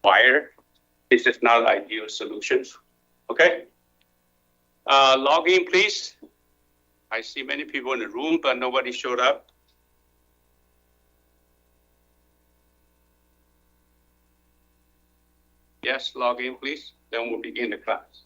wire. This is not an ideal solution. Okay. Log in, please. I see many people in the room, but nobody showed up. Yes, log in, please. Then we'll begin the class.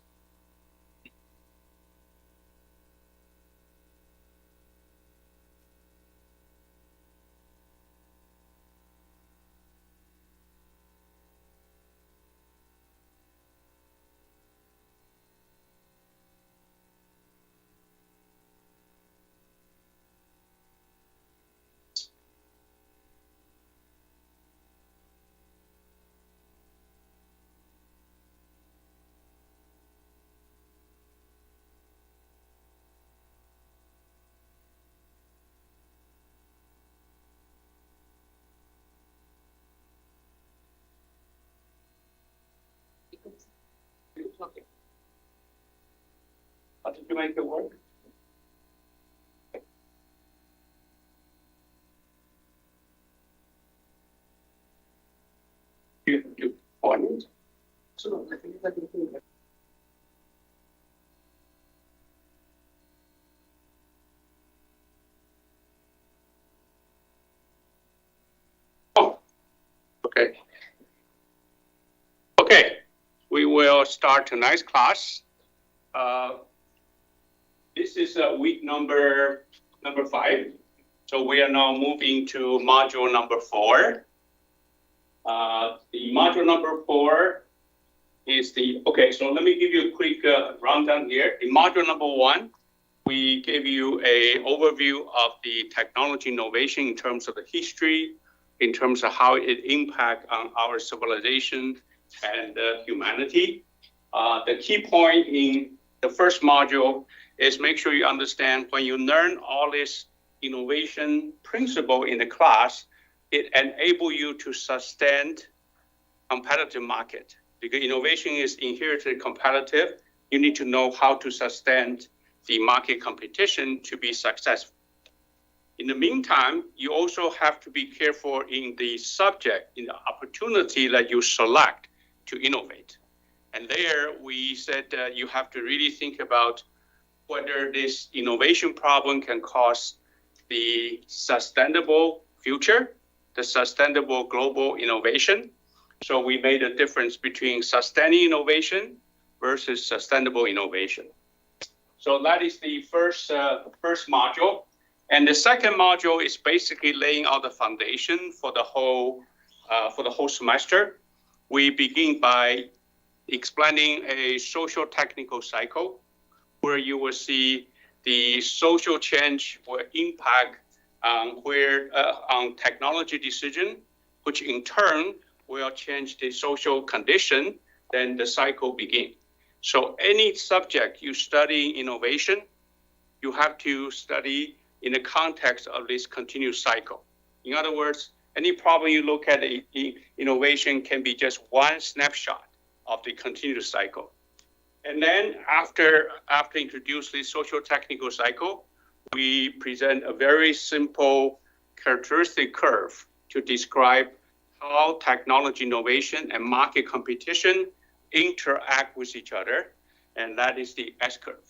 How did you make it work? You on it? So I think that oh, okay. Okay, we will start tonight's class. This is week number 5. So we are now moving to module number 4. The module number 4 is okay, so let me give you a quick rundown here. In module number 1, we gave you an overview of the technology innovation in terms of the history, in terms of how it impacts on our civilization and humanity. The key point in the first module is make sure you understand when you learn all this innovation principle in the class, it enables you to sustain competitive market. Because innovation is inherently competitive, you need to know how to sustain the market competition to be successful. In the meantime, you also have to be careful in the subject, in the opportunity that you select to innovate. And there we said you have to really think about whether this innovation problem can cause the sustainable future, the sustainable global innovation. So we made a difference between sustaining innovation versus sustainable innovation. So that is the first module. And the second module is basically laying out the foundation for the whole semester. We begin by explaining a social technical cycle where you will see the social change will impact on technology decision, which in turn will change the social condition, then the cycle begins. So any subject you study innovation, you have to study in the context of this continuous cycle. In other words, any problem you look at innovation can be just one snapshot of the continuous cycle. And then after introduce the social technical cycle, we present a very simple characteristic curve to describe how technology innovation and market competition interact with each other, and that is the S-curve.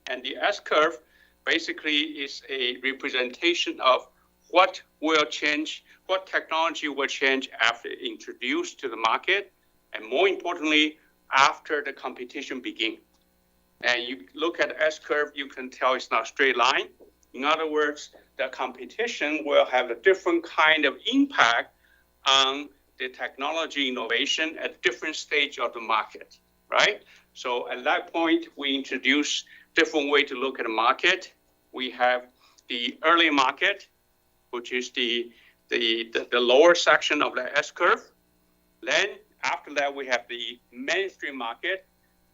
And the S-curve basically is a representation of what will change, what technology will change after introduced to the market, and more importantly, after the competition begins. And you look at the S-curve, you can tell it's not a straight line. In other words, the competition will have a different kind of impact on the technology innovation at different stage of the market, right? So at that point, we introduce different way to look at the market. We have the early market, which is the lower section of the S-curve. Then after that, we have the mainstream market.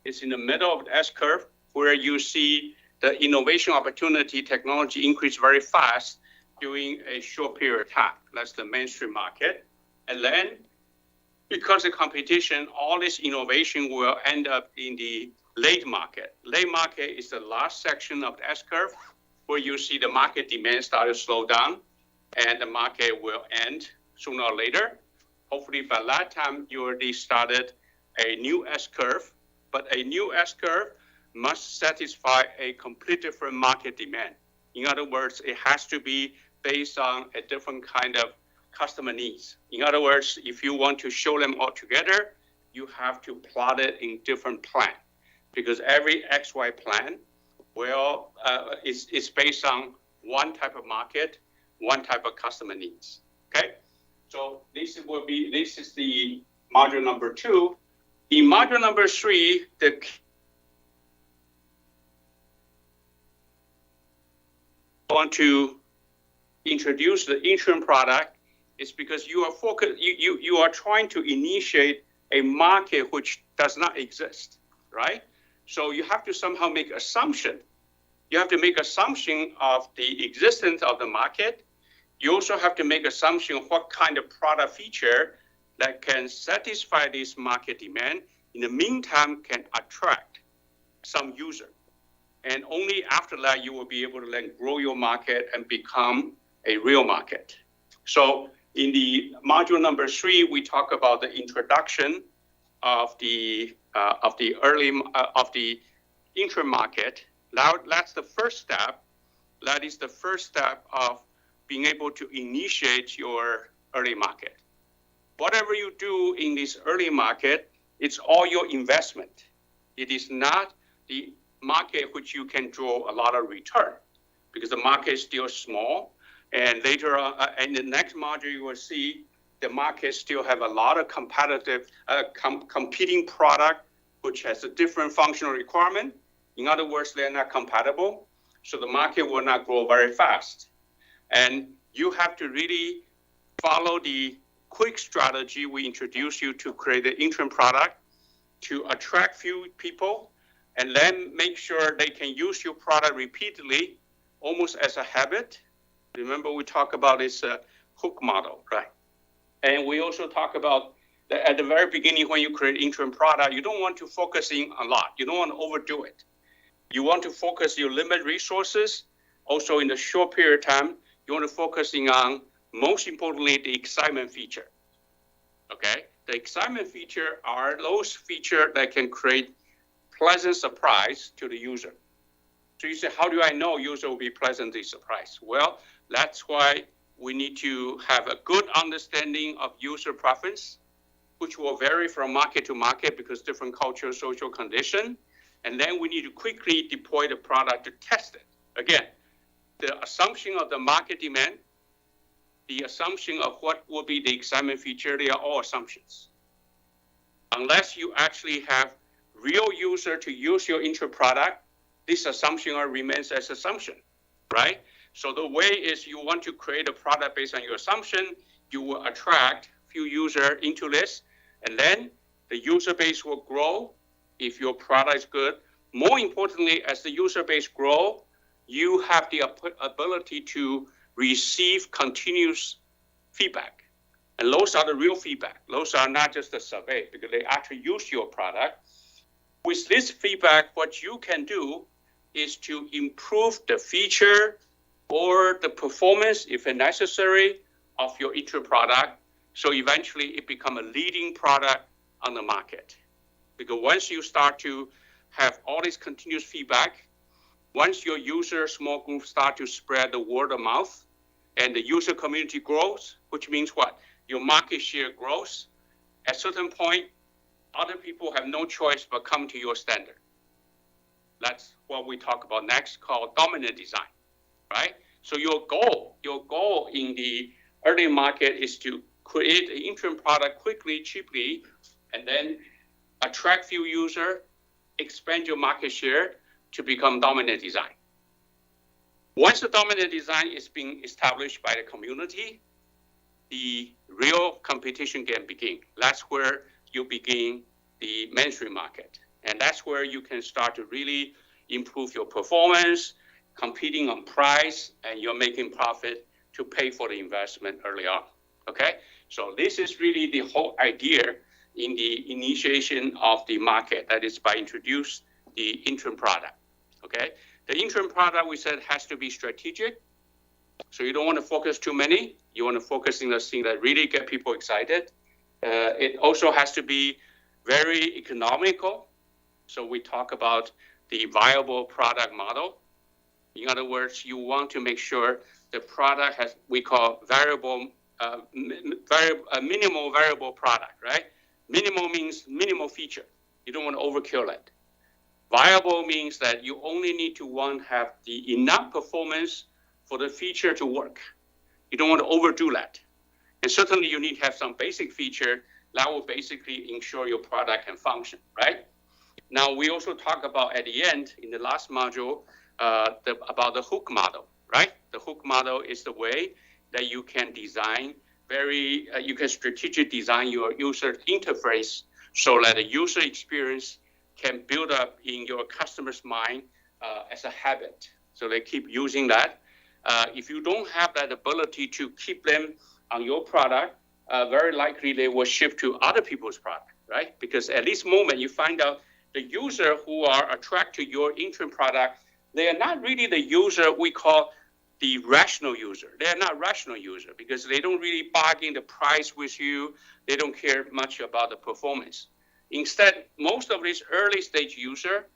It's in the middle of the S-curve where you see the innovation opportunity technology increase very fast during a short period of time. That's the mainstream market. And then because of competition, all this innovation will end up in the late market. Late market is the last section of the S-curve where you see the market demand start to slow down and the market will end sooner or later. hopefully by that time you already started a new S-curve, but a new S-curve must satisfy a complete different market demand. In other words, it has to be based on a different kind of customer needs. In other words, if you want to show them all together, you have to plot it in different plan, because every XY plan is based on one type of market, one type of customer needs. Okay, so this is the module number 2. In module number 3, I want to introduce the interim product is because you are trying to initiate a market which does not exist, right? So you have to somehow make assumption. You have to make assumption of the existence of the market. You also have to make assumption of what kind of product feature that can satisfy this market demand. In the meantime, can attract some user. And only after that, you will be able to then grow your market and become a real market. So in the module number 3, we talk about the introduction of the interim market. Now that's the first step. That is the first step of being able to initiate your early market. Whatever you do in this early market, it's all your investment. It is not the market which you can draw a lot of return, because the market is still small. And later on, in the next module, you will see the market still have a lot of competitive, competing product, which has a different functional requirement. In other words, they're not compatible. So the market will not grow very fast. And you have to really follow the quick strategy we introduced you to create the interim product to attract few people, and then make sure they can use your product repeatedly, almost as a habit. Remember, we talk about this hook model, right? And we also talk about that at the very beginning, when you create interim product, you don't want to focus in a lot. You don't want to overdo it. You want to focus your limited resources. Also, in the short period of time, you want to focus on, most importantly, the excitement feature. Okay? The excitement feature are those features that can create pleasant surprise to the user. So you say, how do I know user will be pleasantly surprised? Well, that's why we need to have a good understanding of user preference, which will vary from market to market because different cultural, social condition. And then we need to quickly deploy the product to test it. Again, the assumption of the market demand, the assumption of what will be the excitement feature, they are all assumptions. Unless you actually have real user to use your interim product, this assumption remains as assumption, right? So the way is you want to create a product based on your assumption, you will attract few users into this, and then the user base will grow if your product is good. More importantly, as the user base grow, you have the ability to receive continuous feedback. And those are the real feedback. Those are not just a survey, because they actually use your product. With this feedback, what you can do is to improve the feature or the performance, if necessary, of your interim product. So eventually it becomes a leading product on the market. Because once you start to have all this continuous feedback, once your user small group start to spread the word of mouth and the user community grows, which means what? Your market share grows. At a certain point, other people have no choice but come to your standard. That's what we talk about next, called dominant design, right? So your goal in the early market is to create an interim product quickly, cheaply, and then attract few users, expand your market share to become dominant design. Once the dominant design is being established by the community, the real competition can begin. That's where you begin the mainstream market. And that's where you can start to really improve your performance, competing on price, and you're making profit to pay for the investment early on, okay? So this is really the whole idea in the initiation of the market, that is by introduce the interim product, okay? The interim product, we said, has to be strategic. So you don't want to focus too many. You want to focus on the thing that really get people excited. It also has to be very economical. So we talk about the viable product model. In other words, you want to make sure the product has, we call minimal variable product, right? Minimal means minimal feature. You don't want to overkill it. Viable means that you only need to have the enough performance for the feature to work. You don't want to overdo that. And certainly you need to have some basic feature that will basically ensure your product can function, right? Now, we also talk about at the end, in the last module, about the hook model, right? The hook model is the way that you can design you can strategically design your user interface so that the user experience can build up in your customer's mind as a habit. So they keep using that. If you don't have that ability to keep them on your product, very likely they will shift to other people's product, right? Because at this moment, you find out the user who are attracted to your interim product, they are not really the user we call the rational user. They are not rational user because they don't really bargain the price with you. They don't care much about the performance. Instead, most of these early stage user,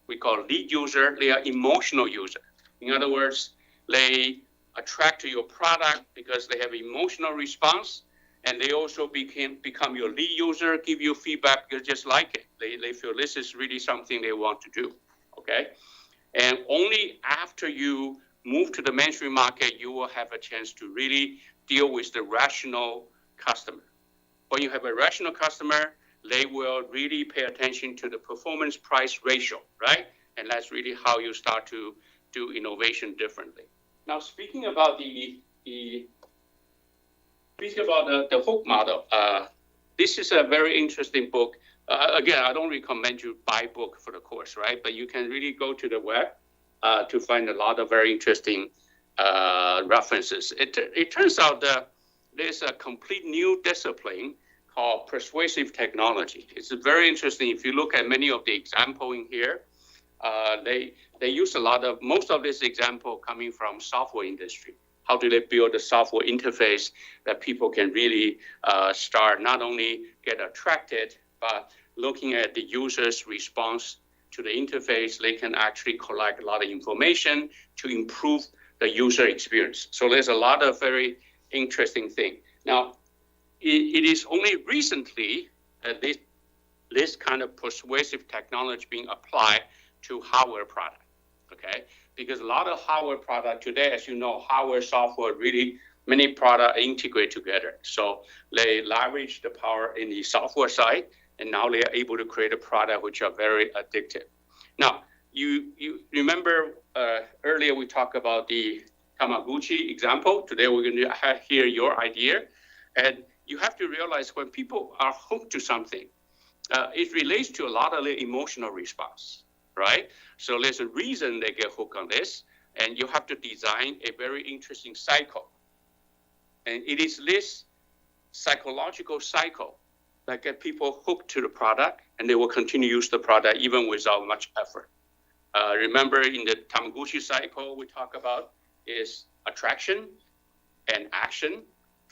we call lead user, they are emotional user. In other words, they attract to your product because they have emotional response, and they also become your lead user, give you feedback, you just like it. They feel this is really something they want to do, okay? And only after you move to the mainstream market, you will have a chance to really deal with the rational customer. When you have a rational customer, they will really pay attention to the performance price ratio, right? And that's really how you start to do innovation differently. Now, speaking about the hook model, this is a very interesting book. Again, I don't recommend you buy book for the course, right? But you can really go to the web to find a lot of very interesting references. It turns out that there's a complete new discipline called persuasive technology. It's very interesting. If you look at many of the examples in here, they use most of this example coming from software industry. How do they build a software interface that people can really start not only get attracted, but looking at the user's response to the interface, they can actually collect a lot of information to improve the user experience. So there's a lot of very interesting things. Now, it is only recently that this kind of persuasive technology being applied to hardware product, okay? Because a lot of hardware product today, as you know, hardware, software, really many products integrate together. So they leverage the power in the software side, and now they are able to create a product which are very addictive. Now, you remember earlier we talked about the Tamagotchi example. Today we're going to hear your idea. And you have to realize when people are hooked to something, it relates to a lot of the emotional response, right? So there's a reason they get hooked on this, and you have to design a very interesting cycle. And it is this psychological cycle that get people hooked to the product, and they will continue to use the product even without much effort. Remember in the Tamagotchi cycle we talk about is attraction and action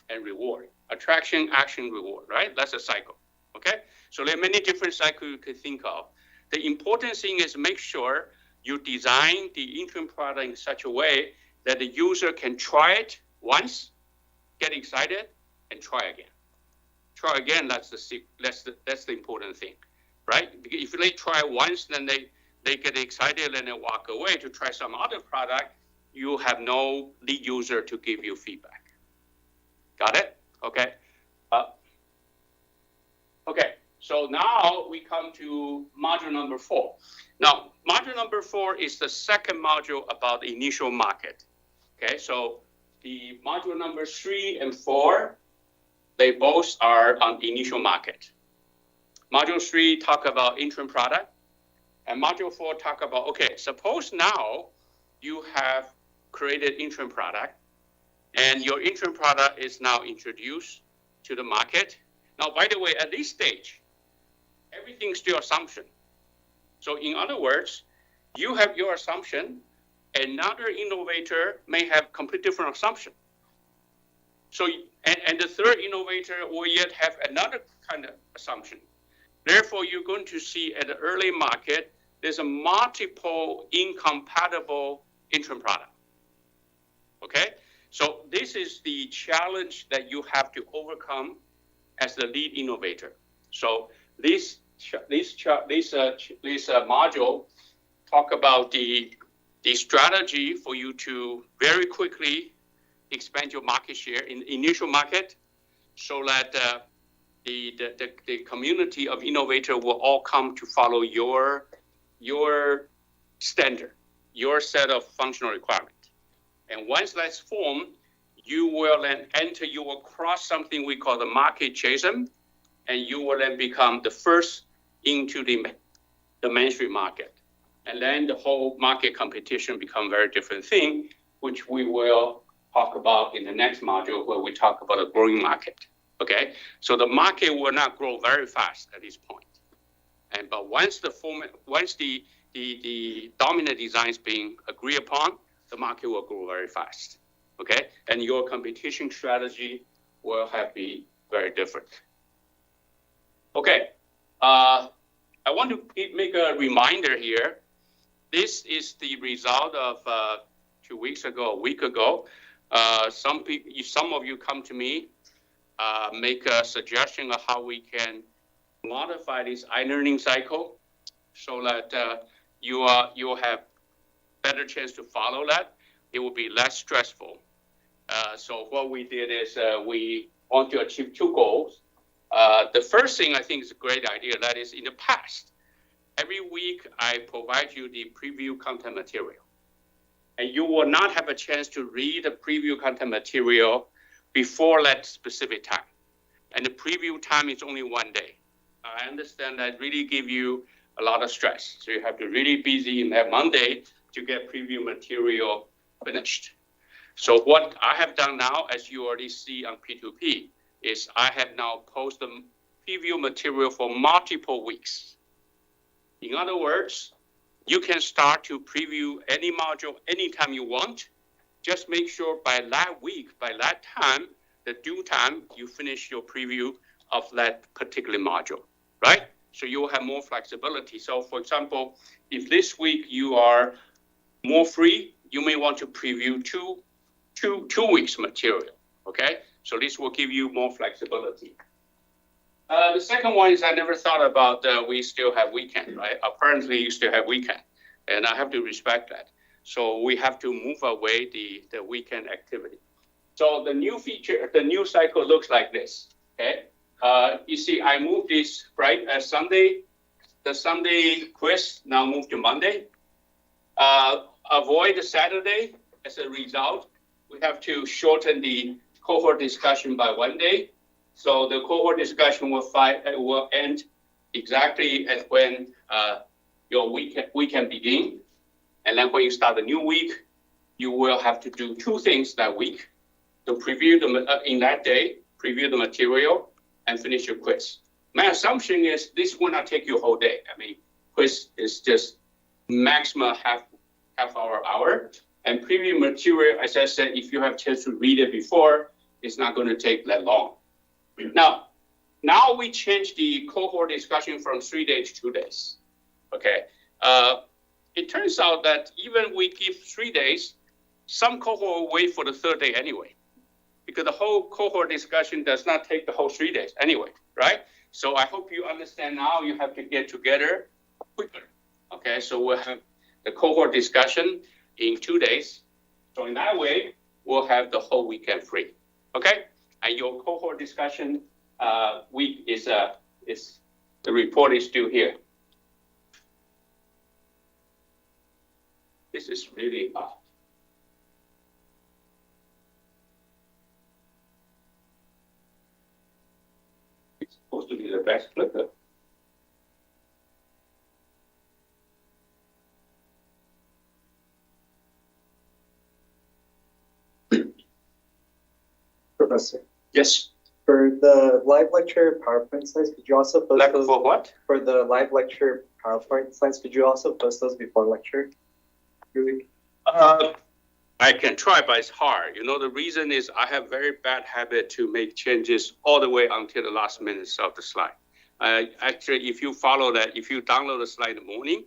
and reward. Attraction, action, reward, right? That's a cycle, okay? So there are many different cycles you could think of. The important thing is make sure you design the interim product in such a way that the user can try it once, get excited, and try again. Try again, that's the important thing, right? If they try once, then they get excited and they walk away to try some other product, you have no lead user to give you feedback. Got it? Okay. Okay, so now we come to module number 4. Now, module number 4 is the second module about the initial market. Okay, so the module number 3 and 4, they both are on the initial market. Module 3 talk about interim product, and module 4 talk about, okay, suppose now you have created interim product, and your interim product is now introduced to the market. Now, by the way, at this stage, everything's still assumption. So in other words, you have your assumption, another innovator may have complete different assumption. So, and the third innovator will yet have another kind of assumption. Therefore, you're going to see at the early market, there's a multiple incompatible interim product. Okay? So this is the challenge that you have to overcome as the lead innovator. So this module talk about the strategy for you to very quickly expand your market share in the initial market, so that the community of innovator will all come to follow your standard, your set of functional requirements. And once that's formed, you will then enter, you will cross something we call the market chasm, and you will then become the first into the mainstream market. And then the whole market competition become a very different thing, which we will talk about in the next module where we talk about a growing market. Okay, so the market will not grow very fast at this point. But once the dominant design is being agreed upon, the market will grow very fast. Okay, and your competition strategy will have be very different. Okay, I want to make a reminder here. This is the result of 2 weeks ago, a week ago. Some of you come to me, make a suggestion of how we can modify this iLearning cycle so that you will have better chance to follow that. It will be less stressful. So what we did is we want to achieve 2 goals. The first thing I think is a great idea. That is, in the past, every week I provide you the preview content material, and you will not have a chance to read the preview content material before that specific time. And the preview time is only 1 day. I understand that really give you a lot of stress. So you have to really busy in that Monday to get preview material finished. So what I have done now, as you already see on P2P, is I have now posted preview material for multiple weeks. In other words, you can start to preview any module anytime you want. Just make sure by that week, by that time, the due time, you finish your preview of that particular module, right? So you will have more flexibility. So for example, if this week you are more free, you may want to preview two weeks material, okay? So this will give you more flexibility. The second one is I never thought about we still have weekend, right? Apparently you still have weekend, and I have to respect that. So we have to move away the weekend activity. So the new feature, the new cycle looks like this, okay? You see, I moved this, right, Sunday, the Sunday quiz now moved to Monday. Avoid the Saturday. As a result, we have to shorten the cohort discussion by 1 day. So the cohort discussion will end exactly at when your weekend begin. And then when you start a new week, you will have to do 2 things that week. To preview in that day, preview the material and finish your quiz. My assumption is this will not take you a whole day. I mean, quiz is just maximum half hour. And preview material, as I said, if you have a chance to read it before, it's not going to take that long. Now we change the cohort discussion from 3 days to 2 days. Okay. It turns out that even we give 3 days, some cohort will wait for the 3rd day anyway, because the whole cohort discussion does not take the whole 3 days anyway, right? So I hope you understand now you have to get together quicker. Okay, so we'll have the cohort discussion in 2 days. So in that way, we'll have the whole weekend free. Okay, and your cohort discussion week is the report is due here. This is really hard. It's supposed to be the best clicker. Professor. Yes. For the live lecture PowerPoint slides, could you also post those? For what? For the live lecture PowerPoint slides, could you also post those before lecture? I can try, but it's hard. The reason is I have very bad habit to make changes all the way until the last minutes of the slide. Actually, if you follow that, if you download the slide in the morning,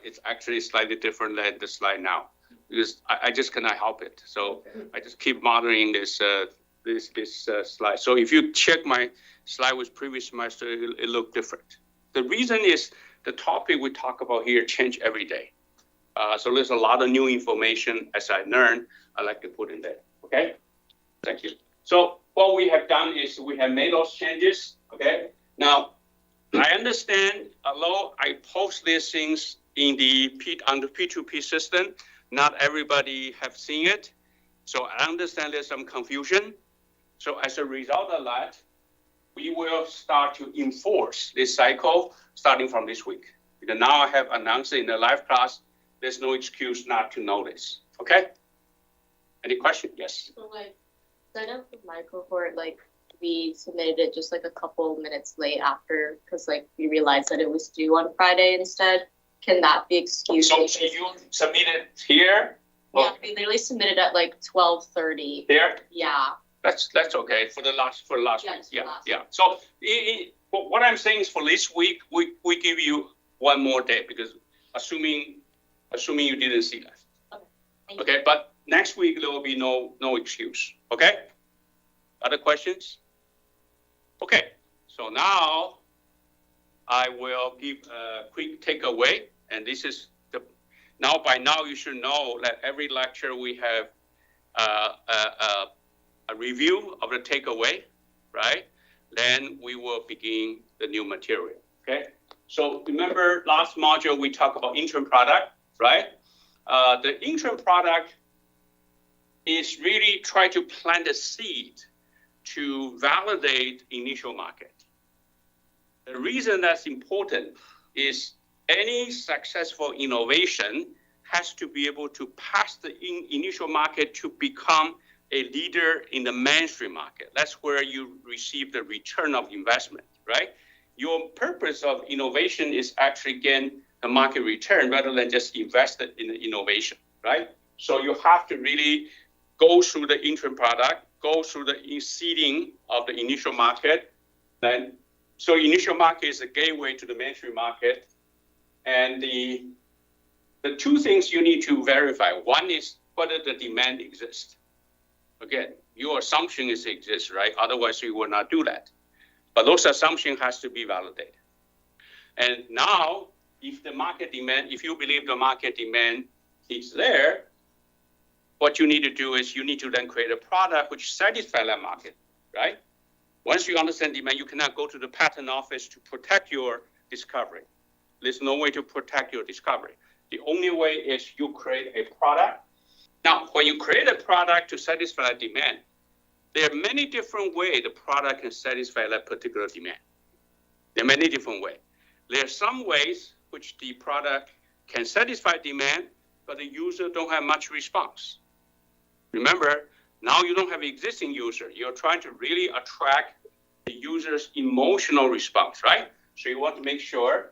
it's actually slightly different than the slide now, because I just cannot help it. So I just keep monitoring this slide. So if you check my slide with previous semester, it looked different. The reason is the topic we talk about here change every day. So there's a lot of new information as I learn, I like to put in there, okay? Thank you. So what we have done is we have made those changes, okay? Now, I understand, although I post these things on the P2P system, not everybody have seen it. So I understand there's some confusion. So as a result of that, we will start to enforce this cycle starting from this week. Because now I have announced in the live class, there's no excuse not to know this, okay? Any question? Yes. So sign up with my cohort, we submitted it just a couple minutes late after, because we realized that it was due on Friday instead. Can that be excused? So you submitted here? Yeah, we literally submitted at 12:30. There? Yeah. That's okay for the last week. Yeah. So what I'm saying is for this week, we give you one more day, because assuming you didn't see that. Okay, but next week there will be no excuse. Okay? Other questions? Okay, so now I will give a quick takeaway, and this is by now you should know that every lecture we have a review of the takeaway, right? Then we will begin the new material. Okay. So remember last module we talked about interim product, right? The interim product is really try to plant a seed to validate initial market. The reason that's important is any successful innovation has to be able to pass the initial market to become a leader in the mainstream market. That's where you receive the return of investment, right? Your purpose of innovation is actually gain the market return rather than just invest it in the innovation, right? So you have to really go through the interim product, go through the seeding of the initial market. So initial market is a gateway to the mainstream market. And the two things you need to verify. One is whether the demand exists. Again, your assumption is it exists, right? Otherwise, you will not do that. But those assumption has to be validated. And now, if you believe the market demand is there, what you need to do is you need to then create a product which satisfies that market, right? Once you understand demand, you cannot go to the patent office to protect your discovery. There's no way to protect your discovery. The only way is you create a product. Now, when you create a product to satisfy that demand, there are many different ways the product can satisfy that particular demand. There are many different ways. There are some ways which the product can satisfy demand, but the user don't have much response. Remember, now you don't have existing user. You're trying to really attract the user's emotional response, right? So you want to make sure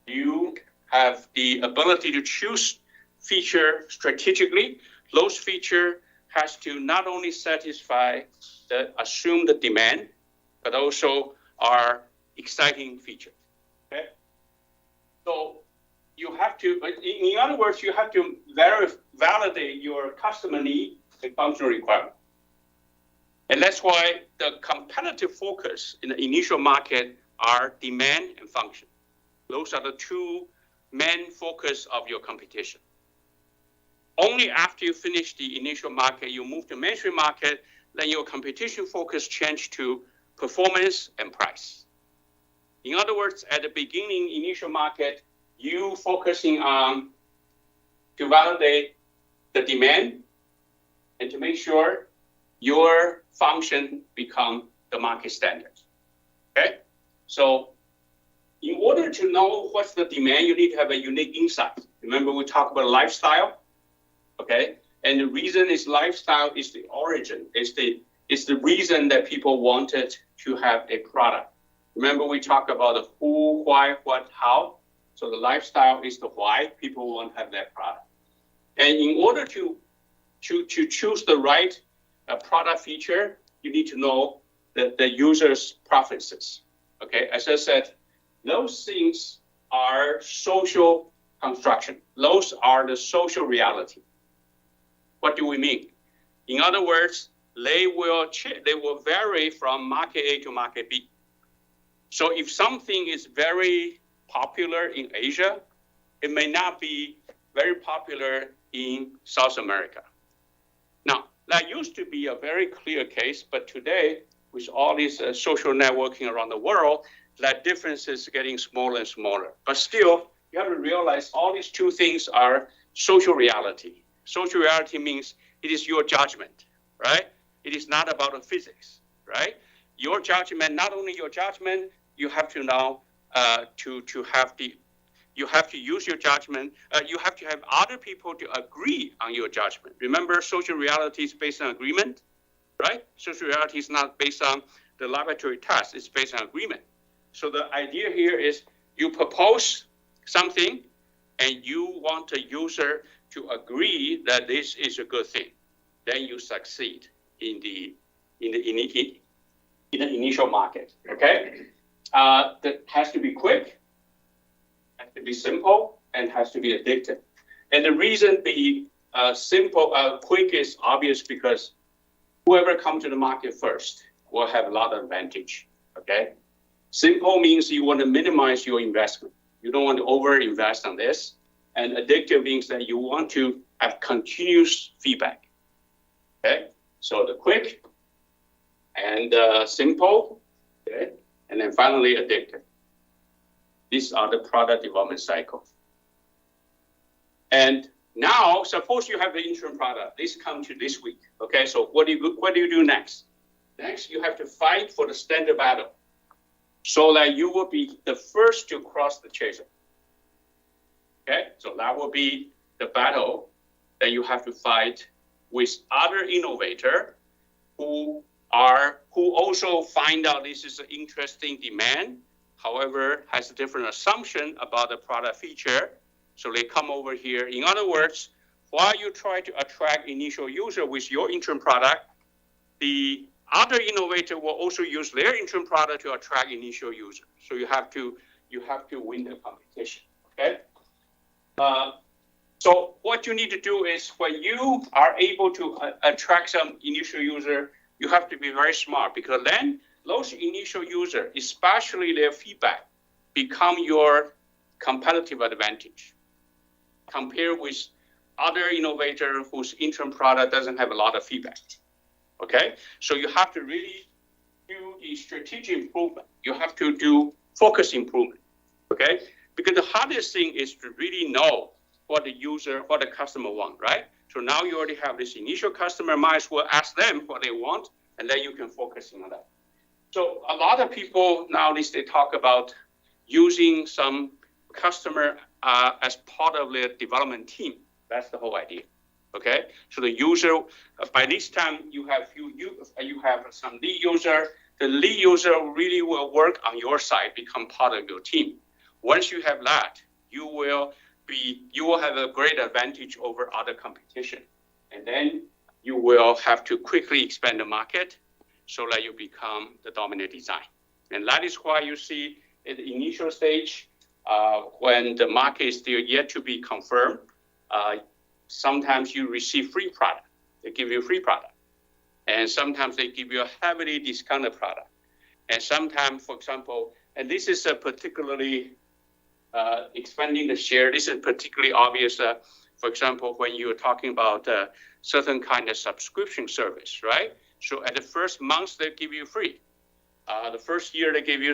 you have the ability to choose feature strategically. Those feature has to not only satisfy the assumed demand, but also are exciting features. Okay. So you have to, in other words, you have to validate your customer need and functional requirement. And that's why the competitive focus in the initial market are demand and function. Those are the two main focus of your competition. Only after you finish the initial market, you move to mainstream market, then your competition focus change to performance and price. In other words, at the beginning, initial market, you focusing on to validate the demand and to make sure your function become the market standard. Okay? So in order to know what's the demand, you need to have a unique insight. Remember we talked about lifestyle, okay? And the reason is lifestyle is the origin, it's the reason that people wanted to have a product. Remember we talked about the who, why, what, how. So the lifestyle is the why people want to have that product. And in order to to choose the right product feature, you need to know the user's preferences. Okay, as I said, those things are social construction. Those are the social reality. What do we mean? In other words, they will vary from market A to market B. So if something is very popular in Asia, it may not be very popular in South America. Now, that used to be a very clear case, but today, with all this social networking around the world, that difference is getting smaller and smaller. But still, you have to realize all these two things are social reality. Social reality means it is your judgment, right? It is not about the physics, right? Your judgment, not only your judgment, you have to now you have to use your judgment. You have to have other people to agree on your judgment. Remember, social reality is based on agreement, right? Social reality is not based on the laboratory test. It's based on agreement. So the idea here is you propose something and you want the user to agree that this is a good thing. Then you succeed in the initial market, okay? That has to be quick, has to be simple, and has to be addictive. And the reason being quick is obvious because whoever comes to the market first will have a lot of advantage, okay? Simple means you want to minimize your investment. You don't want to over-invest on this. And addictive means that you want to have continuous feedback, okay? So the quick and simple, okay? And then finally addictive. These are the product development cycle. And now, suppose you have the interim product. This comes to this week, okay? So what do you do next? Next, you have to fight for the standard battle so that you will be the first to cross the chaser. Okay, so that will be the battle that you have to fight with other innovator who also find out this is an interesting demand, however, has a different assumption about the product feature. So they come over here. In other words, while you try to attract initial user with your interim product, the other innovator will also use their interim product to attract initial user. So you have to win the competition, okay? So what you need to do is when you are able to attract some initial user, you have to be very smart because then those initial user, especially their feedback, become your competitive advantage compared with other innovator whose interim product doesn't have a lot of feedback, okay? So you have to really do the strategic improvement. You have to do focus improvement, okay? Because the hardest thing is to really know what the customer want, right? So now you already have this initial customer, might as well ask them what they want, and then you can focus on that. So a lot of people nowadays, they talk about using some customer as part of the development team. That's the whole idea, okay? So the user, by this time, you have some lead user. The lead user really will work on your side, become part of your team. Once you have that, you will have a great advantage over other competition. And then you will have to quickly expand the market so that you become the dominant design. And that is why you see at the initial stage, when the market is still yet to be confirmed, sometimes you receive free product. They give you free product. And sometimes they give you a heavily discounted product. And sometimes, for example, and this is a particularly expanding the share. This is particularly obvious, for example, when you're talking about certain kind of subscription service, right? So at the first month, they give you free. The first year, they give you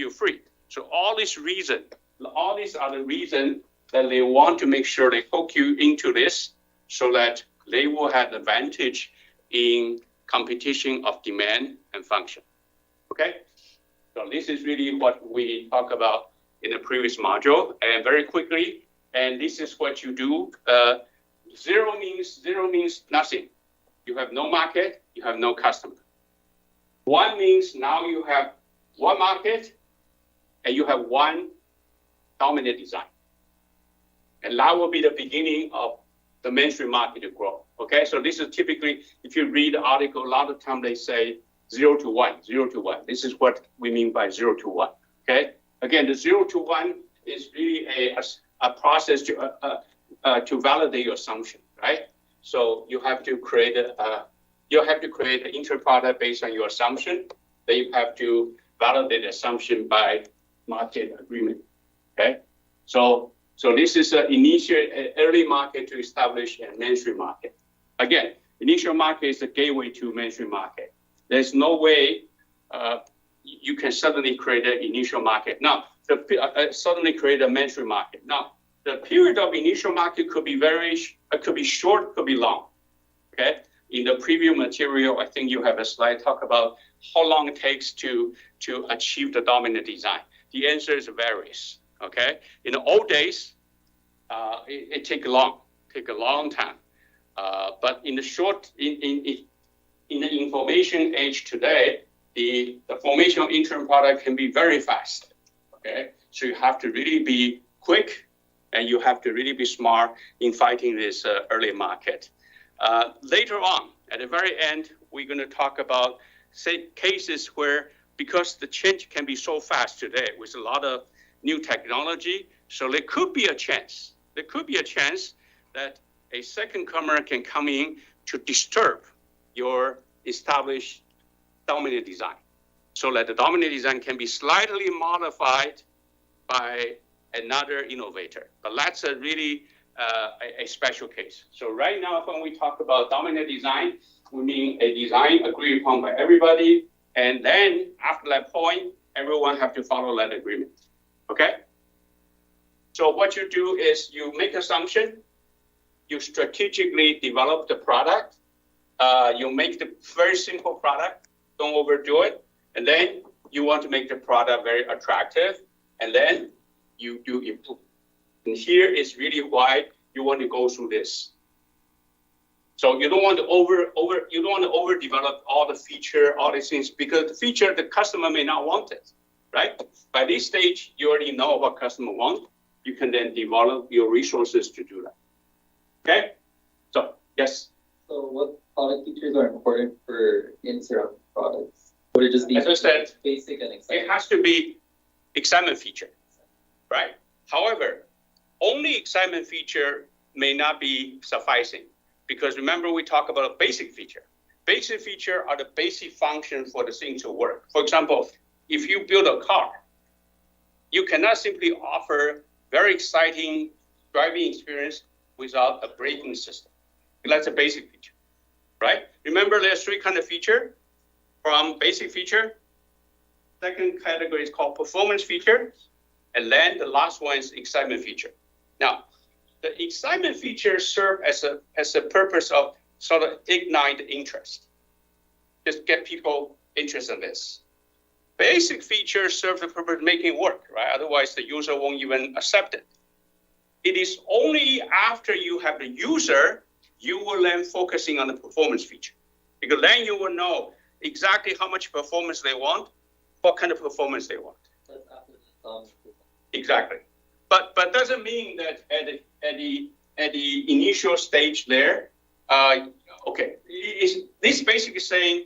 free. So all these are the reasons that they want to make sure they hook you into this so that they will have advantage in competition of demand and function, okay? So this is really what we talk about in the previous module, and very quickly, and this is what you do. Zero means nothing. You have no market, you have no customer. One means now you have one market, and you have one dominant design. And that will be the beginning of the mainstream market to grow, Okay, so this is typically, if you read the article, a lot of time they say 0 to 1, 0 to 1. This is what we mean by 0 to 1. Okay, again, the 0 to 1 is really a process to validate your assumption, right? So you have to create an interim product based on your assumption. Then you have to validate the assumption by market agreement. Okay, so this is an early market to establish a mainstream market. Again, initial market is the gateway to mainstream market. There's no way you can suddenly create an initial market. Now, suddenly create a mainstream market. Now, the period of initial market could be could be short, could be long. Okay. In the preview material, I think you have a slide talk about how long it takes to achieve the dominant design. The answer is varies. Okay. In the old days, it take a long time. But in the information age today, the formation of interim product can be very fast. Okay, so you have to really be quick, and you have to really be smart in fighting this early market. Later on, at the very end, we're going to talk about cases where, because the change can be so fast today with a lot of new technology, so there could be a chance. There could be a chance that a second comer can come in to disturb your established dominant design, so that the dominant design can be slightly modified by another innovator. But that's a really a special case. So right now, when we talk about dominant design, we mean a design agreed upon by everybody, and then after that point, everyone have to follow that agreement. Okay? So what you do is you make assumption, you strategically develop the product, you make the very simple product, don't overdo it, and then you want to make the product very attractive, and then you improve. And here is really why you want to go through this. So you don't want to overdevelop all the feature, all these things, because the feature the customer may not want it, right? By this stage, you already know what customer wants. You can then develop your resources to do that. Okay? So yes. So what product features are important for interim products? Would it just be As I said, basic and exciting? it has to be excitement feature, right? However, only excitement feature may not be sufficing, because remember we talk about a basic feature. Basic feature are the basic function for the thing to work. For example, if you build a car, you cannot simply offer very exciting driving experience without a braking system. That's a basic feature, right? Remember there's 3 kinds of feature from basic feature. Second category is called performance feature. And then the last one is excitement feature. Now, the excitement features serve as a purpose of sort of ignite interest. Just get people interested in this. Basic features serve the purpose of making it work, right? Otherwise, the user won't even accept it. It is only after you have the user, you will then focusing on the performance feature. Because then you will know exactly how much performance they want, what kind of performance they want. That's after the Exactly. But doesn't mean that at the initial stage there, okay, this basically saying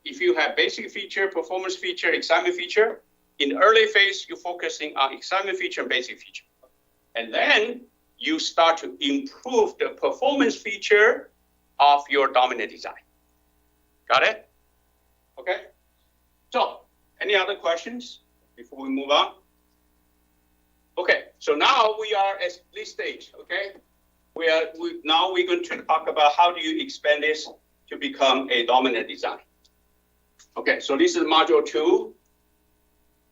if you have basic feature, performance feature, excitement feature, in the early phase, you're focusing on excitement feature and basic feature. And then you start to improve the performance feature of your dominant design. Got it? Okay. So any other questions before we move on? Okay, so now we are at this stage, okay? Now we're going to talk about how do you expand this to become a dominant design. Okay, so this is module 2.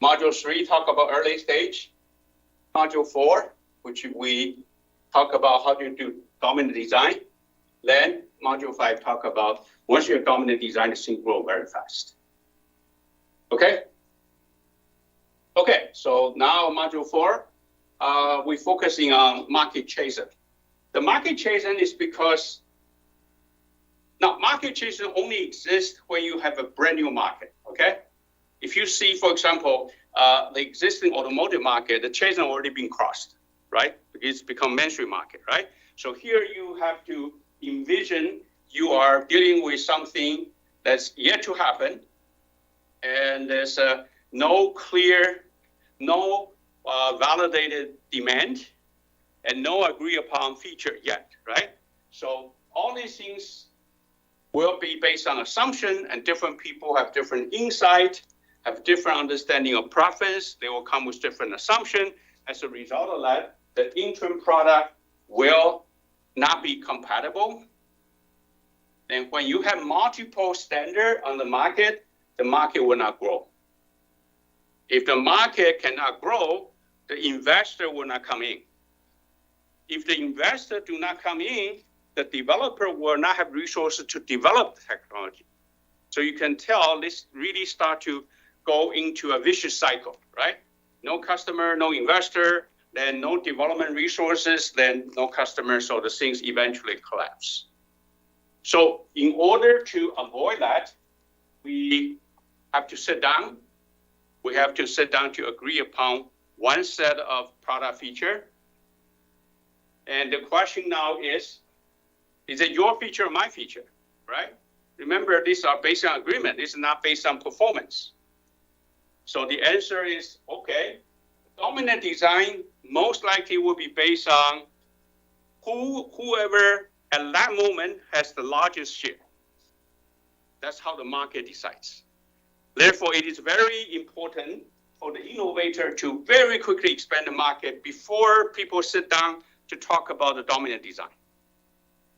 Module 3 talk about early stage. Module 4, which we talk about how to do dominant design. Then module 5 talk about once you're dominant design, this thing grow very fast. Okay? Okay, so now module 4. We're focusing on market chaser. The market chaser is because now market chaser only exists when you have a brand new market. Okay, if you see, for example, the existing automotive market, the chaser already been crossed, right? It's become mainstream market, right? So here you have to envision you are dealing with something that's yet to happen, and there's no clear, no validated demand, and no agreed upon feature yet, right? So all these things will be based on assumption, and different people have different insight, have different understanding of preference. They will come with different assumption. As a result of that, the interim product will not be compatible. And when you have multiple standards on the market will not grow. If the market cannot grow, the investor will not come in. If the investor do not come in, the developer will not have resources to develop the technology. So you can tell this really start to go into a vicious cycle, right? No customer, no investor, then no development resources, then no customer, so the things eventually collapse. So in order to avoid that, we have to sit down. We have to sit down to agree upon one set of product feature. And the question now is it your feature or my feature, right? Remember, these are based on agreement. This is not based on performance. So the answer is, okay, dominant design most likely will be based on whoever at that moment has the largest share. That's how the market decides. Therefore, it is very important for the innovator to very quickly expand the market before people sit down to talk about the dominant design.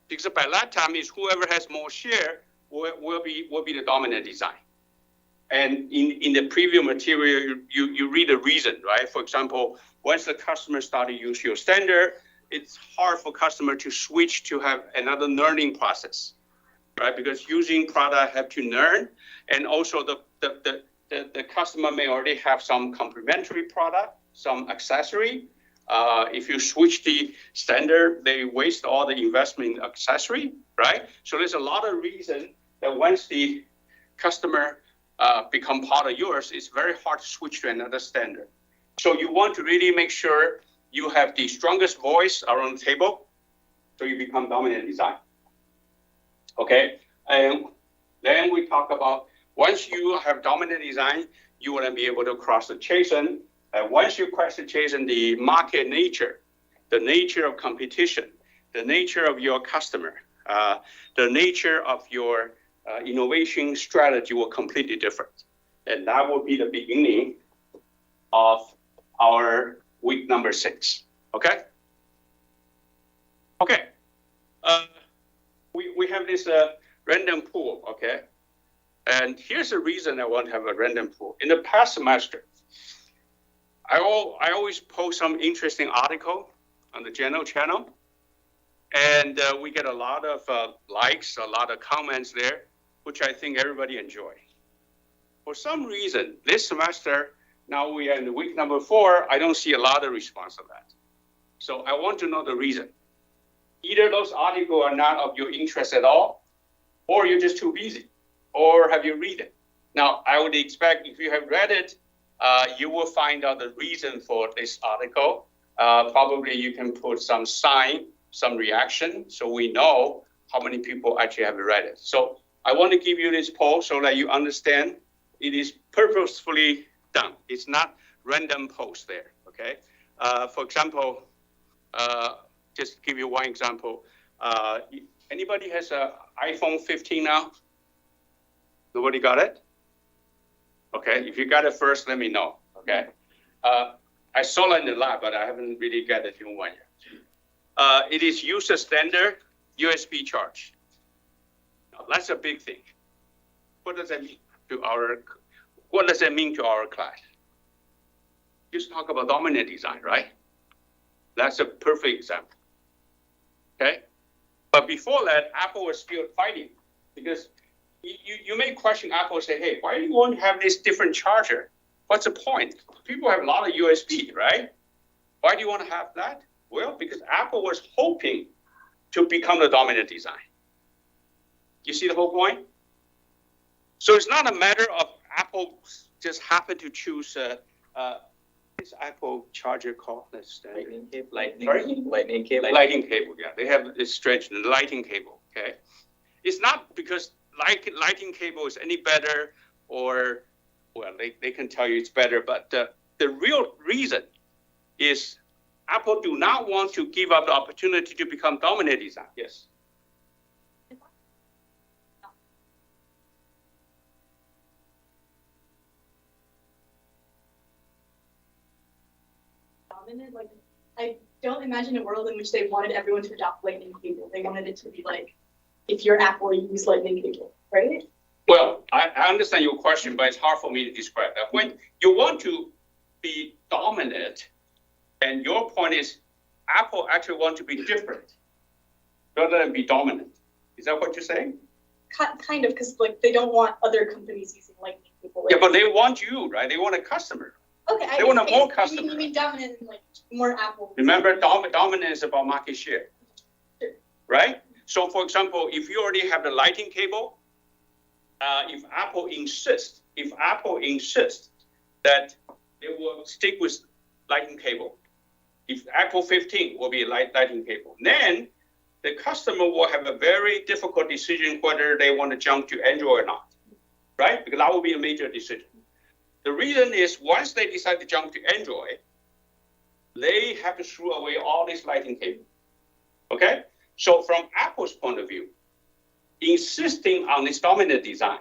Because by that time, is whoever has more share will be the dominant design. And in the preview material, you read the reason, right? For example, once the customer start to use your standard, it's hard for customer to switch to have another learning process, right? Because using product have to learn, and also the customer may already have some complementary product, some accessory. If you switch the standard, they waste all the investment in accessory, right? So there's a lot of reason that once the customer become part of yours, it's very hard to switch to another standard. So you want to really make sure you have the strongest voice around the table, so you become dominant design. Okay, and then we talk about once you have dominant design, you want to be able to cross the Chazen. And once you cross the Chazen, the market nature, the nature of competition, the nature of your customer, the nature of your innovation strategy will completely different. And that will be the beginning of our week number 6, okay? Okay, we have this random pool, okay? And here's the reason I want to have a random pool. In the past semester, I always post some interesting article on the general channel, and we get a lot of likes, a lot of comments there, which I think everybody enjoy. For some reason, this semester, now we are in the week number 4, I don't see a lot of response to that. So I want to know the reason. Either those articles are not of your interest at all, or you're just too busy, or have you read it? Now, I would expect if you have read it, you will find out the reason for this article. Probably you can put some sign, some reaction, so we know how many people actually have read it. So I want to give you this poll so that you understand it is purposefully done. It's not random post there, okay? For example, just give you one example. Anybody has an iPhone 15 now? Nobody got it? Okay, if you got it first, let me know, okay? I saw it in the lab, but I haven't really got it in one yet. It is user standard USB charge. Now, that's a big thing. What does that mean to our class? Just talk about dominant design, right? That's a perfect example, okay? But before that, Apple was still fighting, because you may question Apple and say, hey, why do you want to have this different charger? What's the point? People have a lot of USB, right? Why do you want to have that? Well, because Apple was hoping to become the dominant design. You see the whole point? So it's not a matter of Apple just happened to choose this Apple charger called? Lightning cable. Sorry? Lightning cable. Lighting cable, yeah. They have this strange lighting cable, okay? It's not because lighting cable is any better or, well, they can tell you it's better, but the real reason is Apple do not want to give up the opportunity to become dominant design. Yes. Dominant, like, I don't imagine a world in which they wanted everyone to adopt Lightning cable. They wanted it to be like, if you're Apple, you use Lightning cable, right? Well, I understand your question, but it's hard for me to describe that. When you want to be dominant, and your point is Apple actually want to be different rather than be dominant. Is that what you're saying? Kind of, because like they don't want other companies using Lightning cable. Yeah, but they want you, right? They want a customer. Okay, they want more You customers. mean dominant and like more Apple. Remember, dominant is about market share, Sure. right? So, for example, if you already have the lighting cable, if Apple insists that they will stick with lighting cable, if Apple 15 will be lighting cable, then the customer will have a very difficult decision whether they want to jump to Android or not, right? Because that will be a major decision. The reason is once they decide to jump to Android, they have to throw away all this lighting cable, okay? So from Apple's point of view, insisting on this dominant design,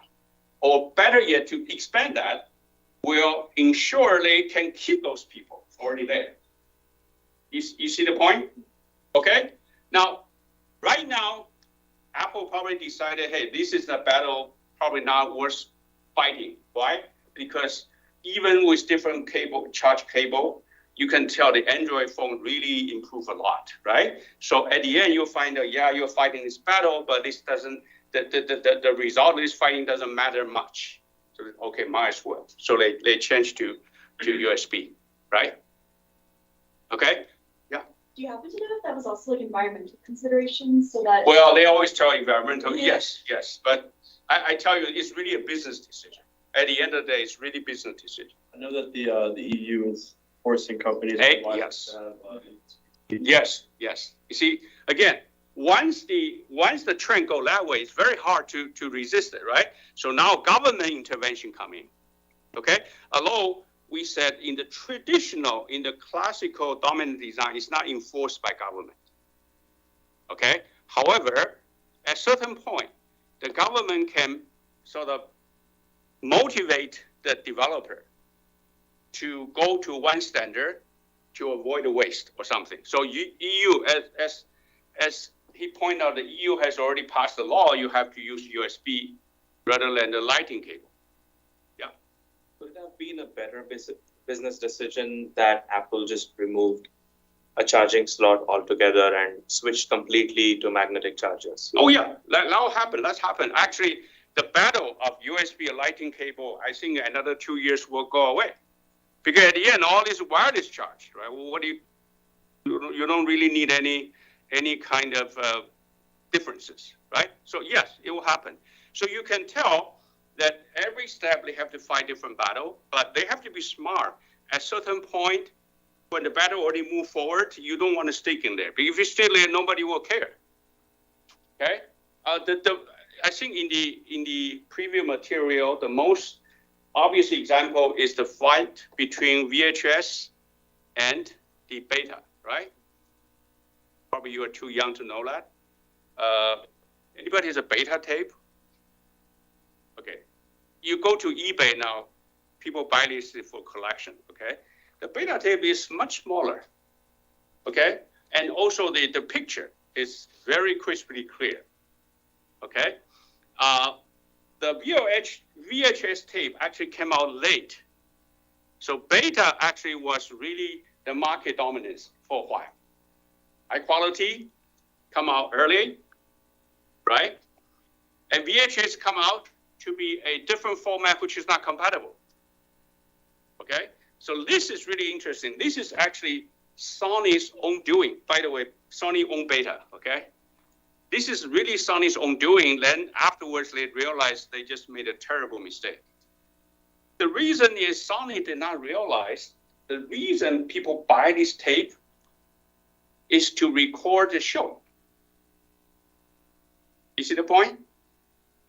or better yet, to expand that, will ensure they can keep those people already there. You see the point? Okay? Now, right now, Apple probably decided, hey, this is a battle probably not worth fighting. Why? Because even with different charge cable, you can tell the Android phone really improved a lot, right? So at the end, you'll find that, yeah, you're fighting this battle, but this doesn't, the result of this fighting doesn't matter much. So, okay, might as well. So they changed to USB, right? Okay? Yeah. Do you happen to know if that was also like environmental considerations so that? Well, they always tell environmental, Yeah. yes. But I tell you, it's really a business decision. At the end of the day, it's really business decision. I know that the EU is forcing companies Hey, to yes. have, Yes. You see, again, once the trend go that way, it's very hard to resist it, right? So now government intervention come in, okay? Although we said in the classical dominant design, it's not enforced by government, okay? However, at a certain point, the government can sort of motivate the developer to go to one standard to avoid the waste or something. So EU, as he pointed out, the EU has already passed the law, you have to use USB rather than the lighting cable. Yeah. Would it have been a better business decision that Apple just removed a charging slot altogether and switched completely to magnetic chargers? Oh yeah, that'll happen. That's happened. Actually, the battle of USB and lighting cable, I think another 2 years will go away. Because at the end, all this wireless charge, right? Well, what do you don't really need any kind of differences, right? So yes, it will happen. So you can tell that every step they have to fight different battle, but they have to be smart. At a certain point, when the battle already moved forward, you don't want to stick in there. But if you stay there, nobody will care. Okay? I think in the preview material, the most obvious example is the fight between VHS and the beta, right? Probably you are too young to know that. Anybody has a beta tape? Okay. You go to eBay now, people buy this for collection, okay? The beta tape is much smaller, okay? And also the picture is very crisply clear, okay? The VHS tape actually came out late. So beta actually was really the market dominance for a while. High quality come out early, right? And VHS come out to be a different format which is not compatible, okay? So this is really interesting. This is actually Sony's own doing. By the way, Sony owned beta, okay? This is really Sony's own doing. Then afterwards, they realized they just made a terrible mistake. The reason is Sony did not realize the reason people buy this tape is to record the show. You see the point?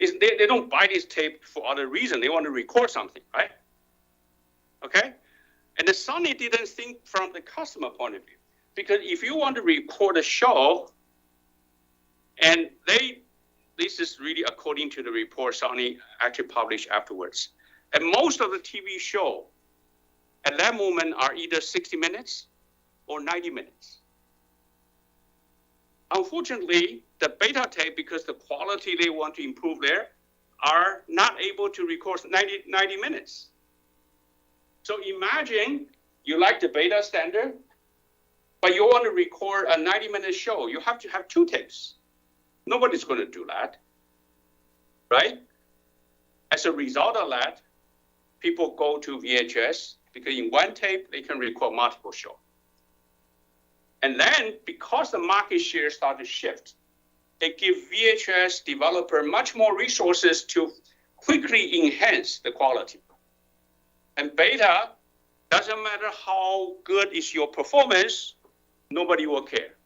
they don't buy this tape for other reason. They want to record something, right? Okay? And the Sony didn't think from the customer point of view. Because if you want to record a show, and this is really according to the report Sony actually published afterwards. And most of the TV show at that moment are either 60 minutes or 90 minutes. Unfortunately, the beta tape, because the quality they want to improve there, are not able to record 90 minutes. So imagine you like the beta standard, but you want to record a 90-minute show. You have to have 2 tapes. Nobody's going to do that, right? As a result of that, people go to VHS because in one tape, they can record multiple shows. And then because the market share started to shift, they give VHS developer much more resources to quickly enhance the quality. And beta, doesn't matter how good is your performance, nobody will care.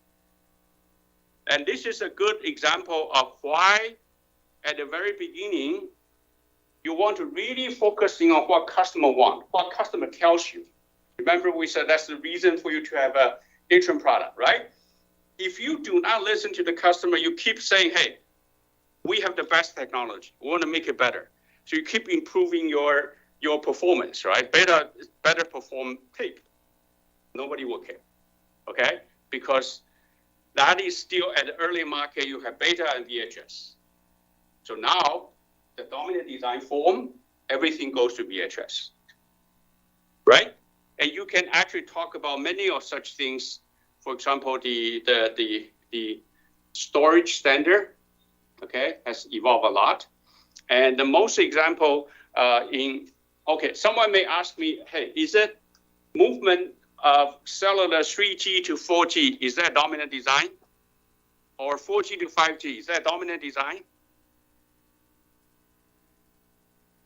And this is a good example of why, at the very beginning, you want to really focusing on what customer want, what customer tells you. Remember we said that's the reason for you to have an interim product, right? If you do not listen to the customer, you keep saying, hey, we have the best technology. We want to make it better. So you keep improving your performance, right? Better perform tape. Nobody will care, okay? Because that is still at the early market, you have beta and VHS. So now, the dominant design form, everything goes to VHS, right? And you can actually talk about many of such things. For example, the storage standard, okay, has evolved a lot. And the most example someone may ask me, hey, is it movement of cellular 3G to 4G, is that dominant design? Or 4G to 5G, is that dominant design?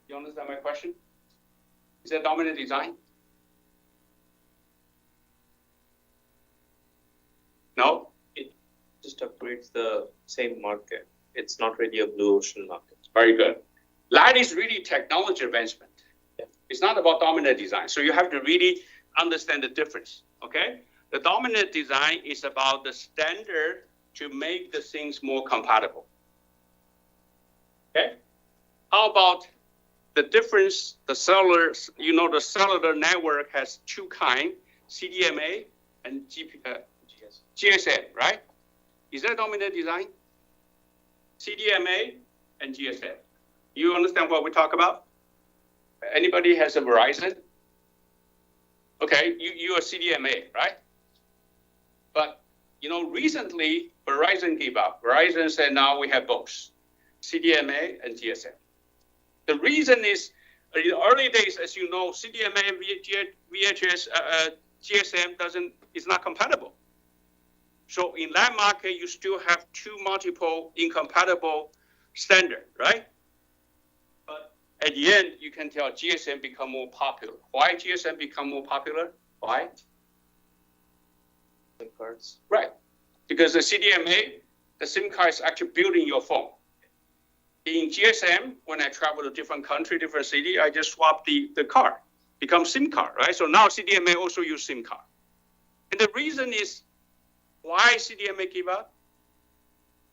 You understand my question? Is that dominant design? No? It just upgrades the same market. It's not really a blue ocean market. Very good. That is really technology advancement. Yeah. It's not about dominant design. So you have to really understand the difference, okay? The dominant design is about the standard to make the things more compatible, okay? How about the difference, the cellular, the cellular network has 2 kinds, CDMA and GSM, right? Is that dominant design? CDMA and GSM. You understand what we talk about? Anybody has a Verizon? Okay, you are CDMA, right? But, recently Verizon gave up. Verizon said now we have both, CDMA and GSM. The reason is, in the early days, as you know, CDMA and VHS, GSM is not compatible. So in that market, you still have 2 multiple incompatible standard, right? But at the end, you can tell GSM become more popular. Why GSM become more popular? Why? SIM cards. Right, because the CDMA, the SIM card is actually built in your phone. In GSM, when I travel to different country, different city, I just swap the card, become SIM card, right? So now CDMA also use SIM card. And the reason is, why CDMA give up?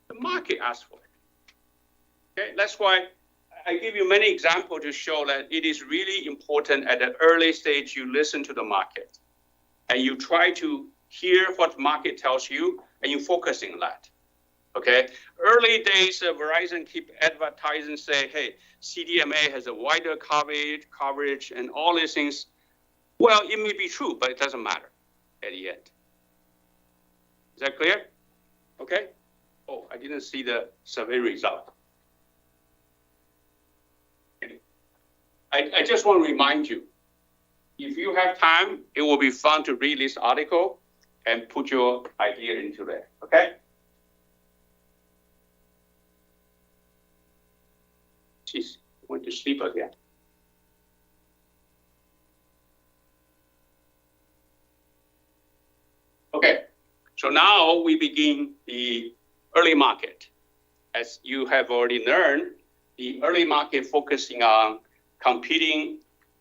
The market asked for it. Okay, that's why I give you many examples to show that it is really important at the early stage you listen to the market and you try to hear what the market tells you and you focusing on that. Okay, early days Verizon keep advertising, say, hey, CDMA has a wider coverage and all these things. Well, it may be true, but it doesn't matter at the end. Is that clear? Okay. Oh, I didn't see the survey result. I just want to remind you, if you have time, it will be fun to read this article and put your idea into there, okay? Jeez, went to sleep again. Okay, so now we begin the early market. As you have already learned, the early market focusing on competing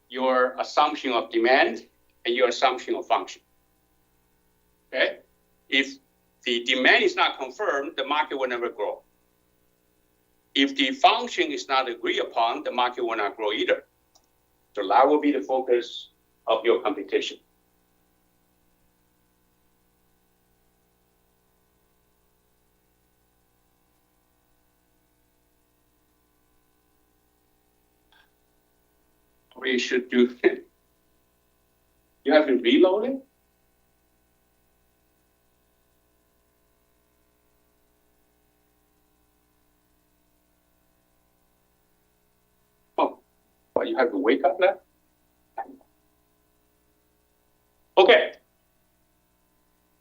your assumption of demand and your assumption of function. Okay? If the demand is not confirmed, the market will never grow. If the function is not agreed upon, the market will not grow either. So that will be the focus of your competition. We should do, you have to reload it? Oh, well, you have to wake up now? Okay.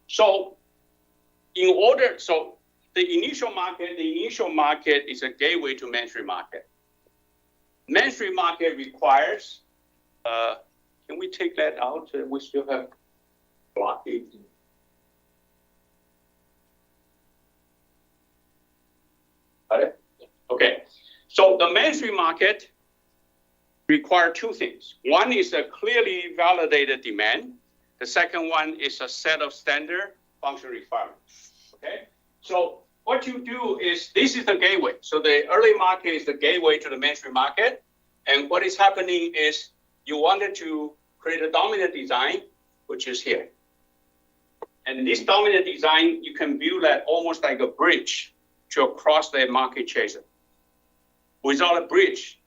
So the initial market is a gateway to mainstream market. Mainstream market requires, can we take that out? We still have blockage. Got it? Okay. So the mainstream market requires two things. One is a clearly validated demand. The second one is a set of standard function requirements. Okay. So what you do is, this is the gateway. So the early market is the gateway to the mainstream market. And what is happening is you wanted to create a dominant design, which is here. And this dominant design, you can view that almost like a bridge to across the market chaser. Without a bridge,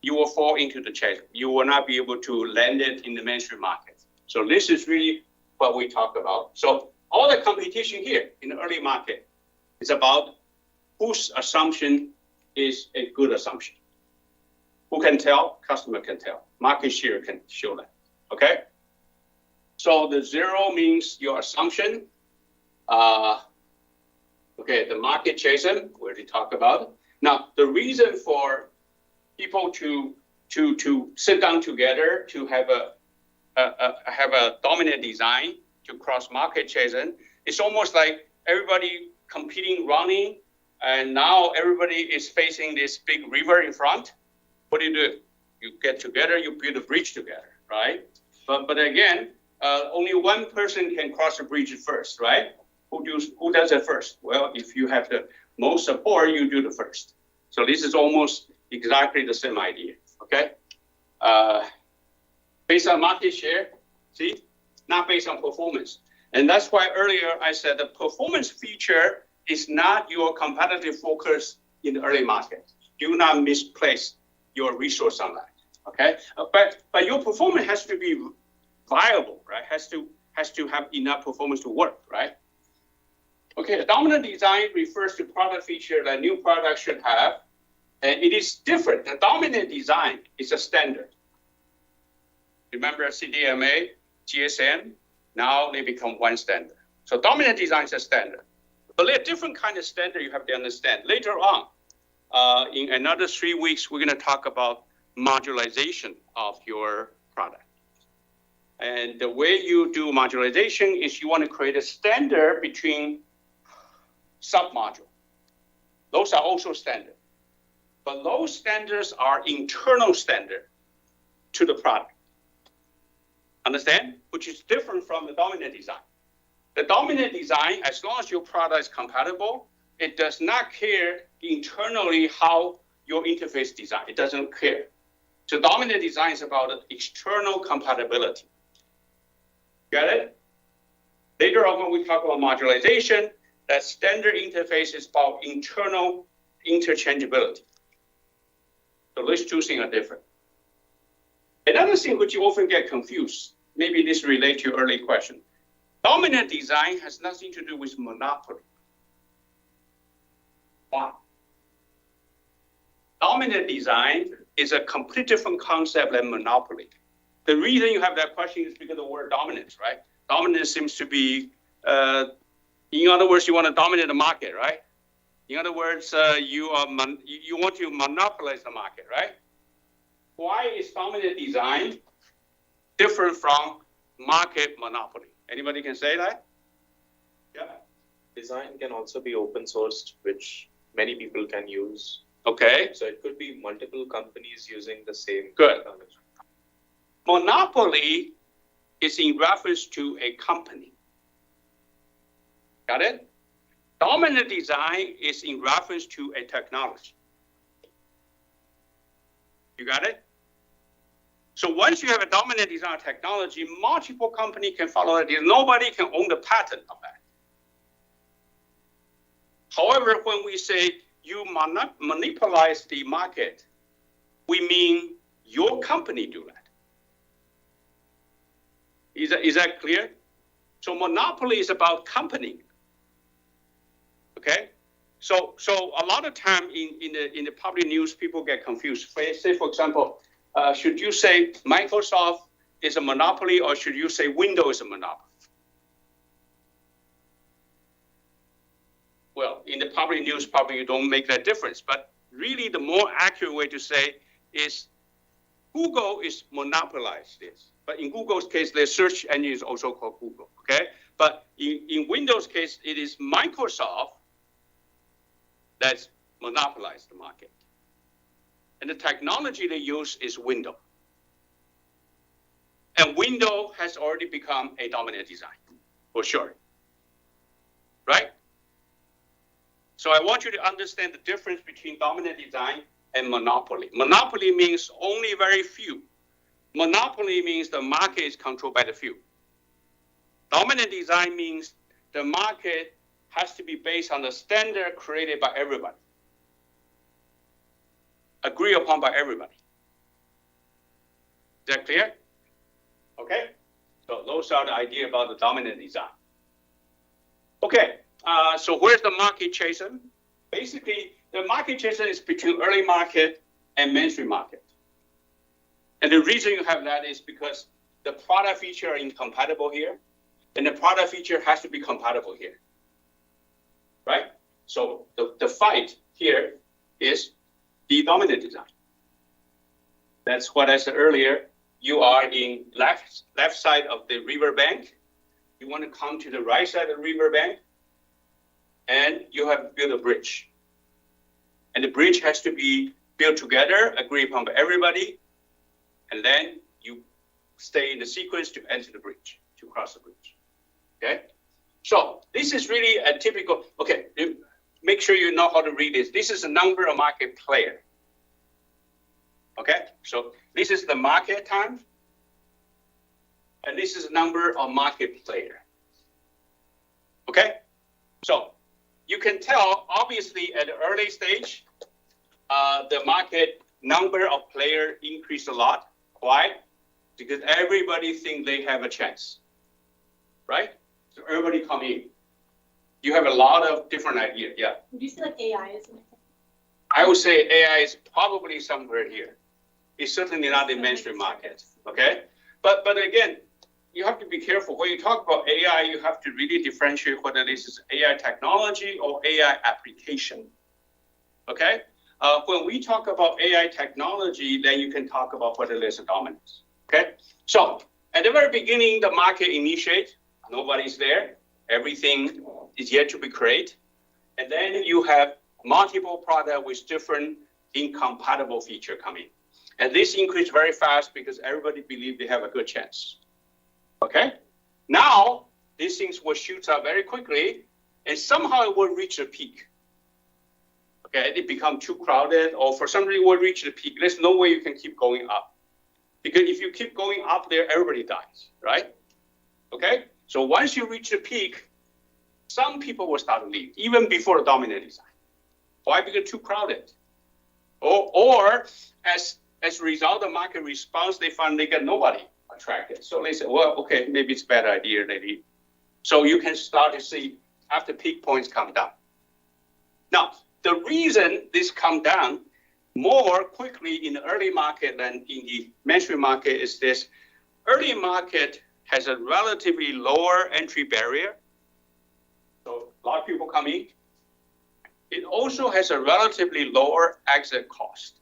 you will fall into the chaser. You will not be able to land it in the mainstream market. So this is really what we talk about. So all the competition here in the early market is about whose assumption is a good assumption. Who can tell? Customer can tell. Market share can show that. Okay? So the zero means your assumption. Okay, the market chaser, we already talked about. Now, the reason for people to sit down together to have a dominant design to cross market chasing, it's almost like everybody competing, running, and now everybody is facing this big river in front. What do? You get together, you build a bridge together, right? But again, only one person can cross the bridge first, right? Who does it first? Well, if you have the most support, you do the first. So this is almost exactly the same idea, okay? Based on market share, see, not based on performance. And that's why earlier I said the performance feature is not your competitive focus in the early market. Do not misplace your resource on that, okay? But your performance has to be viable, right? Has to have enough performance to work, right? Okay, the dominant design refers to product feature that new product should have, and it is different. The dominant design is a standard. Remember CDMA, GSM, now they become one standard. So dominant design is a standard. But there are different kind of standard you have to understand. Later on, in another 3 weeks, we're gonna talk about modularization of your product. And the way you do modularization is you wanna create a standard between sub-module. Those are also standard. But those standards are internal standard to the product. Understand? Which is different from the dominant design. The dominant design, as long as your product is compatible, it does not care internally how your interface design. It doesn't care. So dominant design is about external compatibility. Got it? Later on, when we talk about modularization, that standard interface is about internal interchangeability. So those two things are different. Another thing which you often get confused, maybe this relates to your early question. Dominant design has nothing to do with monopoly. Why? Dominant design is a complete different concept than monopoly. The reason you have that question is because of the word dominance, right? Dominance seems to be, in other words, you want to dominate the market, right? In other words, you want to monopolize the market, right? Why is dominant design different from market monopoly? Anybody can say that? Yeah. Design can also be open sourced, which many people can use. Okay, So it could be multiple companies using the same Good. technology. monopoly is in reference to a company. Got it? Dominant design is in reference to a technology. You got it? So once you have a dominant design technology, multiple companies can follow it. Nobody can own the patent of that. However, when we say you monopolize the market, we mean your company do that. Is that clear? So monopoly is about company. Okay? So a lot of time in the public news, people get confused. Say, for example, should you say Microsoft is a monopoly or should you say Windows is a monopoly? Well, in the public news, probably you don't make that difference. But really, the more accurate way to say is Google is monopolized this. But in Google's case, their search engine is also called Google. Okay? But in Windows' case, it is Microsoft that's monopolized the market. And the technology they use is Windows. And Windows has already become a dominant design, for sure. Right? So I want you to understand the difference between dominant design and monopoly. Monopoly means only very few. Monopoly means the market is controlled by the few. Dominant design means the market has to be based on the standard created by everybody. Agreed upon by everybody. Is that clear? Okay? So those are the idea about the dominant design. Okay, so where's the market chaser? Basically, the market chaser is between early market and mainstream market. And the reason you have that is because the product feature are incompatible here, and the product feature has to be compatible here. Right? So the fight here is the dominant design. That's what I said earlier. You are in left side of the riverbank. You want to come to the right side of the riverbank, and you have to build a bridge. And the bridge has to be built together, agreed upon by everybody, and then you stay in the sequence to enter the bridge, to cross the bridge. Okay? So this is really a typical, okay, make sure you know how to read this. This is a number of market player. Okay, so this is the market time, and this is the number of market player. Okay, so you can tell, obviously, at the early stage, the market number of player increased a lot. Why? Because everybody think they have a chance, right? So everybody come in. You have a lot of different ideas, yeah. Would you say like AI is? I would say AI is probably somewhere here. It's certainly not the mainstream market, okay? But again, you have to be careful. When you talk about AI, you have to really differentiate whether this is AI technology or AI application, okay? When we talk about AI technology, then you can talk about whether there's a dominance, okay? So at the very beginning, the market initiates, nobody's there, everything is yet to be created. And then you have multiple products with different incompatible feature coming. And this increased very fast because everybody believed they have a good chance. Okay? Now, these things will shoot up very quickly, and somehow it will reach a peak. Okay, it become too crowded, or for some reason it will reach the peak. There's no way you can keep going up. Because if you keep going up there, everybody dies, right? Okay? So once you reach the peak, some people will start to leave, even before the dominant design. Why? Because too crowded. Or as a result of market response, they find they get nobody attracted. So they say, well, okay, maybe it's a bad idea. Maybe. So you can start to see after peak points come down. Now, the reason this come down more quickly in the early market than in the mainstream market is this. Early market has a relatively lower entry barrier. So a lot of people come in. It also has a relatively lower exit cost.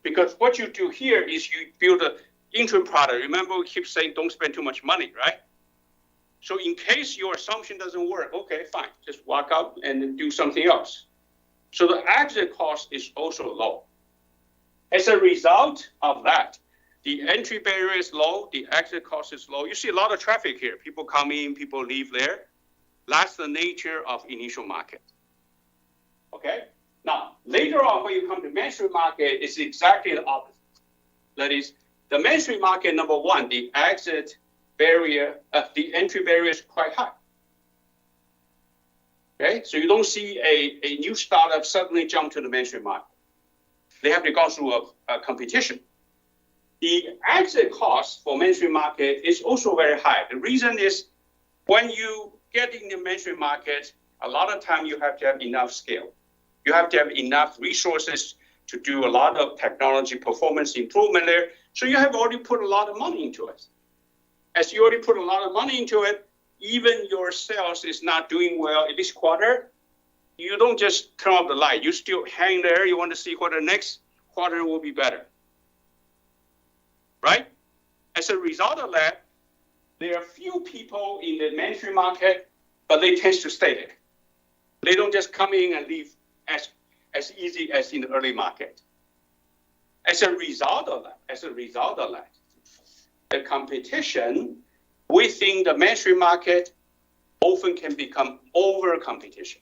Because what you do here is you build an interim product. Remember, we keep saying don't spend too much money, right? So in case your assumption doesn't work, okay, fine. Just walk out and do something else. So the exit cost is also low. As a result of that, the entry barrier is low, the exit cost is low. You see a lot of traffic here. People come in, people leave there. That's the nature of initial market. Okay? Now, later on, when you come to mainstream market, it's exactly the opposite. That is, the mainstream market, number one, the exit barrier, the entry barrier is quite high. Okay? So you don't see a new startup suddenly jump to the mainstream market. They have to go through a competition. The exit cost for mainstream market is also very high. The reason is when you get in the mainstream market, a lot of time you have to have enough scale. You have to have enough resources to do a lot of technology performance improvement there. So you have already put a lot of money into it. As you already put a lot of money into it, even your sales is not doing well in this quarter, you don't just turn off the light. You still hang there. You want to see what the next quarter will be better. Right? As a result of that, there are few people in the mainstream market, but they tend to stay there. They don't just come in and leave as easy as in the early market. As a result of that, the competition within the mainstream market often can become over competition.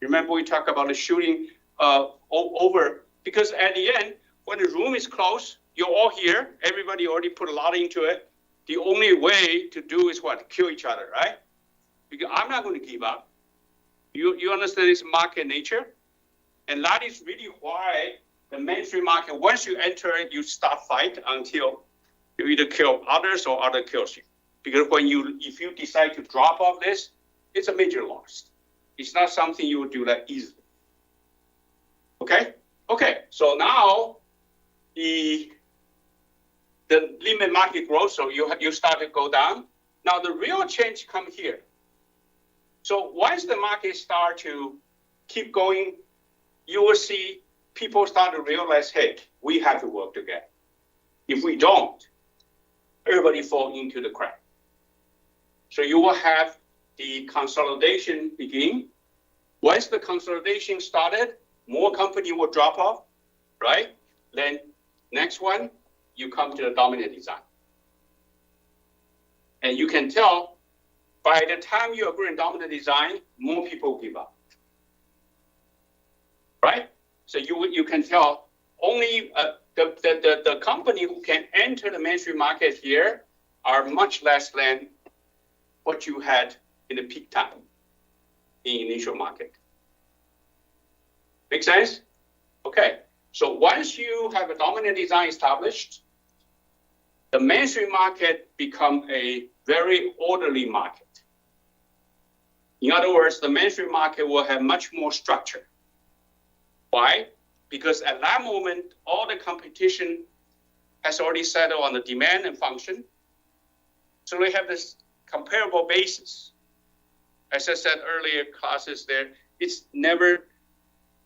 Remember we talked about the shooting over, because at the end, when the room is closed, you're all here, everybody already put a lot into it. The only way to do is what? Kill each other, right? Because I'm not going to give up. You understand this market nature? And that is really why the mainstream market, once you enter it, you start fight until you either kill others or other kills you. Because if you decide to drop off this, it's a major loss. It's not something you would do that easily. Okay? Okay, so now the limit market growth, so you start to go down. Now the real change come here. So once the market start to keep going, you will see people start to realize, hey, we have to work together. If we don't, everybody fall into the crack. So you will have the consolidation begin. Once the consolidation started, more company will drop off, right? Then next one, you come to the dominant design. And you can tell by the time you agree on dominant design, more people give up. Right? So you can tell only the company who can enter the mainstream market here are much less than what you had in the peak time in initial market. Make sense? Okay. So once you have a dominant design established, the mainstream market become a very orderly market. In other words, the mainstream market will have much more structure. Why? Because at that moment, all the competition has already settled on the demand and function. So we have this comparable basis. As I said earlier, classes there, it's never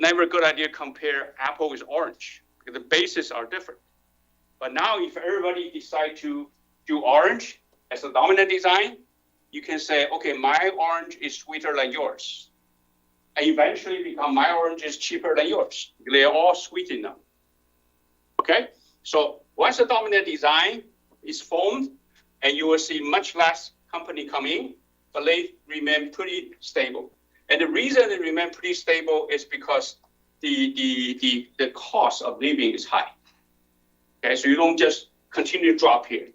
a good idea to compare apple with orange because the bases are different. But now if everybody decide to do orange as a dominant design, you can say, okay, my orange is sweeter than yours. And eventually become my orange is cheaper than yours. They're all sweet enough. Okay? So once the dominant design is formed, and you will see much less company come in, but they remain pretty stable. And the reason they remain pretty stable is because the cost of living is high. Okay, so you don't just continue to drop here.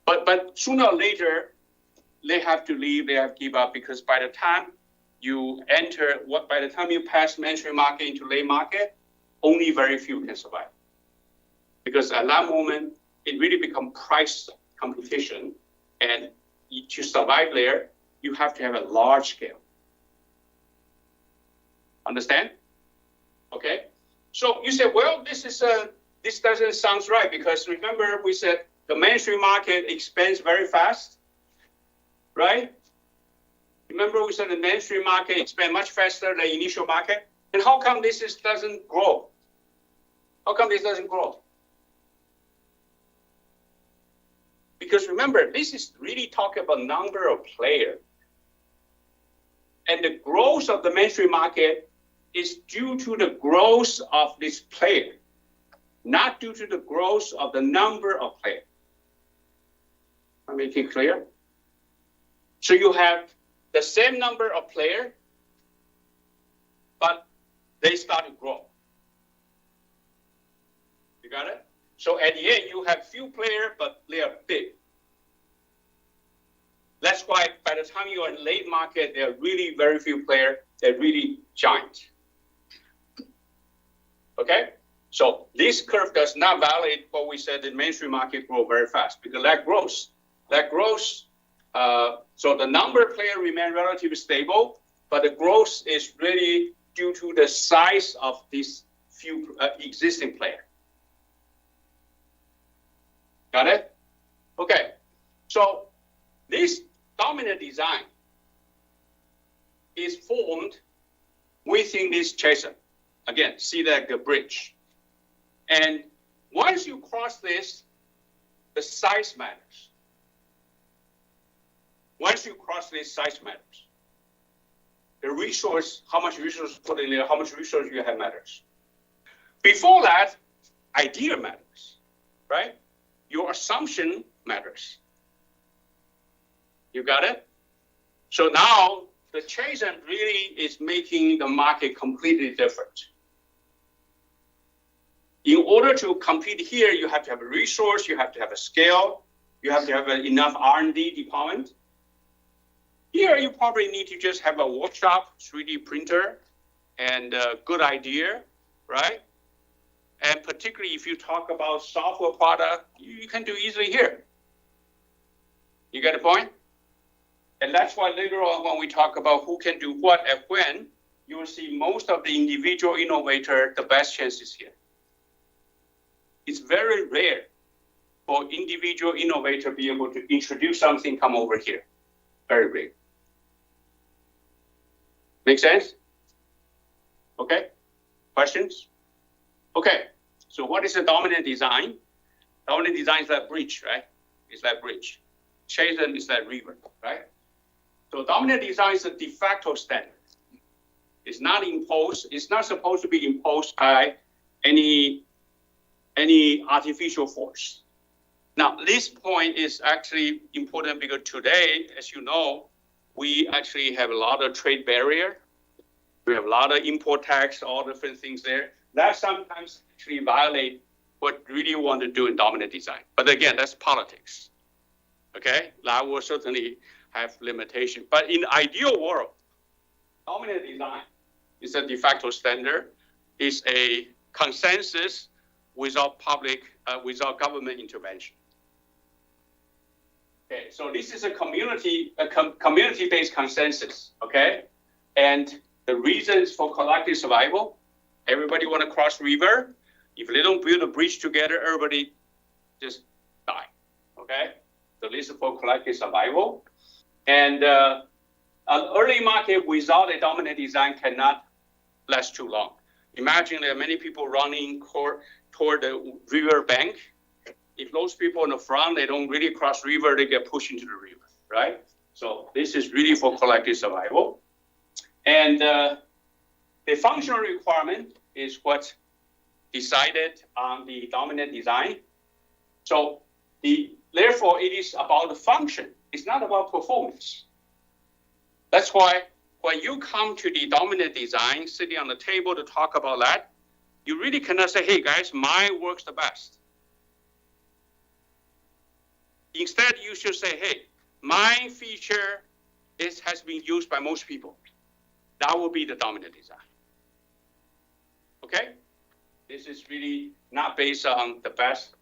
But sooner or later, they have to leave, they have to give up, because by the time you pass mainstream market into late market, only very few can survive. Because at that moment, it really becomes price competition, and to survive there, you have to have a large scale. Understand? Okay. So you say, well, this doesn't sound right, because remember we said the mainstream market expands very fast, right? Remember we said the mainstream market expands much faster than initial market, and how come this doesn't grow? How come this doesn't grow? Because remember, this is really talking about number of players. And the growth of the mainstream market is due to the growth of this player, not due to the growth of the number of players. I make it clear? So you have the same number of players, but they start to grow. You got it? So at the end, you have few players, but they are big. That's why by the time you are in late market, there are really very few players. They're really giant. Okay? So this curve does not validate what we said the mainstream market grow very fast, because that grows. So the number of players remain relatively stable, but the growth is really due to the size of these few existing players. Got it? Okay. So this dominant design is formed within this chaser. Again, see that the bridge. And once you cross this, the size matters. Once you cross this, size matters. The resource, how much resource put in there, how much resource you have matters. Before that, idea matters, right? Your assumption matters. You got it? So now the chaser really is making the market completely different. In order to compete here, you have to have a resource, you have to have a scale, you have to have enough R&D department. Here, you probably need to just have a workshop, 3D printer, and a good idea, right? And particularly if you talk about software product, you can do easily here. You get the point? And that's why later on when we talk about who can do what and when, you will see most of the individual innovator, the best chances here. It's very rare for individual innovator to be able to introduce something, come over here. Very rare. Make sense? Okay, questions? Okay, so what is a dominant design? Dominant design is that bridge, right? It's that bridge. Chaser is that river, right? So dominant design is a de facto standard. It's not imposed, it's not supposed to be imposed by any artificial force. Now, this point is actually important because today, as you know, we actually have a lot of trade barrier. We have a lot of import tax, all different things there. That sometimes actually violate what really you want to do in dominant design. But again, that's politics. Okay, that will certainly have limitation. But in the ideal world, dominant design is a de facto standard, is a consensus without without government intervention. Okay, so this is a community-based consensus, okay? And the reasons for collective survival, everybody want to cross river. If they don't build a bridge together, everybody just die, okay? So this is for collective survival. And an early market without a dominant design cannot last too long. Imagine there are many people running toward the river bank. If those people in the front, they don't really cross river, they get pushed into the river, right? So this is really for collective survival. And the functional requirement is what's decided on the dominant design. So therefore, it is about the function. It's not about performance. That's why when you come to the dominant design, sitting on the table to talk about that, you really cannot say, hey guys, mine works the best. Instead, you should say, hey, my feature has been used by most people. That will be the dominant design. Okay? This is really not based on the best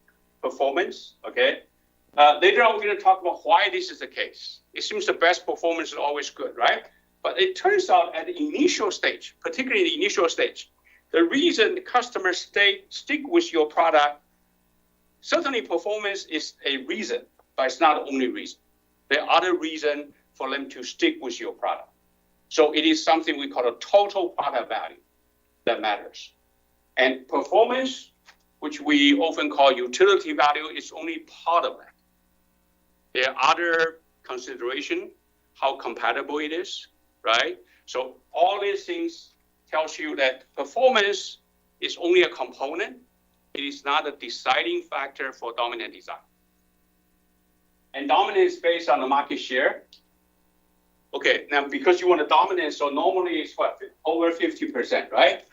performance, okay? Later on, we're going to talk about why this is the case. It seems the best performance is always good, right? But it turns out at the initial stage, particularly the initial stage, the reason the customers stick with your product, certainly performance is a reason, but it's not the only reason. There are other reasons for them to stick with your product. So it is something we call a total product value that matters. And performance, which we often call utility value, is only part of that. There are other considerations, how compatible it is, right? So all these things tells you that performance is only a component. It is not a deciding factor for dominant design. And dominance is based on the market share. Okay, now because you want a dominance, so normally it's what? Over 50%, right?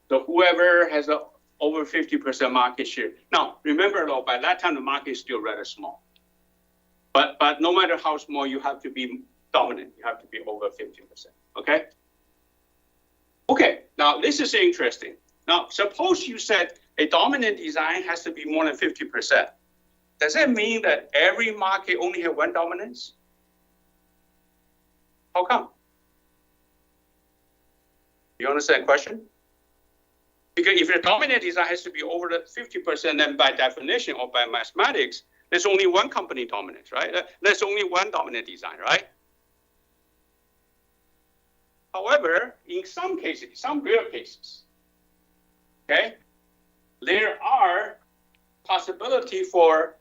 So whoever has a over 50% market share. Now, remember though, by that time, the market is still rather small. But no matter how small, you have to be dominant. You have to be over 50%, okay? Okay, now this is interesting. Now, suppose you said a dominant design has to be more than 50%. Does that mean that every market only have one dominance? How come? You understand the question? Because if the dominant design has to be over the 50%, then by definition or by mathematics, there's only one company dominant, right? There's only one dominant design, right? However, in some cases, some rare cases, okay, there are possibility for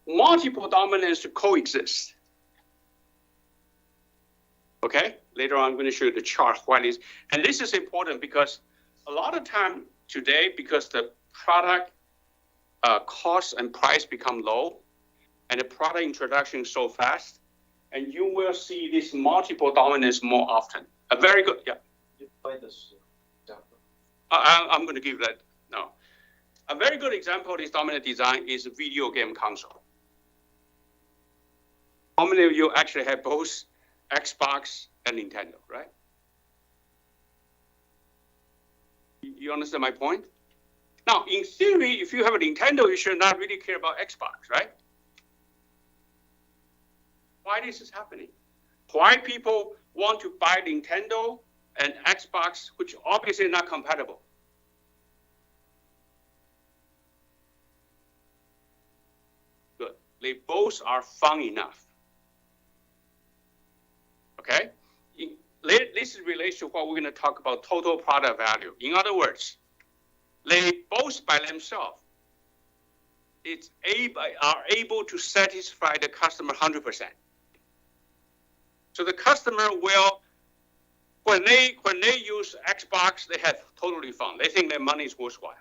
multiple dominants to coexist. Okay, later on I'm going to show you the chart why this, and this is important because a lot of time today, because the product cost and price become low, and the product introduction is so fast, and you will see this multiple dominance more often. A very good, yeah. Explain this example. I'm going to give that now. A very good example of this dominant design is a video game console. How many of you actually have both Xbox and Nintendo, right? You understand my point? Now, in theory, if you have a Nintendo, you should not really care about Xbox, right? Why this is happening? Why people want to buy Nintendo and Xbox, which obviously not compatible? Good. They both are fun enough. Okay? This relates to what we're going to talk about, total product value. In other words, they both by themselves are able to satisfy the customer 100%. So the customer will, when they use Xbox, they have totally fun. They think their money is worthwhile.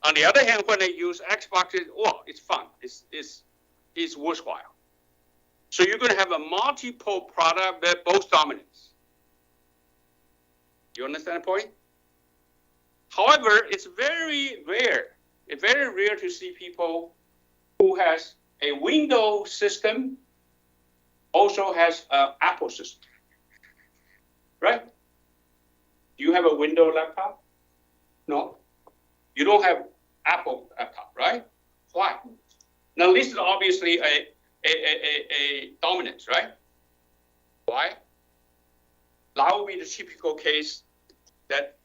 On the other hand, when they use Xbox, it's fun. It's worthwhile. So you're going to have a multiple product that both dominance. You understand the point? However, it's very rare. It's very rare to see people who has a Windows system also has an Apple system, right? Do you have a Windows laptop? No. You don't have Apple laptop, right? Why? Now this is obviously a dominance, right? Why? That would be the typical case that,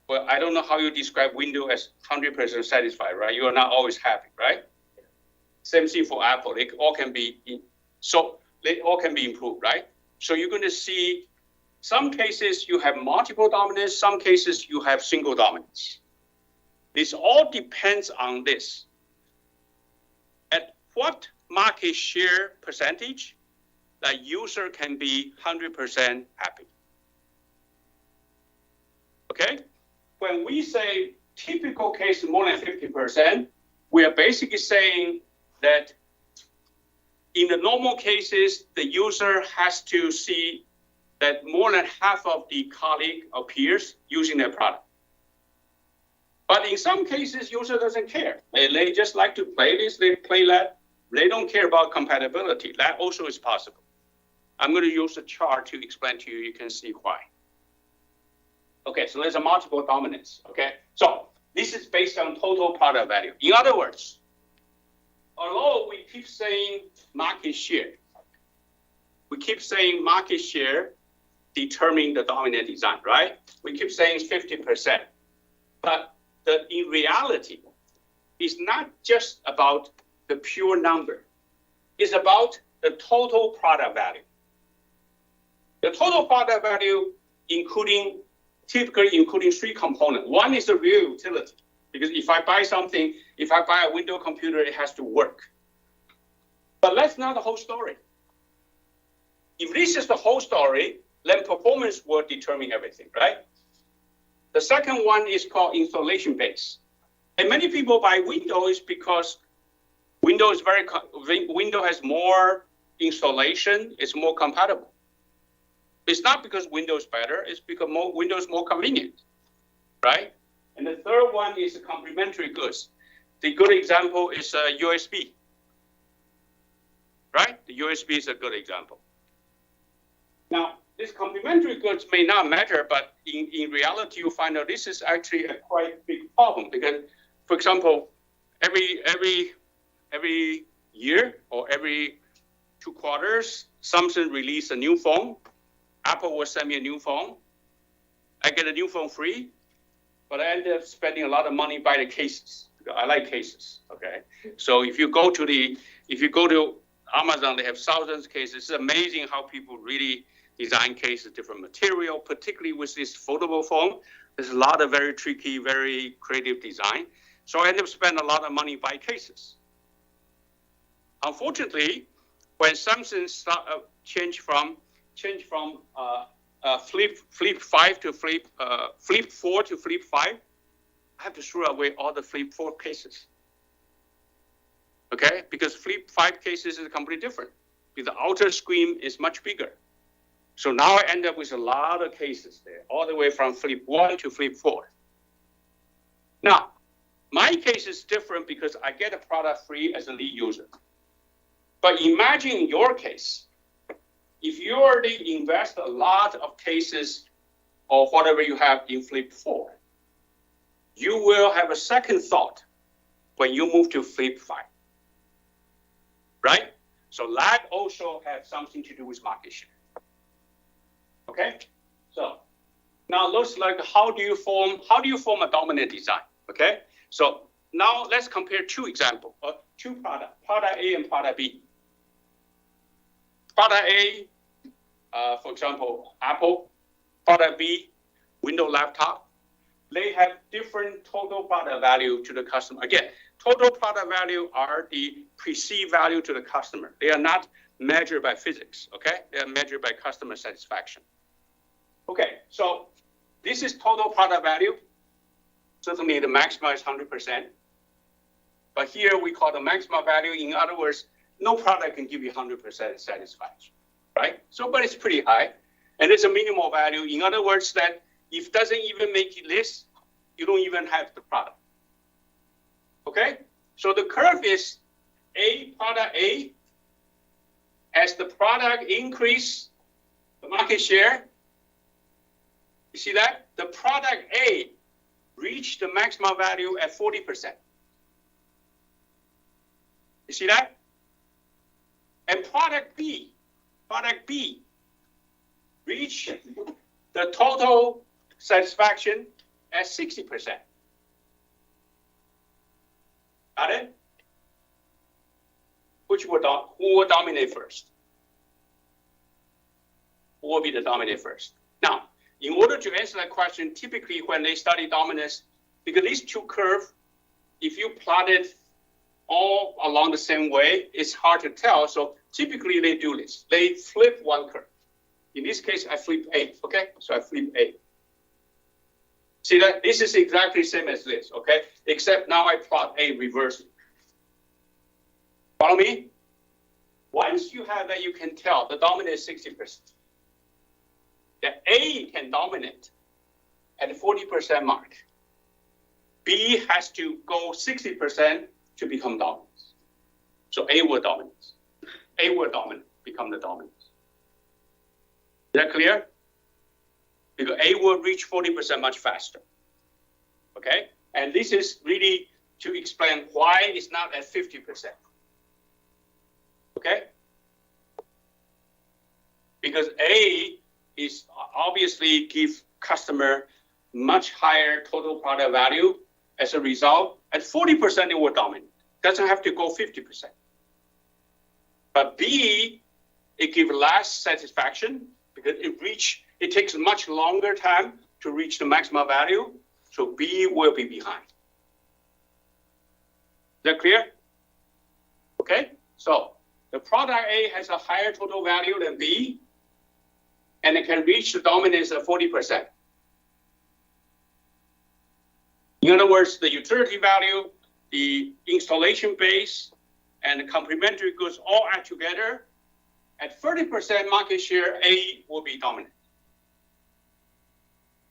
well, I don't know how you describe Windows as 100% satisfied, right? You are not always happy, right? Same thing for Apple. They all can be improved, right? So you're going to see some cases you have multiple dominance, some cases you have single dominance. This all depends on this. At what market share percentage that user can be 100% happy? Okay? When we say typical case more than 50%, we are basically saying that in the normal cases, the user has to see that more than half of the colleague or peers using their product. But in some cases, user doesn't care. They just like to play this, they play that. They don't care about compatibility. That also is possible. I'm going to use a chart to explain to you. You can see why. Okay, so there's a multiple dominance. Okay, so this is based on total product value. In other words, although we keep saying market share, determine the dominant design, right? We keep saying 50%, but in reality, it's not just about the pure number. It's about the total product value. The total product value typically including three components. One is the real utility, because if I buy something, if I buy a Windows computer, it has to work. But that's not the whole story. If this is the whole story, then performance will determine everything, right? The second one is called installation base. And many people buy Windows because Windows has more installation, it's more compatible. It's not because Windows is better, it's because Windows is more convenient, right? And the third one is complementary goods. The good example is USB, right? The USB is a good example. Now, this complementary goods may not matter, but in reality, you find out this is actually a quite big problem because, for example, every year or every 2 quarters, Samsung release a new phone. Apple will send me a new phone. I get a new phone free, but I end up spending a lot of money buying the cases. I like cases, okay? So if you go to Amazon, they have thousands of cases. It's amazing how people really design cases, different material, particularly with this foldable phone. There's a lot of very tricky, very creative design. So I end up spending a lot of money buying cases. Unfortunately, when Samsung changed from Flip 5 to Flip 4 to Flip 5, I have to throw away all the Flip 4 cases. Okay, because Flip 5 cases is completely different. The outer screen is much bigger. So now I end up with a lot of cases there, all the way from Flip 1 to Flip 4. Now, my case is different because I get a product free as a lead user. But imagine your case. If you already invest a lot of cases or whatever you have in Flip 4, you will have a second thought when you move to Flip 5, right? So that also has something to do with market share. Okay, so now looks like how do you form a dominant design? Okay, so now let's compare 2 examples, 2 products, product A and product B. Product A, for example, Apple. Product B, Windows laptop. They have different total product value to the customer. Again, total product value are the perceived value to the customer. They are not measured by physics, okay? They are measured by customer satisfaction. Okay, so this is total product value. Certainly the maximum is 100%. But here we call the maximum value. In other words, no product can give you 100% satisfaction, right? So, but it's pretty high. And it's a minimal value. In other words, that if it doesn't even make it list, you don't even have the product. Okay? So the curve is product A, as the product increase the market share, you see that? The product A reached the maximum value at 40%. You see that? And product B reached the total satisfaction at 60%. Got it? Who will dominate first? Who will be the dominant first? Now, in order to answer that question, typically when they study dominance, because these 2 curves, if you plot it all along the same way, it's hard to tell. So typically they do this. They flip one curve. In this case, I flip A, okay? So I flip A. See that? This is exactly the same as this, okay? Except now I plot A reversely. Follow me? Once you have that, you can tell the dominant is 60%. The A can dominate at the 40% mark. B has to go 60% to become dominant. So A will dominate. A will dominate, become the dominant. Is that clear? Because A will reach 40% much faster. Okay? And this is really to explain why it's not at 50%. Okay? Because A is obviously give customer much higher total product value. As a result, at 40% it will dominate. Doesn't have to go 50%. But B, it gives less satisfaction because it takes much longer time to reach the maximum value. So B will be behind. Is that clear? Okay, so the product A has a higher total value than B. and it can reach the dominance of 40%. In other words, the utility value, the installation base, and the complementary goods all add together. At 30% market share, A will be dominant.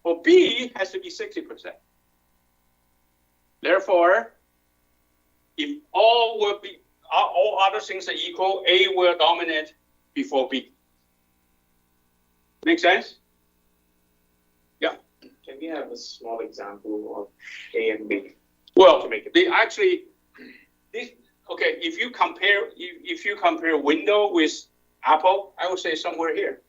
For B, has to be 60%. Therefore, if all other things are equal, A will dominate before B. Make sense? Yeah. Can we have a small example of A and B? Well, To make it- they actually, okay, if you compare Windows with Apple, I would say somewhere here.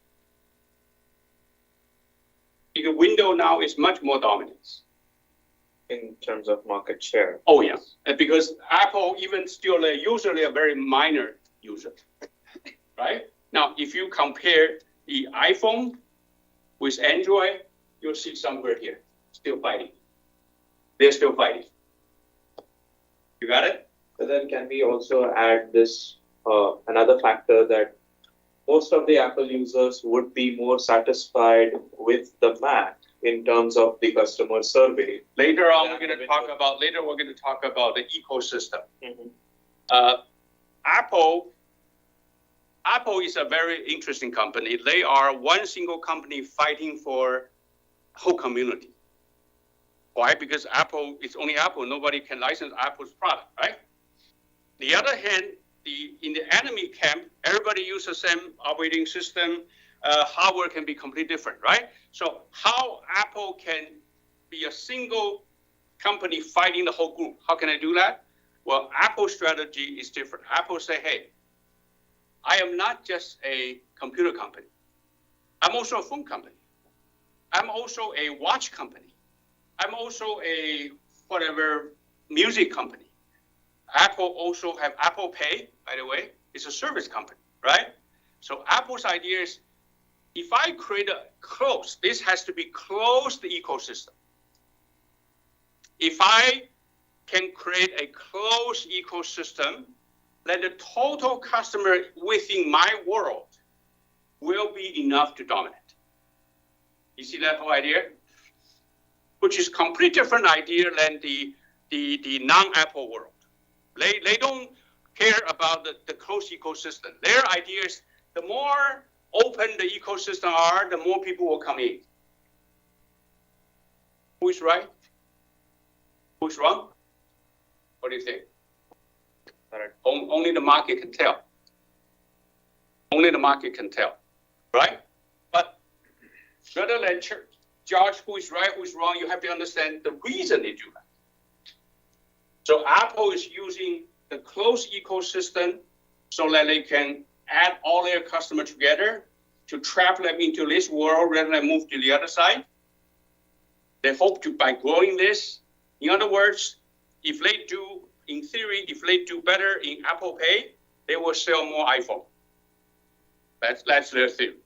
Because Windows now is much more dominant. In terms of market share? Oh, yeah. And because Apple even still usually a very minor user, right? Now, if you compare the iPhone with Android, you'll see somewhere here, still fighting. They're still fighting. You got it? But then can we also add this, another factor that most of the Apple users would be more satisfied with the Mac in terms of the customer survey? Later on, Yeah, we're going to Windows. talk about the ecosystem. Mhm. Apple is a very interesting company. They are one single company fighting for whole community. Why? Because Apple, it's only Apple. Nobody can license Apple's product, right? The other hand, in the enemy camp, everybody uses the same operating system. Hardware can be completely different, right? So how Apple can be a single company fighting the whole group? How can I do that? Well, Apple's strategy is different. Apple say, hey, I am not just a computer company. I'm also a phone company. I'm also a watch company. I'm also a whatever music company. Apple also have Apple Pay, by the way. It's a service company, right? So Apple's idea is, if I create this has to be closed ecosystem. If I can create a closed ecosystem, then the total customer within my world will be enough to dominate. You see that whole idea? Which is completely different idea than the non-Apple world. They don't care about the closed ecosystem. Their idea is the more open the ecosystem are, the more people will come in. Who is right? Who's wrong? What do you think? Only the market can tell. Only the market can tell, right? But rather than judge who is right, who is wrong, you have to understand the reason they do that. So Apple is using the closed ecosystem so that they can add all their customers together to trap them into this world rather than move to the other side. They hope to, by growing this, in other words, if they do, in theory, if they do better in Apple Pay, they will sell more iPhone. That's their theory.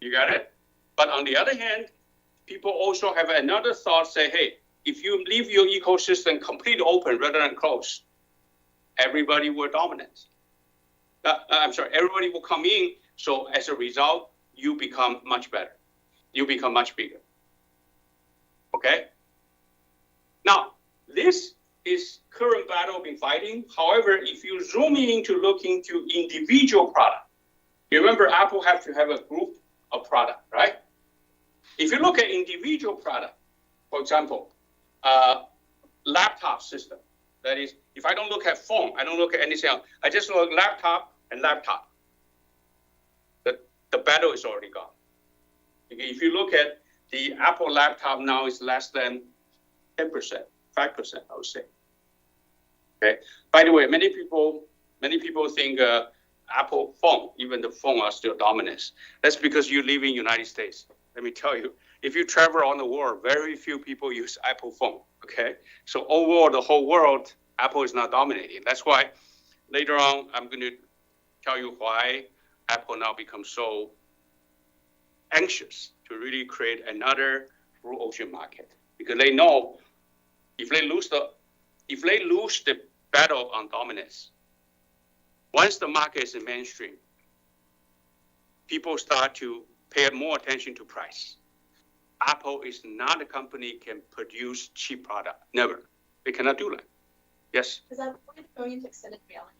You got it? But on the other hand, people also have another thought, say, hey, if you leave your ecosystem completely open rather than closed, everybody will dominate. Everybody will come in. So as a result, you become much better. You become much bigger. Okay? Now, this is current battle we've been fighting. However, if you zoom in to look into individual product, you remember Apple have to have a group of product, right? If you look at individual product, for example, laptop system. That is, if I don't look at phone, I don't look at anything else. I just look at laptop and laptop. The battle is already gone. If you look at the Apple laptop now, is less than 10%, 5%, I would say. Okay. By the way, many people think Apple phone, even the phone, are still dominant. That's because you live in United States. Let me tell you, if you travel around the world, very few people use Apple phone. Okay. So overall, the whole world, Apple is not dominating. That's why later on, I'm going to tell you why Apple now becomes so anxious to really create another blue ocean market, because they know if they lose the battle on dominance, once the market is in mainstream, people start to pay more attention to price. Apple is not a company can produce cheap product. Never. They cannot do that. Yes. Is that going into extended reality?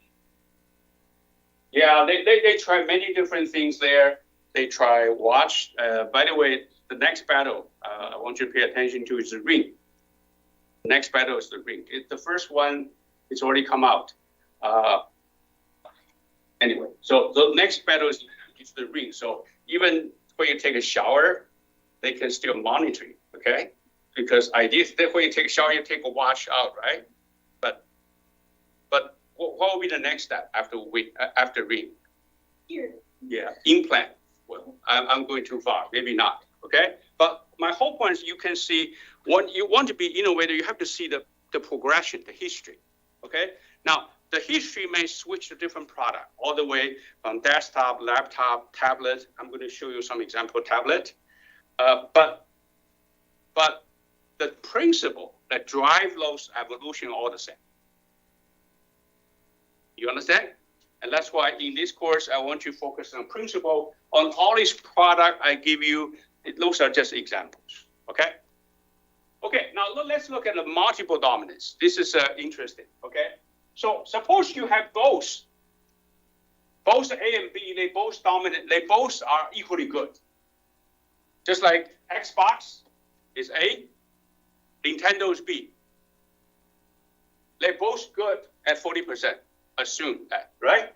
Yeah, they try many different things there. They try watch. By the way, the next battle I want you to pay attention to is the Ring. The next battle is the Ring. The first one, it's already come out. Anyway, so the next battle is the Ring. So even when you take a shower, they can still monitor you, okay? Because ideally, when you take a shower, you take a watch out, right? But what will be the next step after Ring? Here. Yeah, implant. Well, I'm going too far, maybe not, okay? But my whole point is you can see when you want to be innovator, you have to see the progression, the history, okay? Now, the history may switch to different product all the way from desktop, laptop, tablet. I'm going to show you some example tablet. But the principle that drive those evolution are all the same. You understand? And that's why in this course, I want you to focus on principle. On all these products I give you, those are just examples, okay? Okay, now let's look at the multiple dominance. This is interesting, okay? So suppose you have both A and B, they both dominant, they both are equally good. Just like Xbox is A, Nintendo is B. They're both good at 40%. Assume that, right?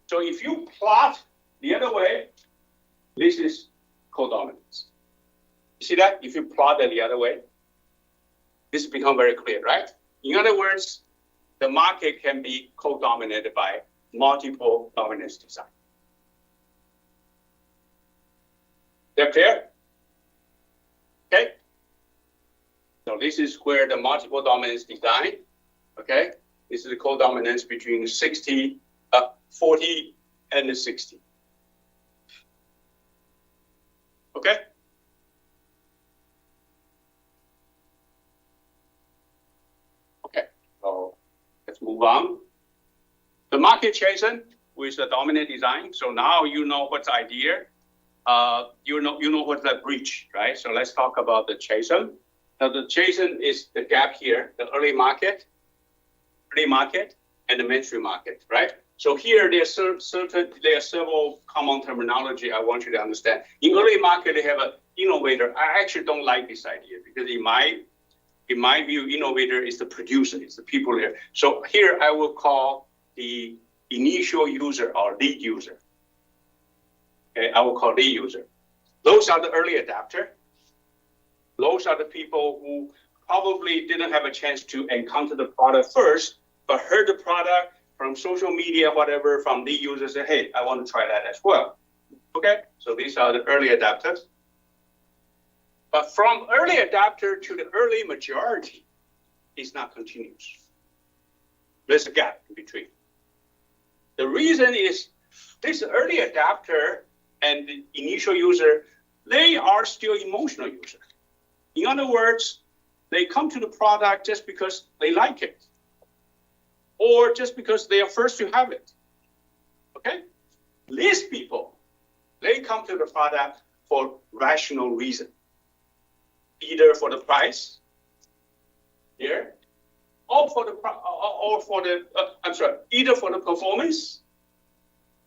So if you plot the other way, this is codominance. You see that? If you plot that the other way, this becomes very clear, right? In other words, the market can be co-dominated by multiple dominance design. They're clear? Okay. So this is where the multiple dominance design, okay? This is the co-dominance between 40 and 60. Okay? Okay, so let's move on. The market chasen with the dominant design. So now you know what's the idea. You know what's the breach, right? So let's talk about the chasen. Now the chasen is the gap here, the early market and the mainstream market, right? So here there are several common terminology I want you to understand. In early market, they have an innovator. I actually don't like this idea because in my view, innovator is the producer, it's the people there. So here I will call the initial user or lead user. Okay, I will call lead user. Those are the early adapter. Those are the people who probably didn't have a chance to encounter the product first, but heard the product from social media, whatever, from the users, say, hey, I want to try that as well. Okay, so these are the early adapters. But from early adapter to the early majority is not continuous. There's a gap in between. The reason is this early adapter and the initial user, they are still emotional users. In other words, they come to the product just because they like it, or just because they are first to have it. Okay? These people, they come to the product for rational reason, either for the price here, or for the either for the performance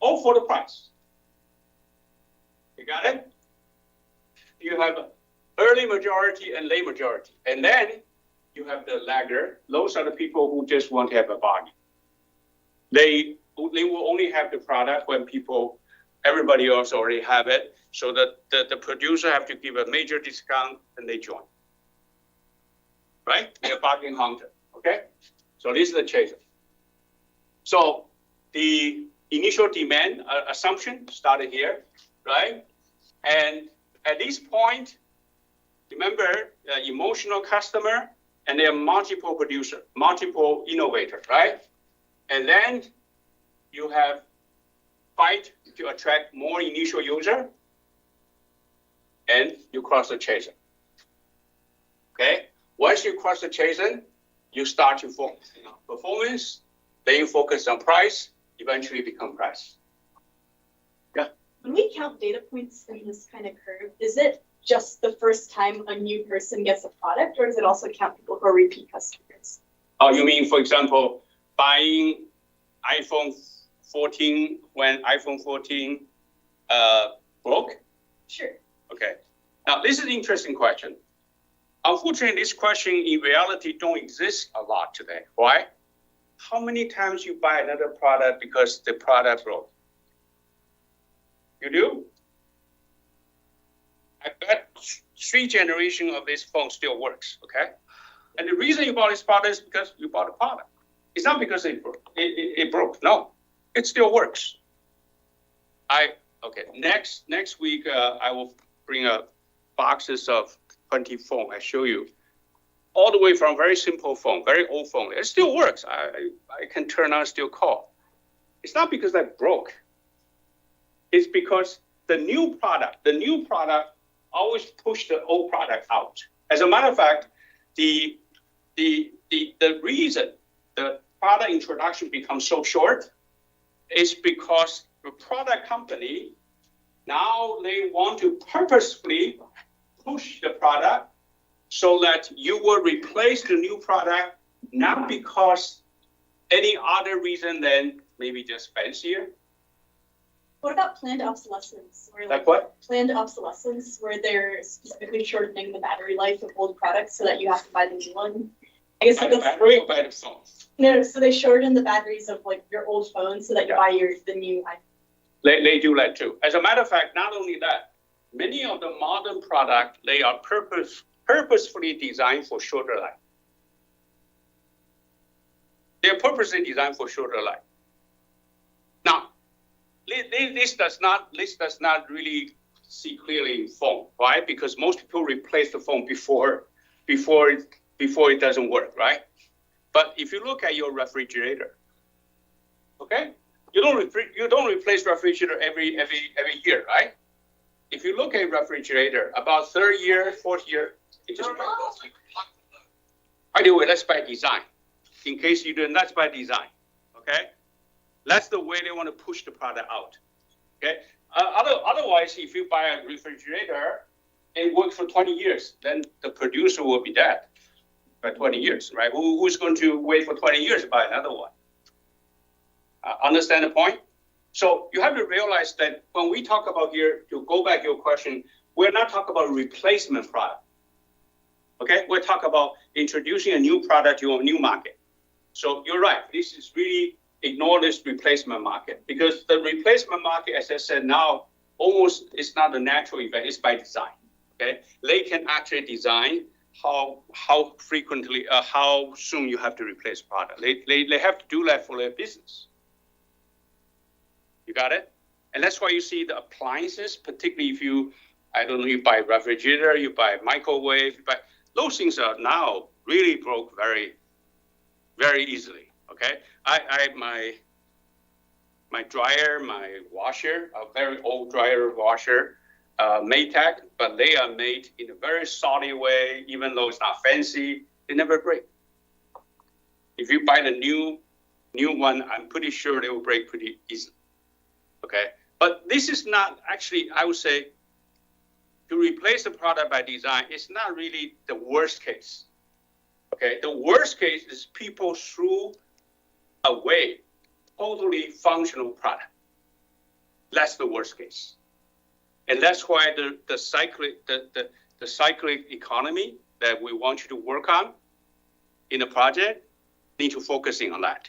or for the price. You got it? You have early majority and late majority, and then you have the lagger. Those are the people who just want to have a bargain. They will only have the product when everybody else already have it, so that the producer have to give a major discount and they join. Right? They're bargain hunter. Okay? So this is the chaser. So the initial demand assumption started here, right? And at this point, remember, emotional customer, and there are multiple producer, multiple innovator, right? And then you have fight to attract more initial user, and you cross the chaser. Okay? Once you cross the chaser, you start to focus on performance, then you focus on price, eventually become price. Yeah. When we count data points in this kind of curve, is it just the first time a new person gets a product, or does it also count people who are repeat customers? Oh, you mean, for example, buying iPhone 14 when iPhone 14 broke? Sure. Okay. Now, this is an interesting question. Unfortunately, this question in reality don't exist a lot today. Why? How many times you buy another product because the product broke? You do? I bet 3 generations of this phone still works, okay? And the reason you bought this product is because you bought a product. It's not because it broke. It broke. No, it still works. Okay. Next week I will bring up boxes of 20 phone. I show you all the way from very simple phone, very old phone. It still works. I can turn on, still call. It's not because that broke. It's because the new product always push the old product out. As a matter of fact, the reason the product introduction becomes so short is because the product company now they want to purposefully push the product so that you will replace the new product not because any other reason than maybe just fancier. What about planned obsolescence? Or Like what? Planned obsolescence, where they're specifically shortening the battery life of old products so that you have to buy the new one. I guess By the battery or by the phone? no, so they shorten the batteries of like your old phone so that you buy the new iPhone. They do that too. As a matter of fact, not only that, many of the modern products, they are purposefully designed for shorter life. They're purposely designed for shorter life. Now, this does not really see clearly in phone, right? Because most people replace the phone before it doesn't work, right? But if you look at your refrigerator, okay, you don't replace refrigerator every year, right? If you look at refrigerator, about third year, fourth year, it just breaks. Anyway, that's by design. In case you didn't, that's by design, okay? That's the way they want to push the product out, okay? Otherwise, if you buy a refrigerator and it works for 20 years, then the producer will be dead by 20 years, right? Who's going to wait for 20 years to buy another one? Understand the point? So you have to realize that when we talk about here, to go back to your question, we're not talking about replacement product, okay? We're talking about introducing a new product to a new market. So you're right, this is really ignore this replacement market because the replacement market, as I said, now almost it's not a natural event, it's by design, okay? They can actually design how frequently, how soon you have to replace product. They have to do that for their business. You got it? And that's why you see the appliances, particularly if you, I don't know, you buy refrigerator, you buy microwave, those things are now really broke very, very easily. Okay, my dryer, my washer, a very old dryer washer, Maytag, but they are made in a very solid way. Even though it's not fancy, they never break. If you buy the new one, I'm pretty sure they will break pretty easily. Okay, but this is not actually, I would say, to replace the product by design, it's not really the worst case. Okay, the worst case is people threw away totally functional product. That's the worst case. And that's why the cyclic economy that we want you to work on in the project need to focusing on that.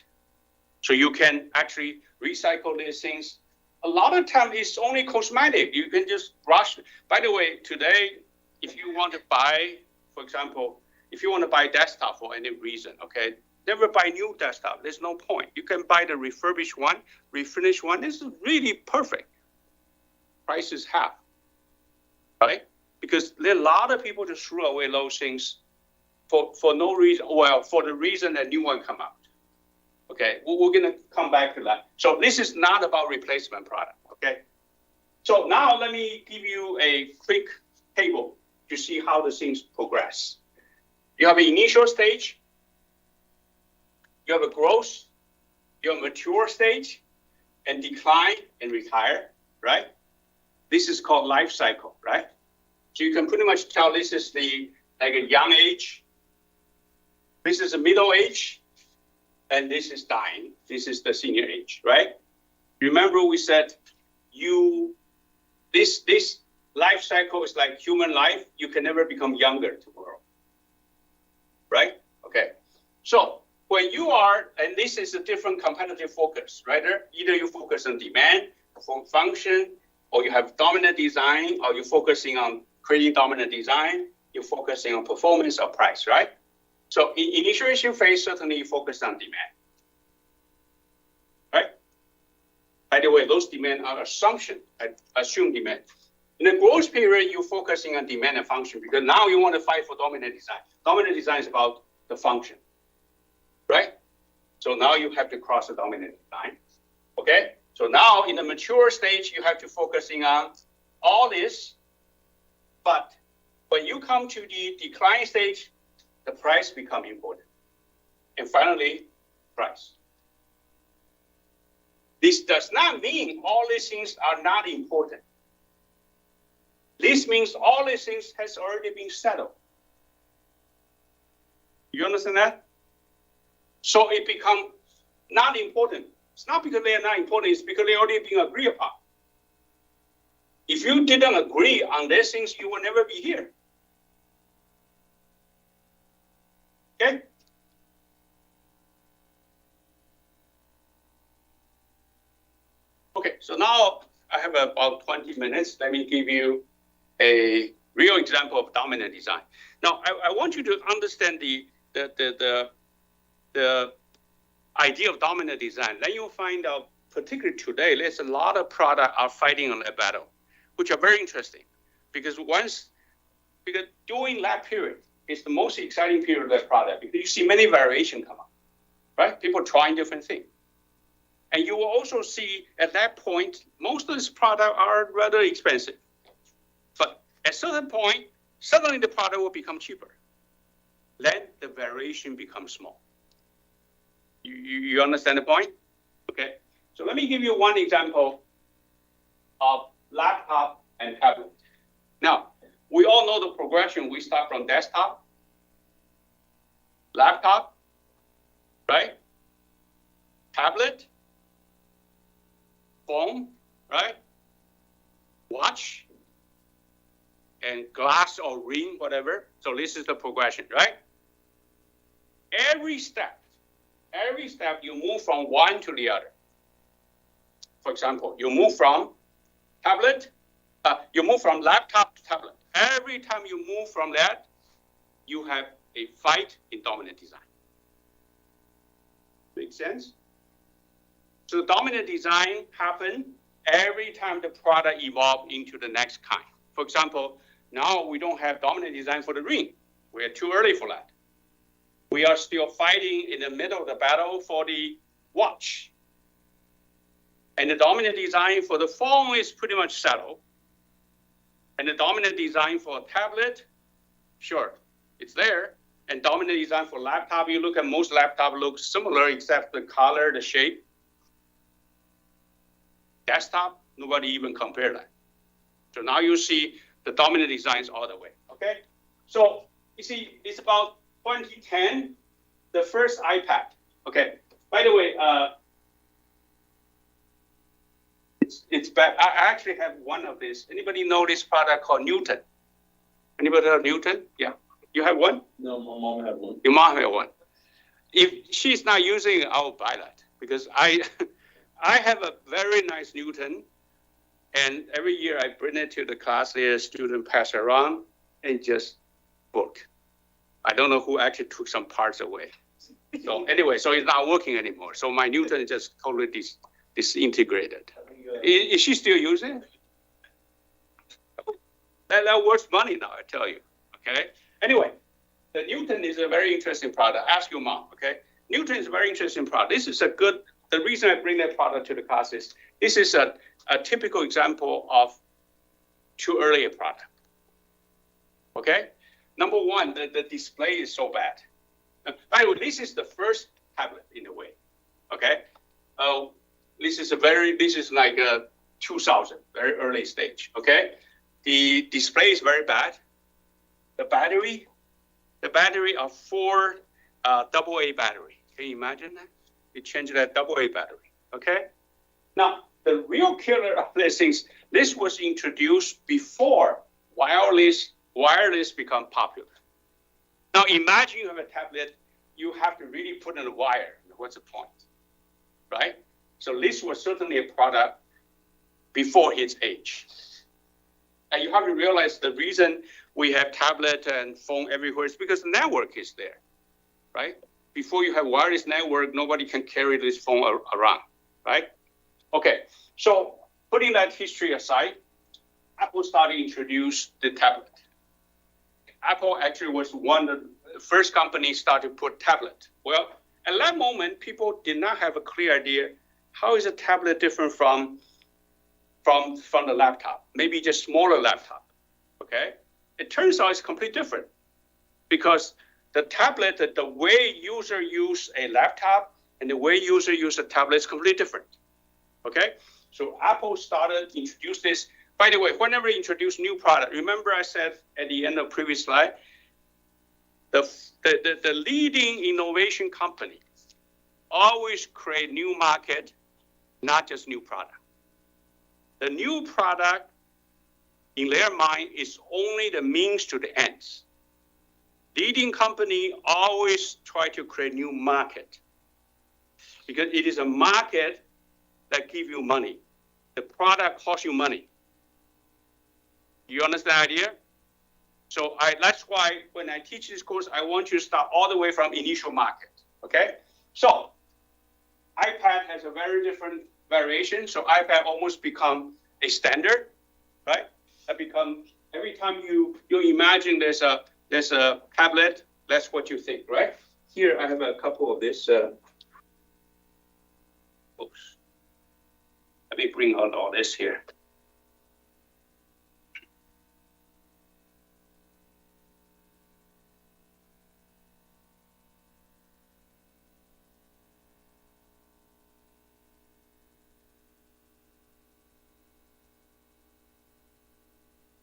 So you can actually recycle these things. A lot of time it's only cosmetic. You can just brush. By the way, today, if you want to buy, for example, if you want to buy desktop for any reason, okay, never buy new desktop. There's no point. You can buy the refurbished one, refinished one. This is really perfect. Price is half, right? Because there are a lot of people just throw away those things for no reason. Well, for the reason that new one come out. Okay, we're gonna come back to that. So this is not about replacement product, okay? So now let me give you a quick table to see how the things progress. You have an initial stage, you have a growth, you have a mature stage, and decline and retire, right? This is called life cycle, right? So you can pretty much tell this is the like a young age, this is a middle age, and this is dying. This is the senior age, right? Remember we said this life cycle is like human life. You can never become younger tomorrow, right? Okay. So when you are, and this is a different competitive focus, right? Either you focus on demand, function, or you have dominant design, or you're focusing on creating dominant design, you're focusing on performance or price, right? So in initiation phase, certainly you focus on demand, right? By the way, those demand are assumed demand. In the growth period, you're focusing on demand and function because now you want to fight for dominant design. Dominant design is about the function, right? So now you have to cross the dominant design, okay? So now in the mature stage, you have to focusing on all this, but when you come to the decline stage, the price become important. And finally, price. This does not mean all these things are not important. This means all these things has already been settled. You understand that? So it become not important. It's not because they are not important, it's because they already been agreed upon. If you didn't agree on these things, you will never be here. Okay? Okay, so now I have about 20 minutes. Let me give you a real example of dominant design. Now, I want you to understand the idea of dominant design. Then you'll find out, particularly today, there's a lot of products are fighting on a battle, which are very interesting. Because during that period, it's the most exciting period of that product because you see many variations come up, right? People trying different things. And you will also see at that point, most of these products are rather expensive. But at a certain point, suddenly the product will become cheaper. Then the variation becomes small. You understand the point? Okay. So let me give you one example of laptop and tablet. Now, we all know the progression. We start from desktop, laptop, right? Tablet, phone, right? Watch, and glass or ring, whatever. So this is the progression, right? Every step you move from one to the other. For example, you move from tablet, you move from laptop to tablet. Every time you move from that, you have a fight in dominant design. Make sense? So dominant design happens every time the product evolves into the next kind. For example, now we don't have dominant design for the ring. We are too early for that. We are still fighting in the middle of the battle for the watch. And the dominant design for the phone is pretty much settled. And the dominant design for a tablet, sure, it's there. And dominant design for laptop, you look at most laptops look similar except the color, the shape. Desktop, nobody even compare that. So now you see the dominant designs all the way, okay? So you see, it's about 2010, the first iPad, okay? By the way, it's bad. I actually have one of these. Anybody know this product called Newton? Anybody heard of Newton? Yeah. You have one? No, my mom had one. Your mom had one. If she's not using it, I'll buy that because I have a very nice Newton, and every year I bring it to the class. The student pass it around and just work. I don't know who actually took some parts away. So anyway, so it's not working anymore. So my Newton is just totally disintegrated. Is she still using it? That worth money now, I tell you. Okay. Anyway, the Newton is a very interesting product. Ask your mom. Okay. Newton is a very interesting product. This is a good. The reason I bring that product to the class is this is a typical example of too early a product. Okay. Number one, the display is so bad. By the way, this is the first tablet in a way. Okay. This is like 2000, very early stage, okay? The display is very bad. The battery are 4 AA battery. Can you imagine that? You change that AA battery, okay? Now, the real killer of this is this was introduced before wireless become popular. Now, imagine you have a tablet, you have to really put in a wire. What's the point, right? So this was certainly a product before its age. And you have to realize the reason we have tablet and phone everywhere is because the network is there, right? Before you have wireless network, nobody can carry this phone around, right? Okay, so putting that history aside, Apple started to introduce the tablet. Apple actually was one of the first companies started to put tablet. Well, at that moment, people did not have a clear idea, how is a tablet different from the laptop? Maybe just smaller laptop, okay? It turns out it's completely different because the tablet, the way user use a laptop and the way user use a tablet is completely different, okay? So Apple started to introduce this. By the way, whenever you introduce new product, remember I said at the end of the previous slide, the leading innovation company always create new market, not just new product. The new product in their mind is only the means to the ends. Leading company always try to create new market because it is a market that give you money. The product costs you money. You understand the idea? So that's why when I teach this course, I want you to start all the way from initial market, okay? So iPad has a very different variation. So iPad almost become a standard, right? That become, every time you imagine there's a tablet, that's what you think, right? Here I have a couple of this. Oops. Let me bring out all this here.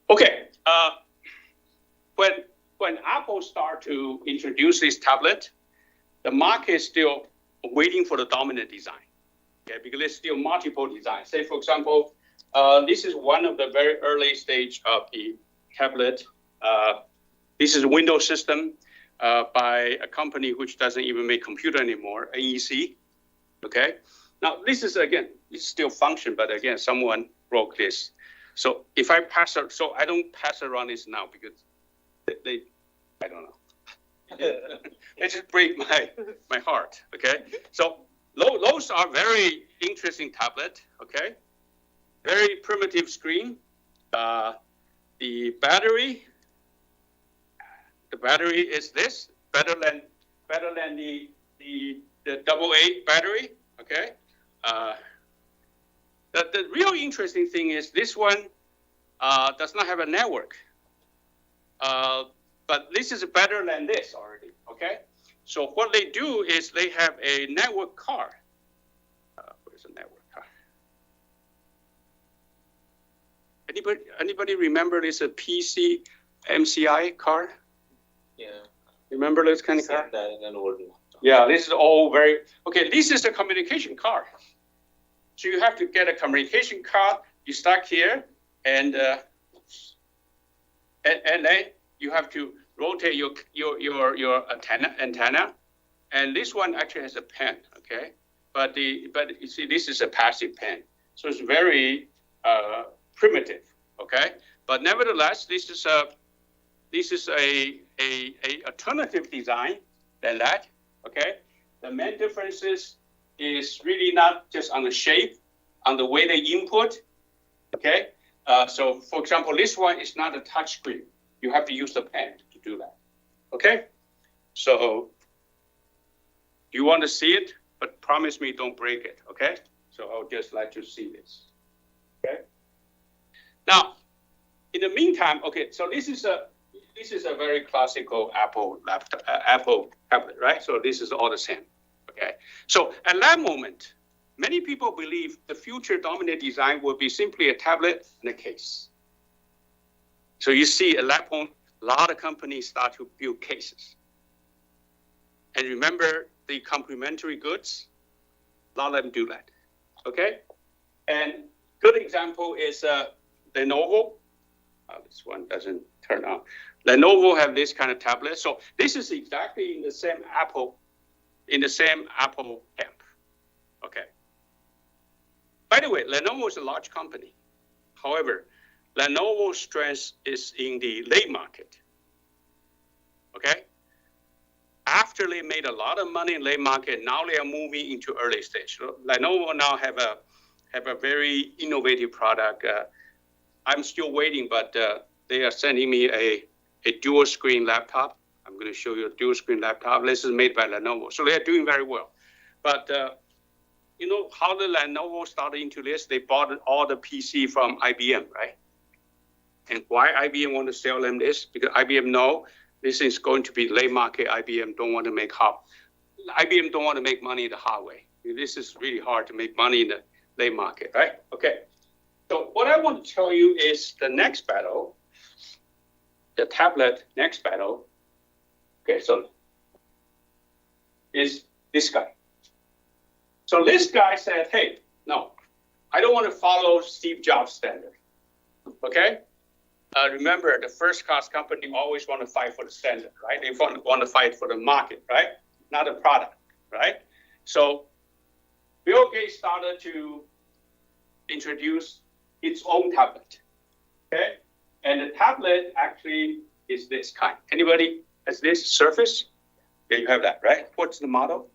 Okay, when Apple started to introduce this tablet, the market is still waiting for the dominant design, okay, because there's still multiple designs. Say, for example, this is one of the very early stage of the tablet. This is a Windows system by a company which doesn't even make computer anymore, AEC, okay? Now, this is, again, it still function, but again, someone broke this. So if I pass it, so I don't pass around this now because they I don't know. They just break my heart, okay? So those are very interesting tablet, okay? Very primitive screen. The battery is this, better than the AA battery, okay? The real interesting thing is this one does not have a network, but this is better than this already, okay? So what they do is they have a network card. Where's the network card? Anybody remember this PC MCI card? Yeah. Remember this kind of card? That in an old one. Yeah, this is all very, okay, this is the communication card. So you have to get a communication card, you start here, and then you have to rotate your antenna, and this one actually has a pen, okay? But you see, this is a passive pen, so it's very primitive, okay? But nevertheless, this is a alternative design than that, okay? The main differences is really not just on the shape, on the way they input, okay? So for example, this one is not a touch screen. You have to use the pen to do that, okay? So you want to see it, but promise me don't break it, okay? So I'll just let you see this, okay? Now, in the meantime, okay, so this is a very classical Apple laptop, Apple tablet, right? So this is all the same, okay? So at that moment, many people believe the future dominant design will be simply a tablet and a case. So you see at that point, a lot of companies start to build cases. And remember the complementary goods? A lot of them do that, okay? And good example is Lenovo. This one doesn't turn on. Lenovo have this kind of tablet. So this is exactly in the same Apple camp, okay? By the way, Lenovo is a large company. However, Lenovo's strength is in the late market, okay? After they made a lot of money in late market, now they are moving into early stage. So Lenovo now have a very innovative product. I'm still waiting, but they are sending me a dual screen laptop. I'm going to show you a dual screen laptop. This is made by Lenovo. So they are doing very well. But you know how the Lenovo started into this? They bought all the PC from IBM, right? And why IBM want to sell them this? Because IBM know this is going to be late market. IBM don't want to make money the hard way. This is really hard to make money in the late market, right? Okay. So what I want to tell you is the next battle, the tablet next battle. Okay, so is this guy. So this guy said, hey, no, I don't want to follow Steve Jobs' standard. Okay? Remember, the first class company always want to fight for the standard, right? They want to fight for the market, right? Not the product, right? So Bill Gates started to introduce its own tablet, okay? And the tablet actually is this kind. Anybody has this Surface? Yeah, you have that, right? What's the model?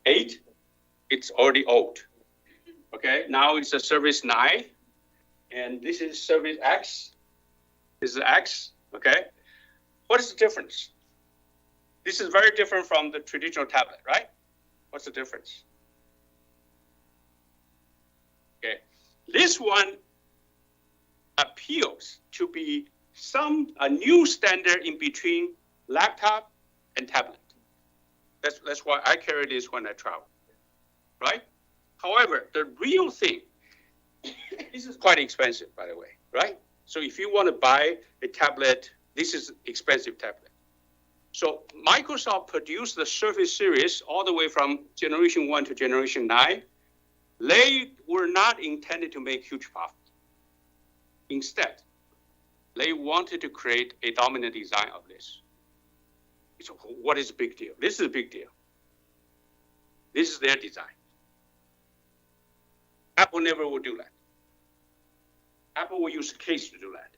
8. It's already old, okay? Now it's a Surface 9, and this is Surface X. This is X, okay? What is the difference? This is very different from the traditional tablet, right? What's the difference? Okay, this one appeals to be a new standard in between laptop and tablet. That's why I carry this when I travel, right? However, the real thing, this is quite expensive, by the way, right? So if you want to buy a tablet, this is expensive tablet. So Microsoft produced the Surface series all the way from generation 1 to generation 9. They were not intended to make huge profit. Instead, they wanted to create a dominant design of this. So what is a big deal? This is a big deal. This is their design. Apple never will do that. Apple will use a case to do that.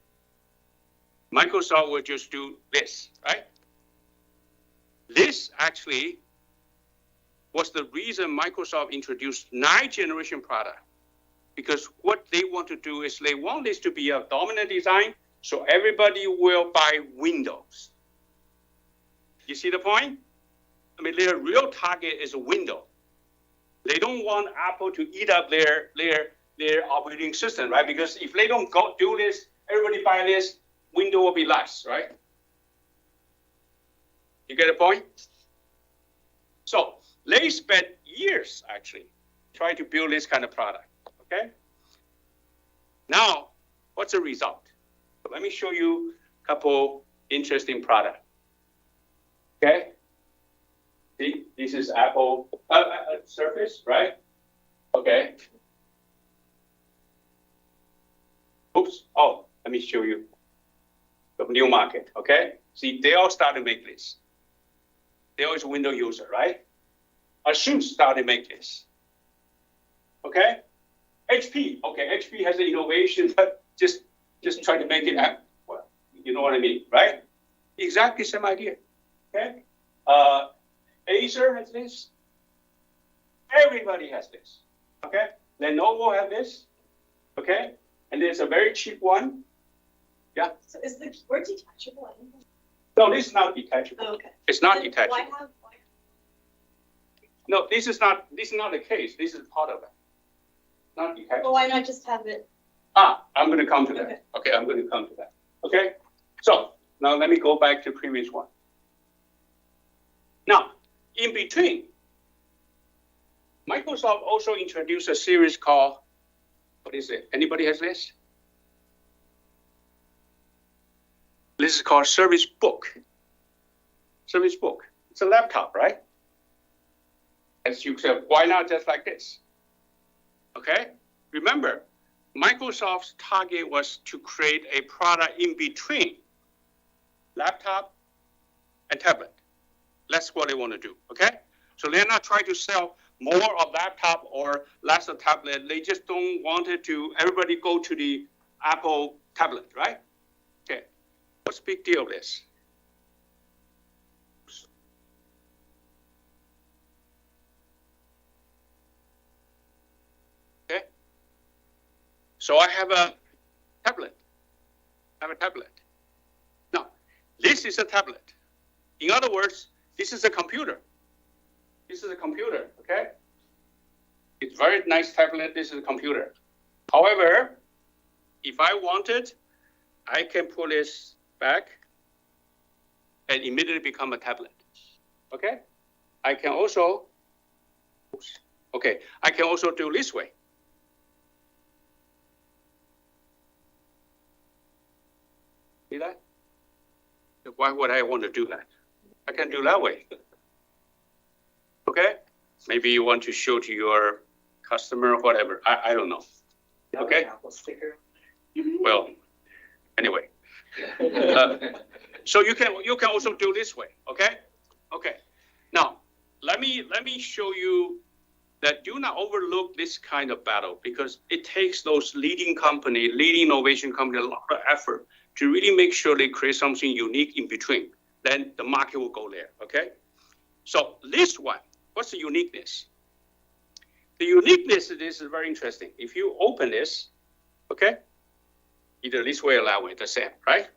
Microsoft will just do this, right? This actually was the reason Microsoft introduced 9th generation product. Because what they want to do is they want this to be a dominant design, so everybody will buy Windows. You see the point? I mean, their real target is a Windows. They don't want Apple to eat up their operating system, right? Because if they don't go do this, everybody buy this, Windows will be less, right? You get the point? So they spent years actually trying to build this kind of product, okay? Now, what's the result? So let me show you a couple interesting products, okay? See, this is Apple Surface, right? Okay. Oops, oh, let me show you the new market, okay? See, they all started to make this. They always Windows user, right? Asus started to make this, okay? HP, okay, HP has an innovation, but just try to make it happen. Well, you know what I mean, right? Exactly same idea, okay? Acer has this. Everybody has this, okay? Lenovo has this, okay? And there's a very cheap one. Yeah. So is the keyboard detachable? No, this is not detachable. Oh, okay. It's not Then detachable. why? No, this is not the case. This is part of it. Not detachable. Well, why not just have it? I'm going to come to that. Okay. Okay, I'm going to come to that. Okay. So now let me go back to the previous one. Now, in between, Microsoft also introduced a series called, what is it? Anybody has this? This is called Service Book. Service Book. It's a laptop, right? As you said, why not just like this? Okay? Remember, Microsoft's target was to create a product in between laptop and tablet. That's what they want to do, okay? So they're not trying to sell more of laptop or less of tablet. They just don't want it to, everybody go to the Apple tablet, right? Okay, what's the big deal of this? Okay, so I have a tablet. Now, this is a tablet. In other words, this is a computer. This is a computer, okay? It's very nice tablet, this is a computer. However, if I wanted, I can pull this back and immediately become a tablet, okay? I can also, I can also do this way. See that? Why would I want to do that? I can do that way. Okay? Maybe you want to show to your customer or whatever. I don't know. Okay? Apple sticker. Well, anyway. So you can also do this way. Okay? Okay. Now, let me show you that do not overlook this kind of battle because it takes those leading innovation company a lot of effort to really make sure they create something unique in between. Then the market will go there, okay? So this one, what's the uniqueness? The uniqueness of this is very interesting. If you open this, okay? Either this way or that way, the same, right?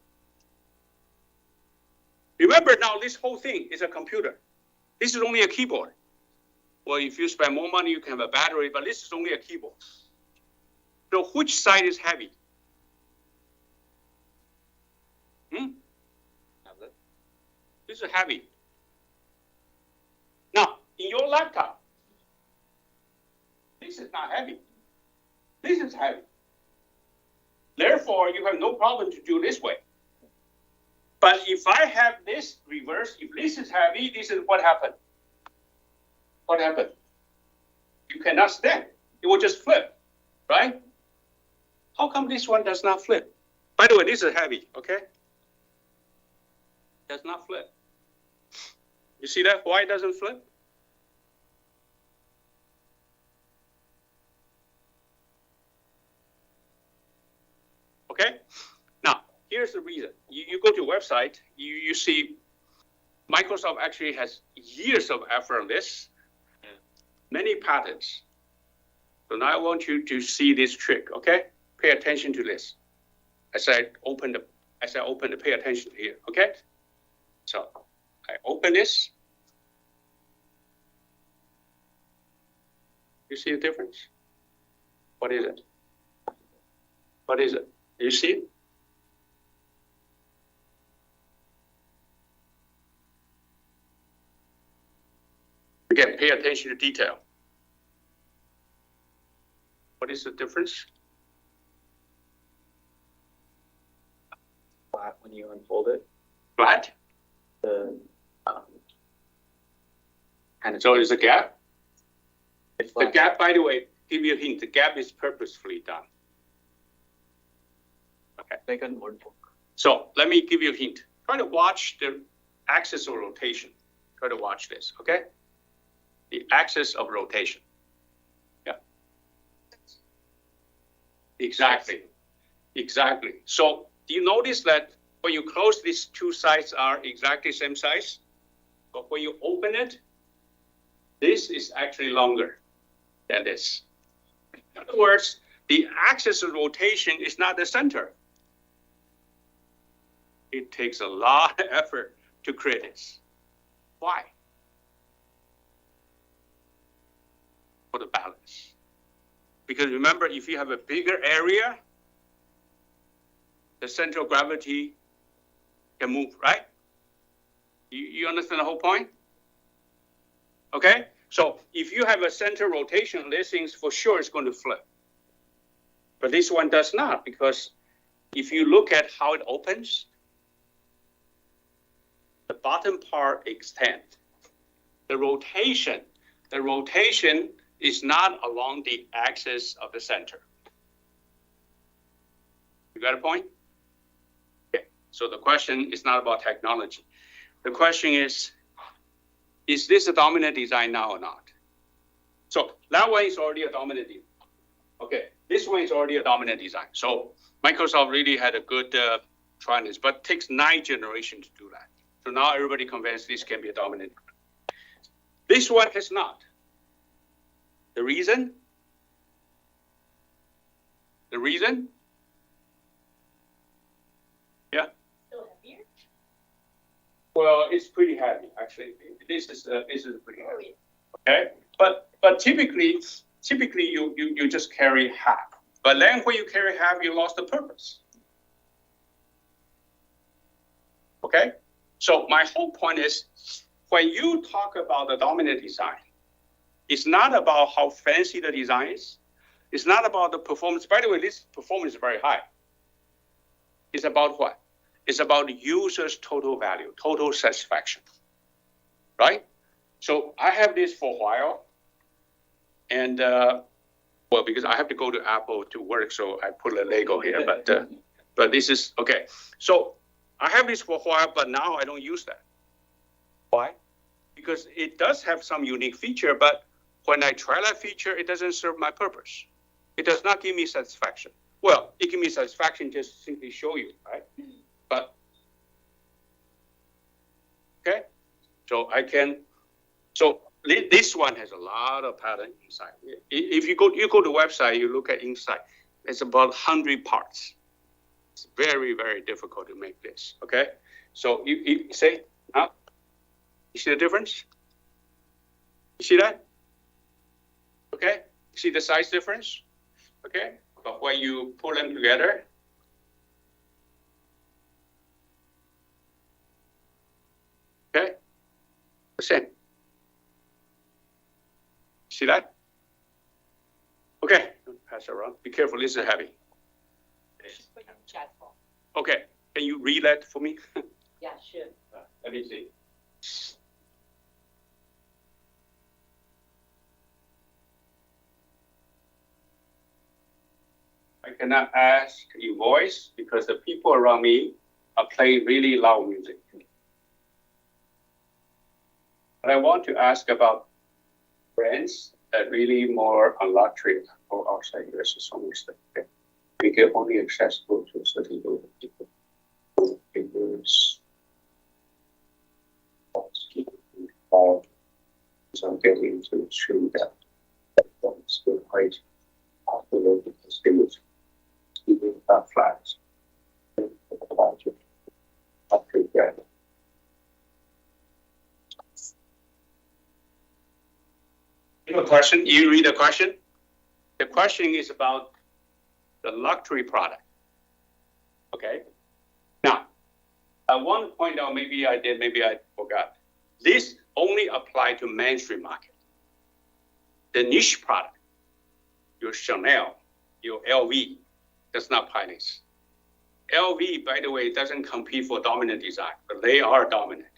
Remember now, this whole thing is a computer. This is only a keyboard. Well, if you spend more money, you can have a battery, but this is only a keyboard. So which side is heavy? This is heavy. Now, in your laptop, this is not heavy. This is heavy. Therefore, you have no problem to do this way. But if I have this reverse, if this is heavy, this is what happened. What happened? You cannot stand. It will just flip, right? How come this one does not flip? By the way, this is heavy, okay? Does not flip. You see that? Why it doesn't flip? Okay? Now, here's the reason. You go to a website, you see Microsoft actually has years of effort on this, many patents. So now I want you to see this trick, okay? Pay attention to this. As I open the pay attention here, okay? So I open this. You see the difference? What is it? What is it? You see it? Again, pay attention to detail. What is the difference? Flat when you unfold it. Flat. Kind of. So there's a gap. It's The flat. gap, by the way, give you a hint. The gap is purposefully done. Okay. Like a notebook. So let me give you a hint. Try to watch the axis of rotation. Try to watch this, okay? The axis of rotation. Yeah. Exactly. Exactly. So do you notice that when you close, these two sides are exactly same size? But when you open it, this is actually longer than this. In other words, the axis of rotation is not the center. It takes a lot of effort to create this. Why? For the balance. Because remember, if you have a bigger area, the center of gravity can move, right? You understand the whole point? Okay? So if you have a center rotation, this thing's for sure is going to flip. But this one does not, because if you look at how it opens, the bottom part extends. The rotation is not along the axis of the center. You got a point? Okay, so the question is not about technology. The question is this a dominant design now or not? So that one is already a dominant design. Okay, this one is already a dominant design. So Microsoft really had a good try on this, but it takes 9 generations to do that. So now everybody convinced this can be a dominant. This one has not. The reason? Yeah. Still heavier? Well, it's pretty heavy, actually. This is pretty Oh, heavy. yeah. Okay, but typically you just carry half. But then when you carry half, you lost the purpose. Okay, so my whole point is, when you talk about the dominant design, it's not about how fancy the design is. It's not about the performance. By the way, this performance is very high. It's about what? It's about the user's total value, total satisfaction, right? So I have this for a while, and well, because I have to go to Apple to work, so I put a Lego here. But this is okay. So I have this for a while, but now I don't use that. Why? Because it does have some unique feature, but when I try that feature, it doesn't serve my purpose. It does not give me satisfaction. Well, it gives me satisfaction just simply show you, right? But okay, so I can. So this one has a lot of pattern inside. If you go to the website, you look at inside, it's about 100 parts. It's very, very difficult to make this. Okay, so you say, huh? You see the difference? You see that? Okay, you see the size difference? Okay, but when you pull them together, okay, the same. See that? Okay, pass it around. Be careful, this is heavy. Okay, can you read that for me? Yeah, sure. Let me see. I cannot ask in voice because the people around me are playing really loud music. But I want to ask about brands that really more on luxury or outside US to some extent. Okay? Make it only accessible to a certain group of people. Figures. So I'm getting into the true that it's good height after because they was keeping that flat. You have a question? You read the question? The question is about the luxury product. Okay. Now, I want to point out, maybe I did, maybe I forgot. This only apply to mainstream market. The niche product, your Chanel, your LV, does not apply this. LV, by the way, doesn't compete for dominant design, but they are dominant.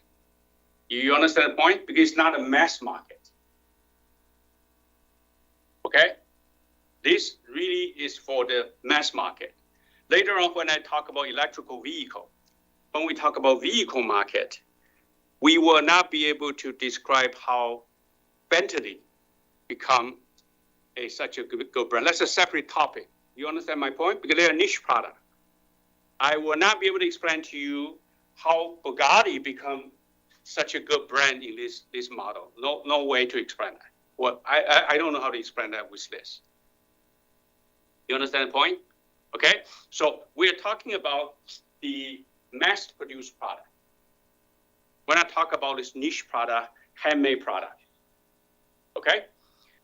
You understand the point? Because it's not a mass market. Okay? This really is for the mass market. Later on, when I talk about electrical vehicle, when we talk about vehicle market, we will not be able to describe how Bentley become such a good brand. That's a separate topic. You understand my point? Because they're a niche product. I will not be able to explain to you how Bugatti become such a good brand in this model. No way to explain that. Well, I don't know how to explain that with this. You understand the point? Okay, so we're talking about the mass-produced product. When I talk about this niche product, handmade product. Okay?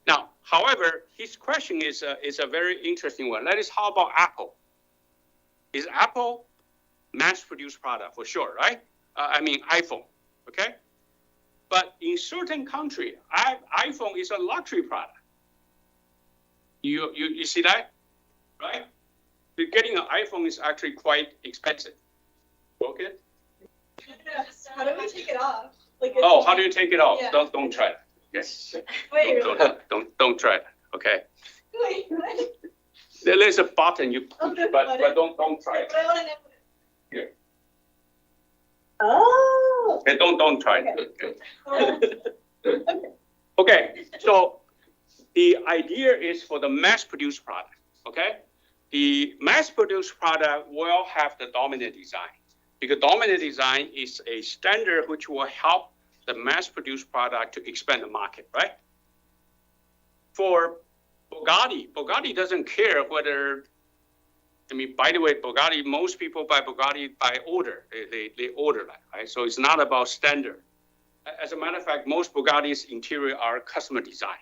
Now, however, his question is a very interesting one. That is, how about Apple? Is Apple mass-produced product for sure, right? I mean, iPhone, okay? But in certain country, iPhone is a luxury product. You see that, right? Getting an iPhone is actually quite expensive. Okay. How do we take it off? Like, Oh, how do you take it off? Yeah. Don't try it. Yes. Wait, Don't try it. Okay. wait, what? There's a button you push, Okay, but button. don't try it. But I wanna know. Here. Oh. Okay, don't try it. Okay. Okay. Okay, so the idea is for the mass-produced product, okay? The mass-produced product will have the dominant design, because dominant design is a standard which will help the mass-produced product to expand the market, right? For Bugatti doesn't care whether, I mean, by the way, Bugatti, most people buy Bugatti by order. They order that, right? So it's not about standard. As a matter of fact, most Bugatti's interior are customer design.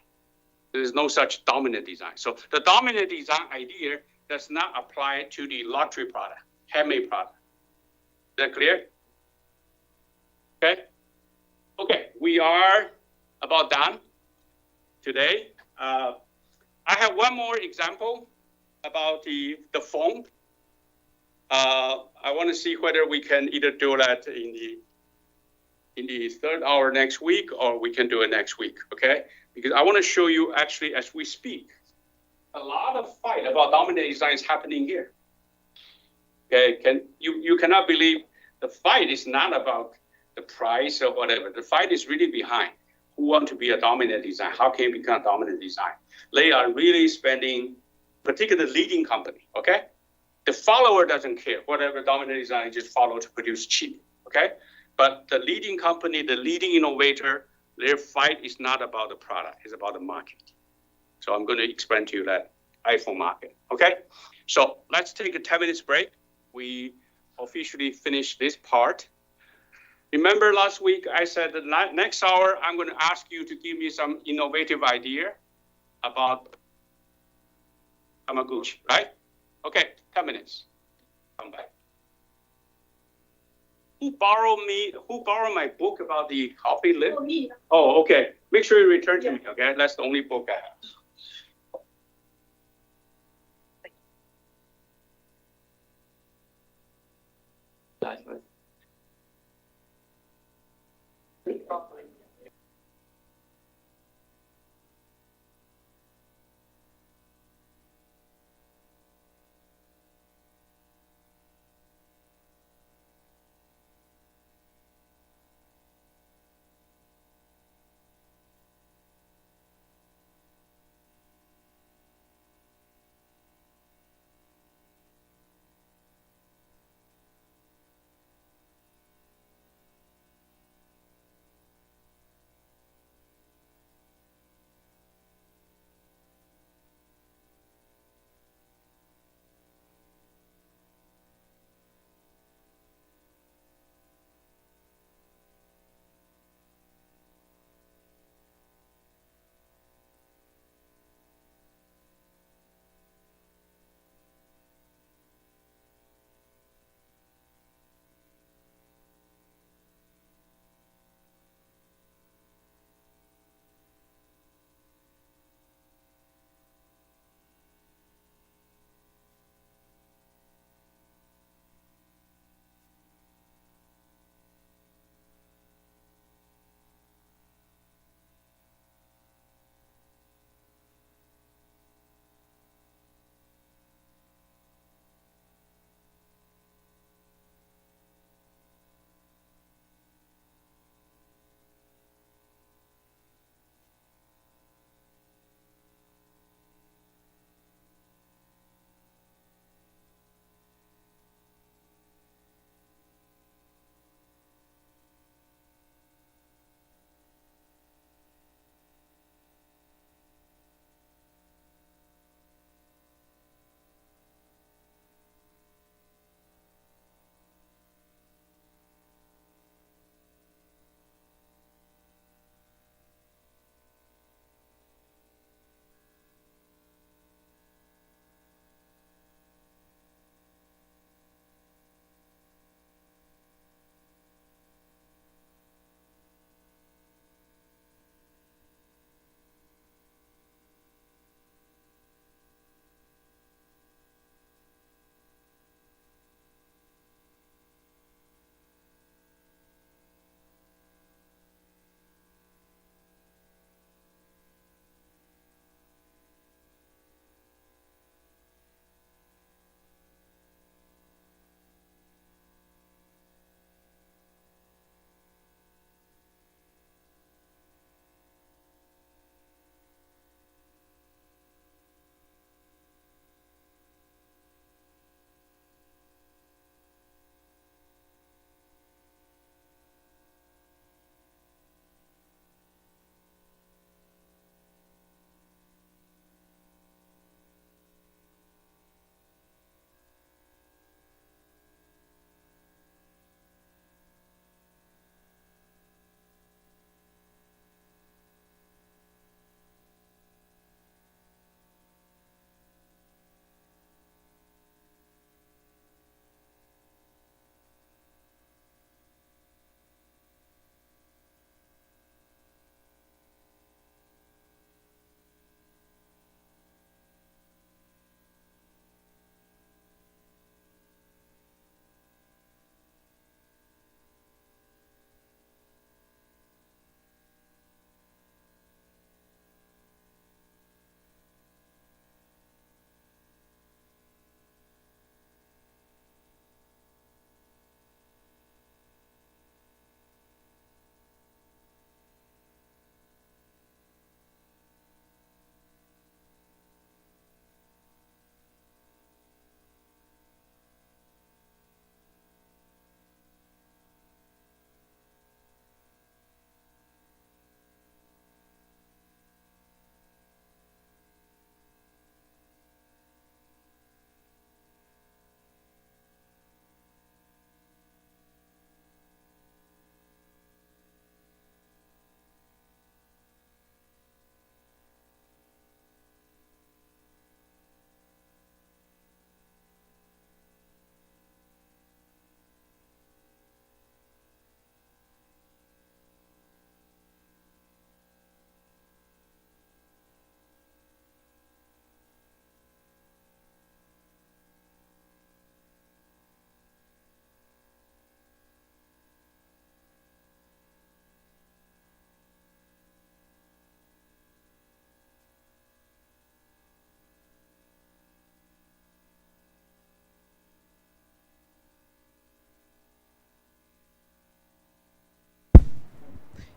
There's no such dominant design. So the dominant design idea does not apply to the luxury product, handmade product. Is that clear? Okay. Okay, we are about done today. I have one more example about the phone. I want to see whether we can either do that in the third hour next week, or we can do it next week, okay? Because I want to show you actually as we speak, a lot of fight about dominant design is happening here. Okay, you cannot believe the fight is not about the price or whatever. The fight is really behind who want to be a dominant design. How can you become a dominant design? They are really spending, particularly leading company, okay? The follower doesn't care. Whatever dominant design, just follow to produce cheap, okay? But the leading company, the leading innovator, their fight is not about the product, it's about the market. So I'm going to explain to you that iPhone market, okay? So let's take a 10 minutes break. We officially finished this part. Remember last week I said that next hour I'm going to ask you to give me some innovative idea about Hamaguchi, right? Okay, 10 minutes. Come back. Who borrowed my book about the coffee lip? Oh, me. Oh, okay. Make sure you return to me, okay? That's the only book I have.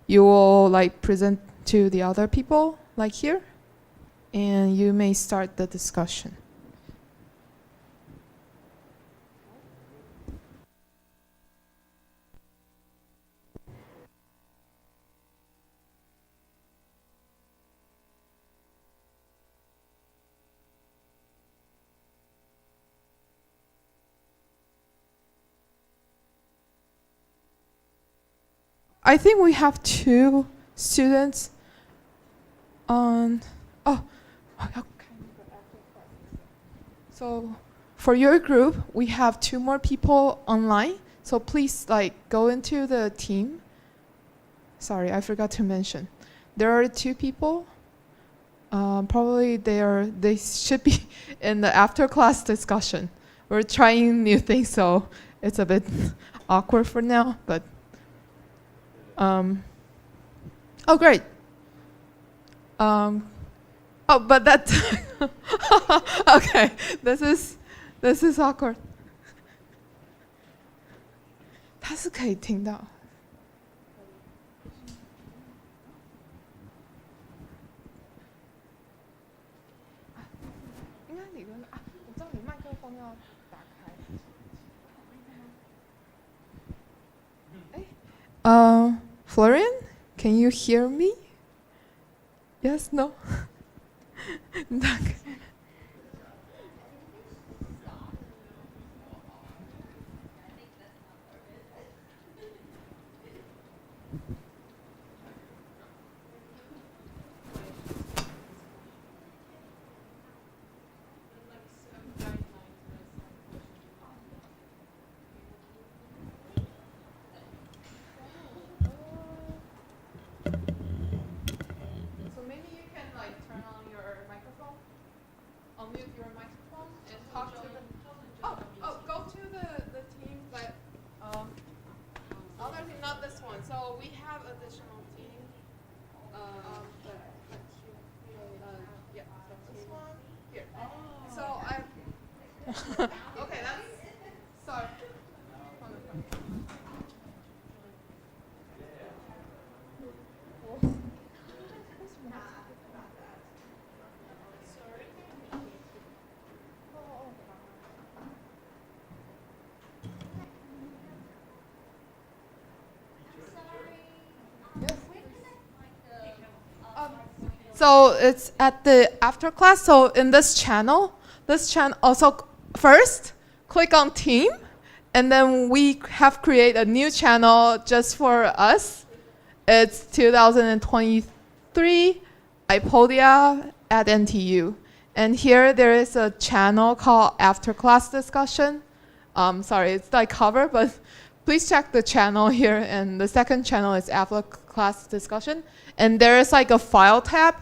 you will like present to the other people like here, and you may start the discussion. I think we have 2 students on. Oh, okay. So for your group, we have 2 more people online. So please like go into the team. Sorry, I forgot to mention. There are 2 people. Probably they should be in the after class discussion. We're trying new things, so it's a bit awkward for now, but. Oh, great. But that. Okay, this is awkward. 他是可以听到。应该理论上啊，我知道你麦克风要打开。Florian, can you hear me? Yes, no? So maybe you can like turn on your microphone, unmute your microphone, and talk to the. Go to the team, but other team, not this one. So we have additional team. Yeah, so this one here. So I. Okay, that's. Sorry. So it's at the after class. So in this channel also first click on team, and then we have created a new channel just for us. It's 2023 iPodia at NTU. And here there is a channel called After Class Discussion. Sorry, it's like cover, but please check the channel here. And the second channel is After Class Discussion. And there is like a file tab.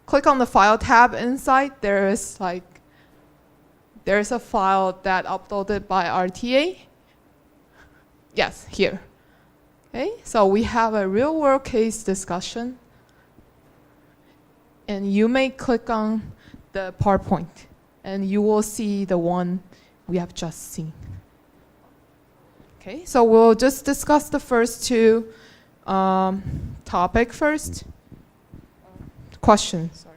Click on the file tab inside. There's a file that uploaded by RTA. Yes, here. Okay, so we have a real world case discussion. And you may click on the PowerPoint and you will see the one we have just seen. Okay, so we'll just discuss the first 2 topic first. Question. Sorry.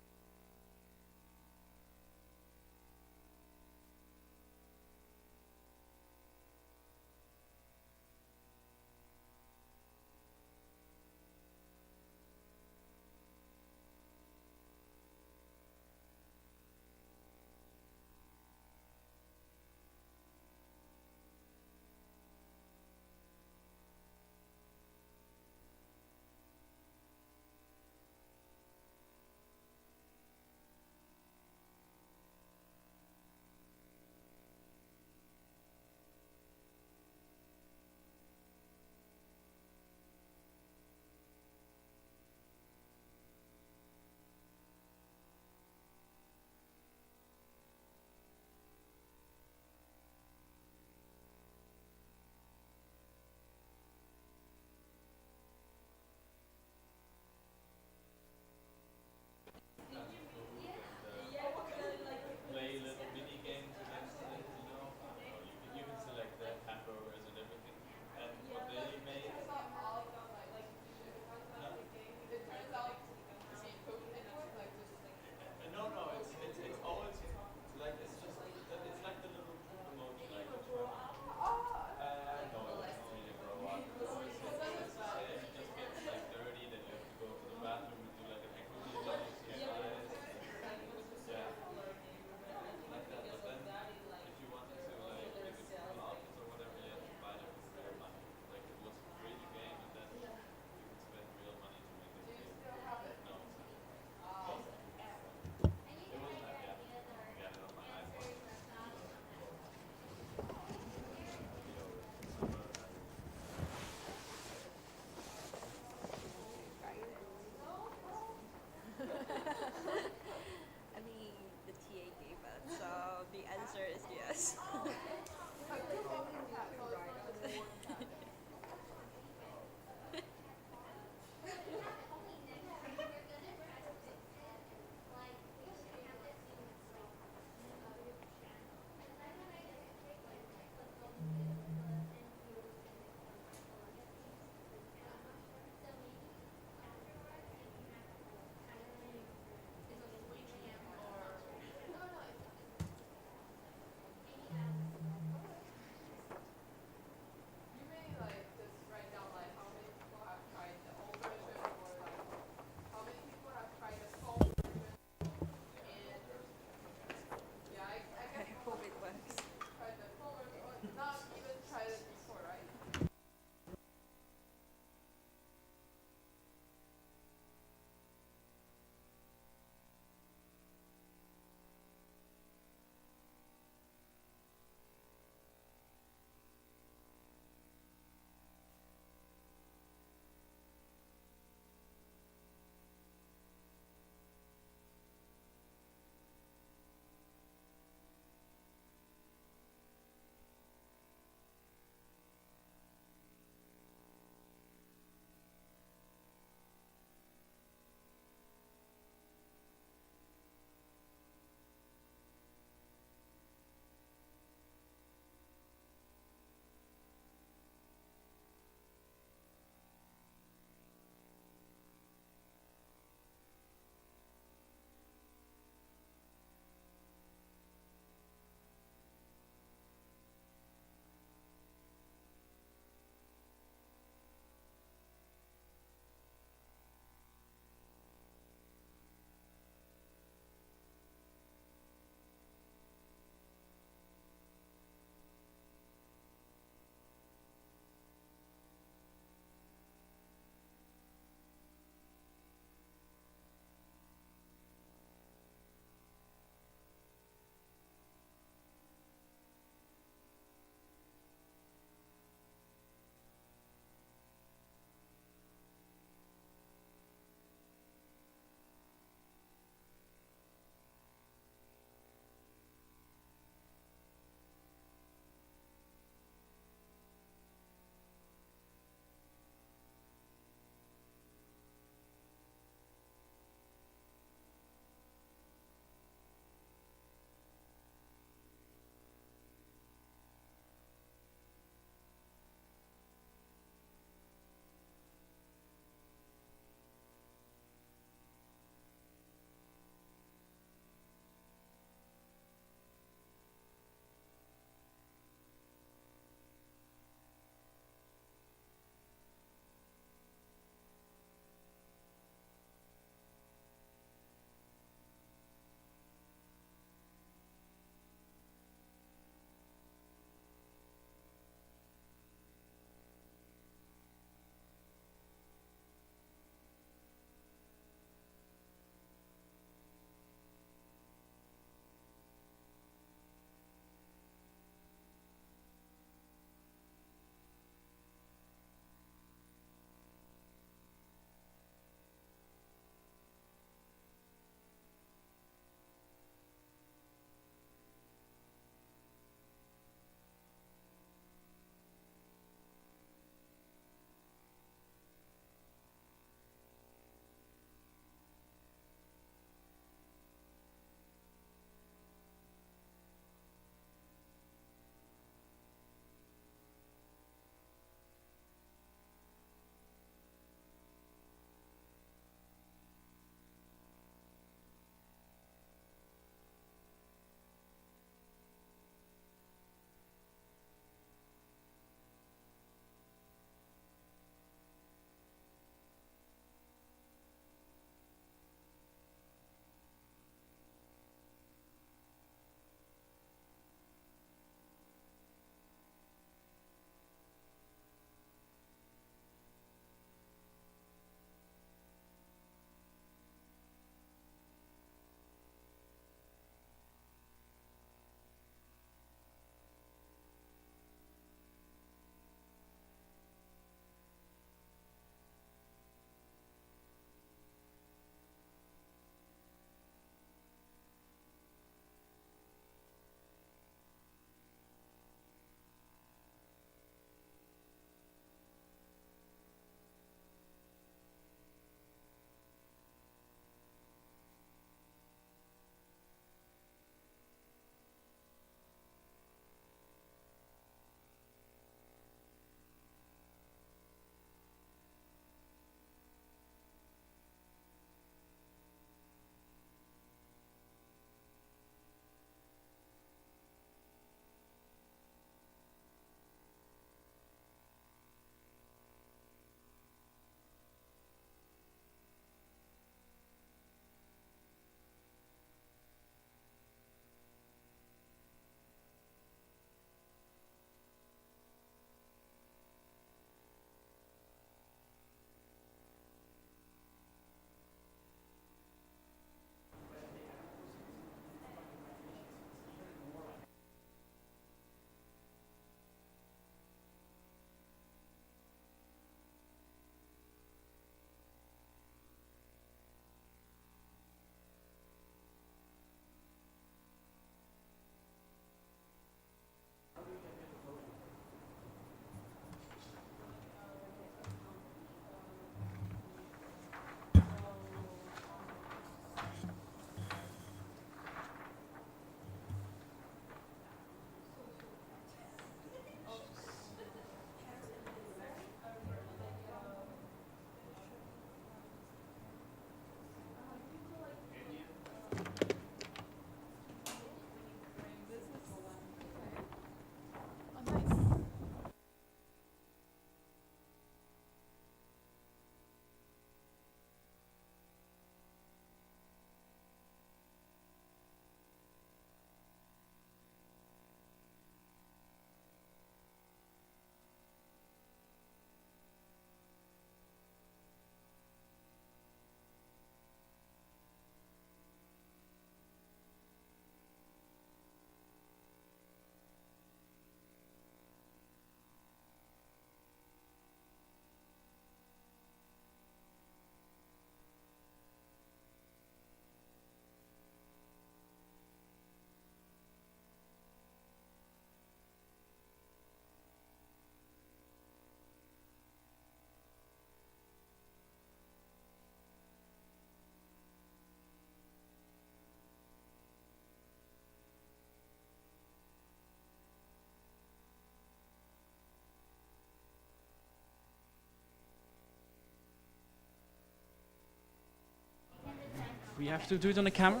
We have to do it on the camera?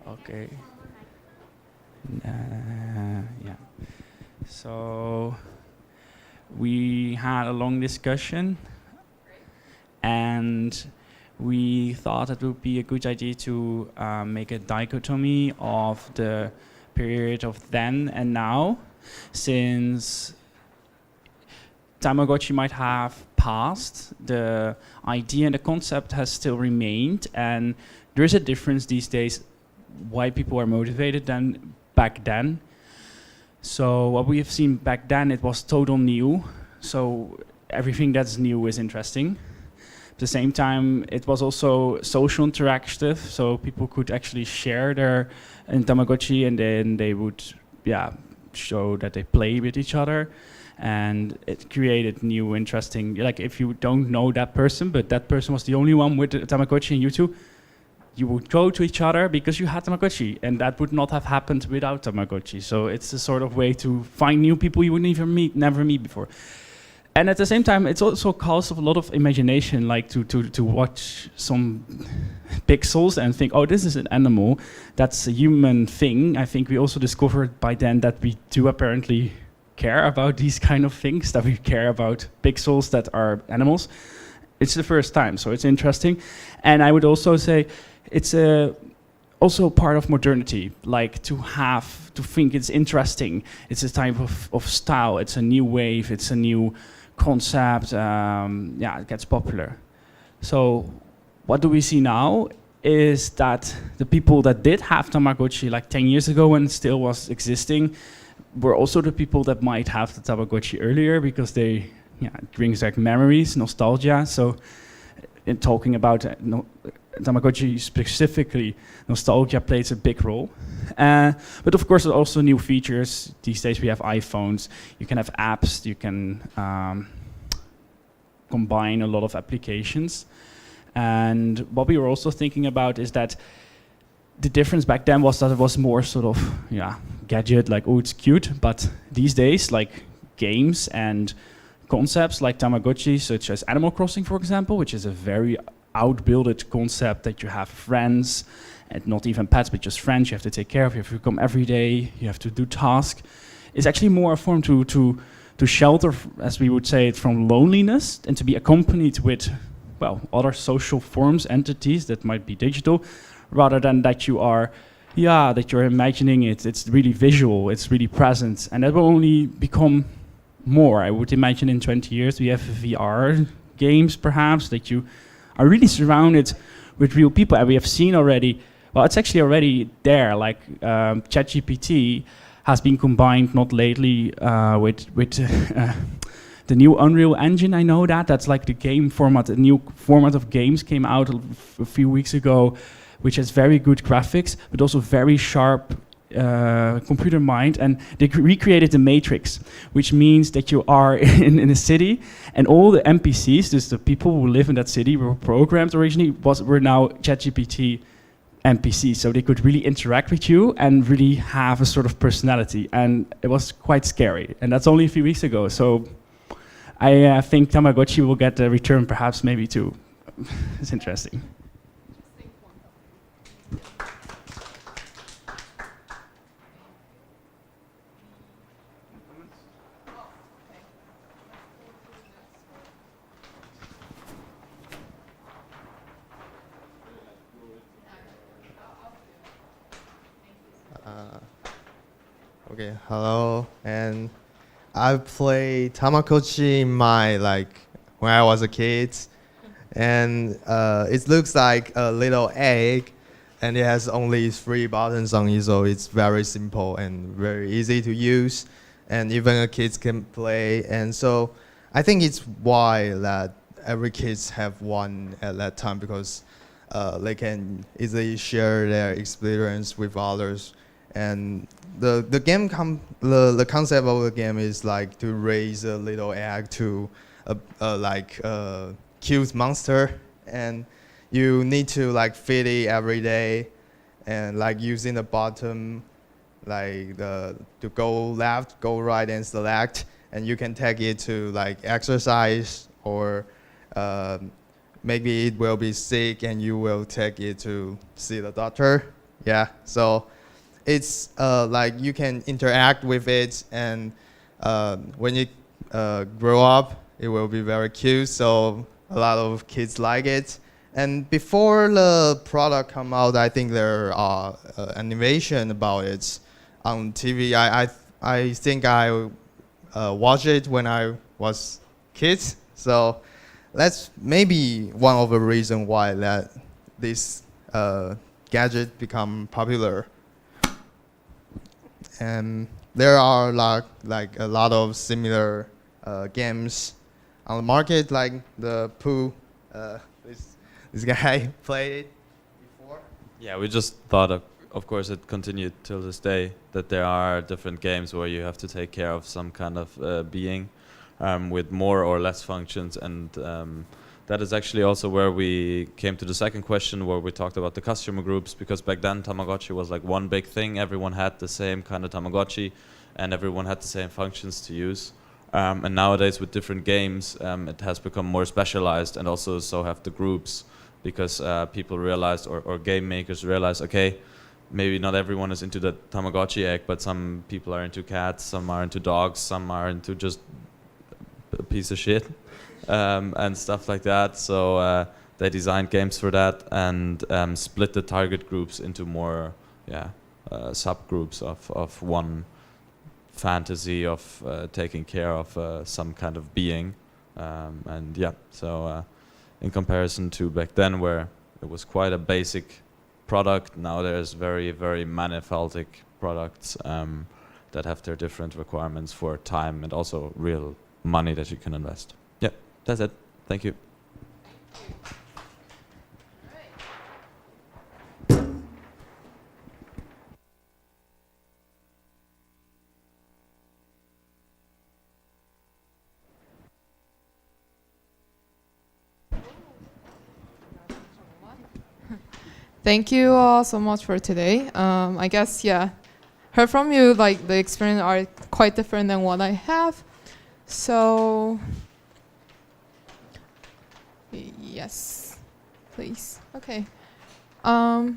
Okay. Yeah. So we had a long discussion, and we thought it would be a good idea to make a dichotomy of the period of then and now, since Tamagotchi might have passed, the idea and the concept has still remained, and there is a difference these days why people are motivated than back then. So what we have seen back then, it was total new, so everything that's new is interesting. At the same time, it was also social interactive, so people could actually share their Tamagotchi, and then they would show that they play with each other. And it created new interesting, like if you don't know that person, but that person was the only one with the Tamagotchi and you two, you would go to each other because you had Tamagotchi, and that would not have happened without Tamagotchi. So it's a sort of way to find new people you would never meet before. And at the same time, it's also calls of a lot of imagination, like to watch some pixels and think, oh, this is an animal, that's a human thing. I think we also discovered by then that we do apparently care about these kind of things, that we care about pixels that are animals. It's the first time, so it's interesting. And I would also say it's also part of modernity, like to think it's interesting. It's a type of style, it's a new wave, it's a new concept, it gets popular. So what do we see now is that the people that did have Tamagotchi like 10 years ago when it still was existing were also the people that might have the Tamagotchi earlier, because it brings back memories, nostalgia. So in talking about Tamagotchi specifically, nostalgia plays a big role. But of course, also new features. These days we have iPhones, you can have apps, you can combine a lot of applications. And what we were also thinking about is that the difference back then was that it was more sort of, gadget, like, oh, it's cute. But these days, like games and concepts like Tamagotchi, such as Animal Crossing, for example, which is a very outbuilded concept that you have friends, and not even pets, but just friends you have to take care of, you have to come every day, you have to do tasks. It's actually more a form to shelter, as we would say it, from loneliness, and to be accompanied with, other social forms, entities that might be digital, rather than that you are, that you're imagining it. It's really visual, it's really present, and that will only become more. I would imagine in 20 years we have VR games, perhaps, that you are really surrounded with real people, and we have seen already, it's actually already there, like ChatGPT has been combined not lately with the new Unreal Engine. I know that's like the game format, a new format of games came out a few weeks ago, which has very good graphics, but also very sharp computer mind, and they recreated the Matrix, which means that you are in a city, and all the NPCs, just the people who live in that city, were programmed originally, were now ChatGPT NPCs, so they could really interact with you and really have a sort of personality, and it was quite scary, and that's only a few weeks ago. So I think Tamagotchi will get a return, perhaps, maybe too. It's interesting. Okay, hello, and I played Tamagotchi in my when I was a kid, and it looks like a little egg, and it has only 3 buttons on it, so it's very simple and very easy to use, and even a kids can play. And so I think it's why that every kids have one at that time, because they can easily share their experience with others. And the game the concept of the game is like to raise a little egg to a cute monster, and you need to feed it every day, and using the button to go left, go right, and select, and you can take it to exercise or maybe it will be sick and you will take it to see the doctor. Yeah, so it's like you can interact with it, and when you grow up, it will be very cute. So a lot of kids like it. And before the product come out, I think there are animation about it on TV. I think I watched it when I was kid. So that's maybe one of the reasons why that this gadget become popular. And there are like a lot of similar games on the market, like the Pooh. This guy played it before. Yeah, we just thought of course it continued till this day that there are different games where you have to take care of some kind of being with more or less functions, and that is actually also where we came to the second question, where we talked about the customer groups, because back then Tamagotchi was like one big thing. Everyone had the same kind of Tamagotchi and everyone had the same functions to use. And nowadays with different games, it has become more specialized, and also so have the groups, because people realized, or game makers realized, okay, maybe not everyone is into the Tamagotchi egg, but some people are into cats, some are into dogs, some are into just a piece of shit, and stuff like that. So they designed games for that, and split the target groups into more subgroups of one fantasy of taking care of some kind of being. And yeah, so in comparison to back then, where it was quite a basic product, now there's very, very manifolding products that have their different requirements for time and also real money that you can invest. Yeah, that's it. Thank you. Thank you all so much for today. I guess, yeah, heard from you, like the experience are quite different than what I have. So, yes, please. Okay. All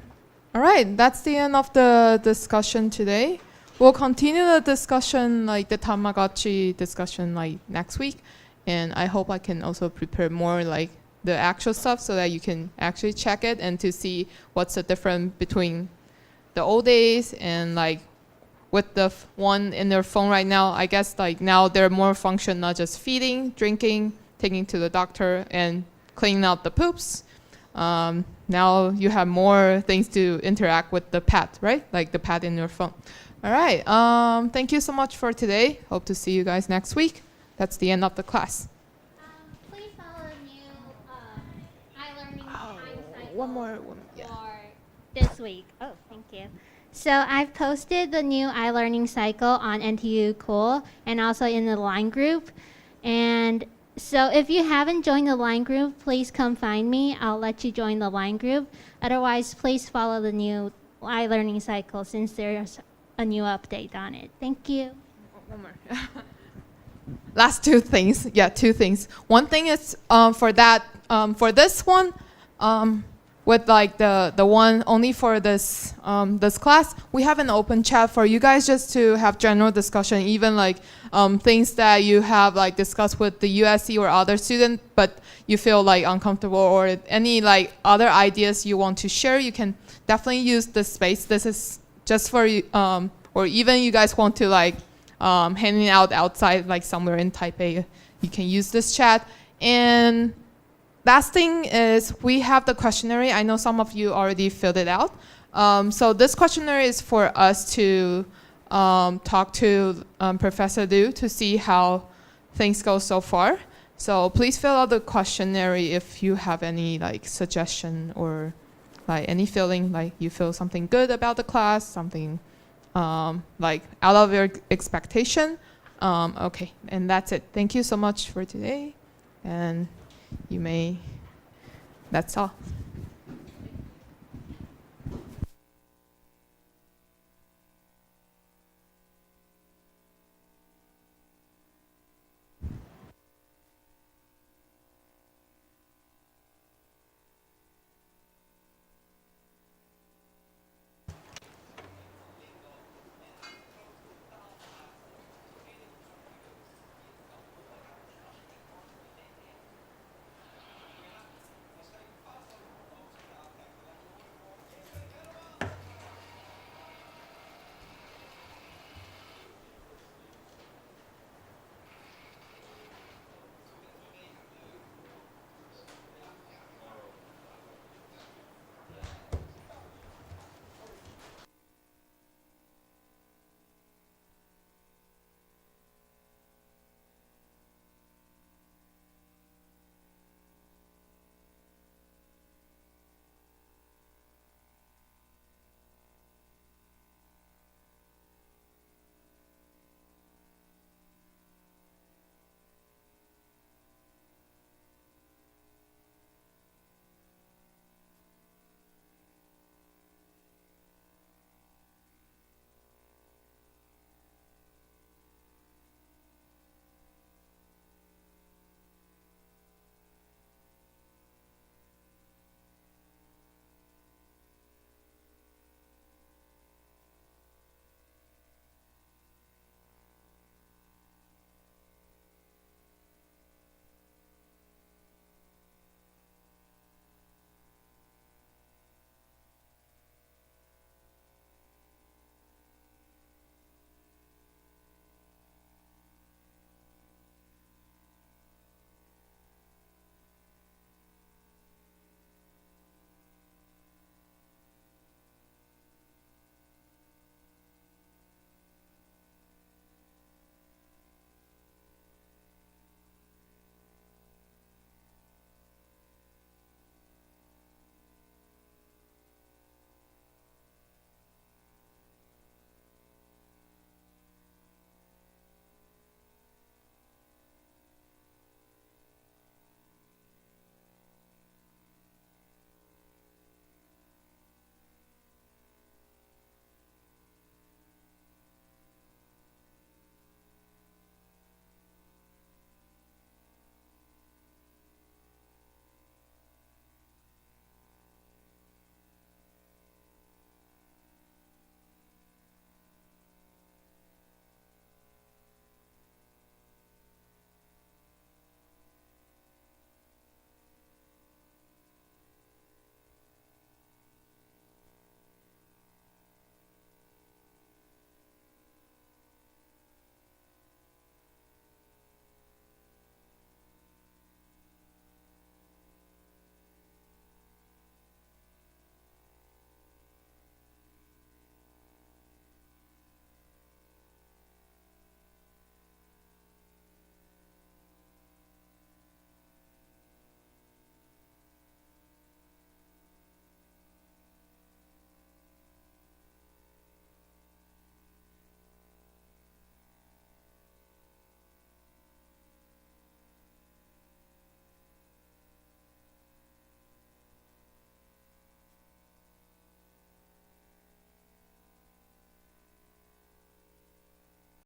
right, that's the end of the discussion today. We'll continue the discussion, like the Tamagotchi discussion, like next week. And I hope I can also prepare more like the actual stuff so that you can actually check it and to see what's the difference between the old days and like with the one in their phone right now. I guess like now they're more function, not just feeding, drinking, taking to the doctor and cleaning out the poops. Now you have more things to interact with the pet, right? Like the pet in your phone. All right. Thank you so much for today. Hope to see you guys next week. That's the end of the class. Please follow the new iLearning time cycle One more. for this week. Oh, thank you. So I've posted the new iLearning cycle on NTU Cool and also in the Line group. And so if you haven't joined the Line group, please come find me. I'll let you join the Line group. Otherwise, please follow the new iLearning cycle since there's a new update on it. Thank you. One more. Last two things. Yeah, two things. One thing is for that, for this one, with like the one only for this this class, we have an open chat for you guys just to have general discussion, even like things that you have like discussed with the USC or other student, but you feel like uncomfortable, or any like other ideas you want to share, you can definitely use this space. This is just for you, or even you guys want to like hanging out outside, like somewhere in Taipei, you can use this chat. And last thing is we have the questionnaire. I know some of you already filled it out. So this questionnaire is for us to talk to Professor Liu to see how things go so far. So please fill out the questionnaire if you have any like suggestion or like any feeling like you feel something good about the class, something like out of your expectation. Okay, and that's it. Thank you so much for today, and you may, that's all.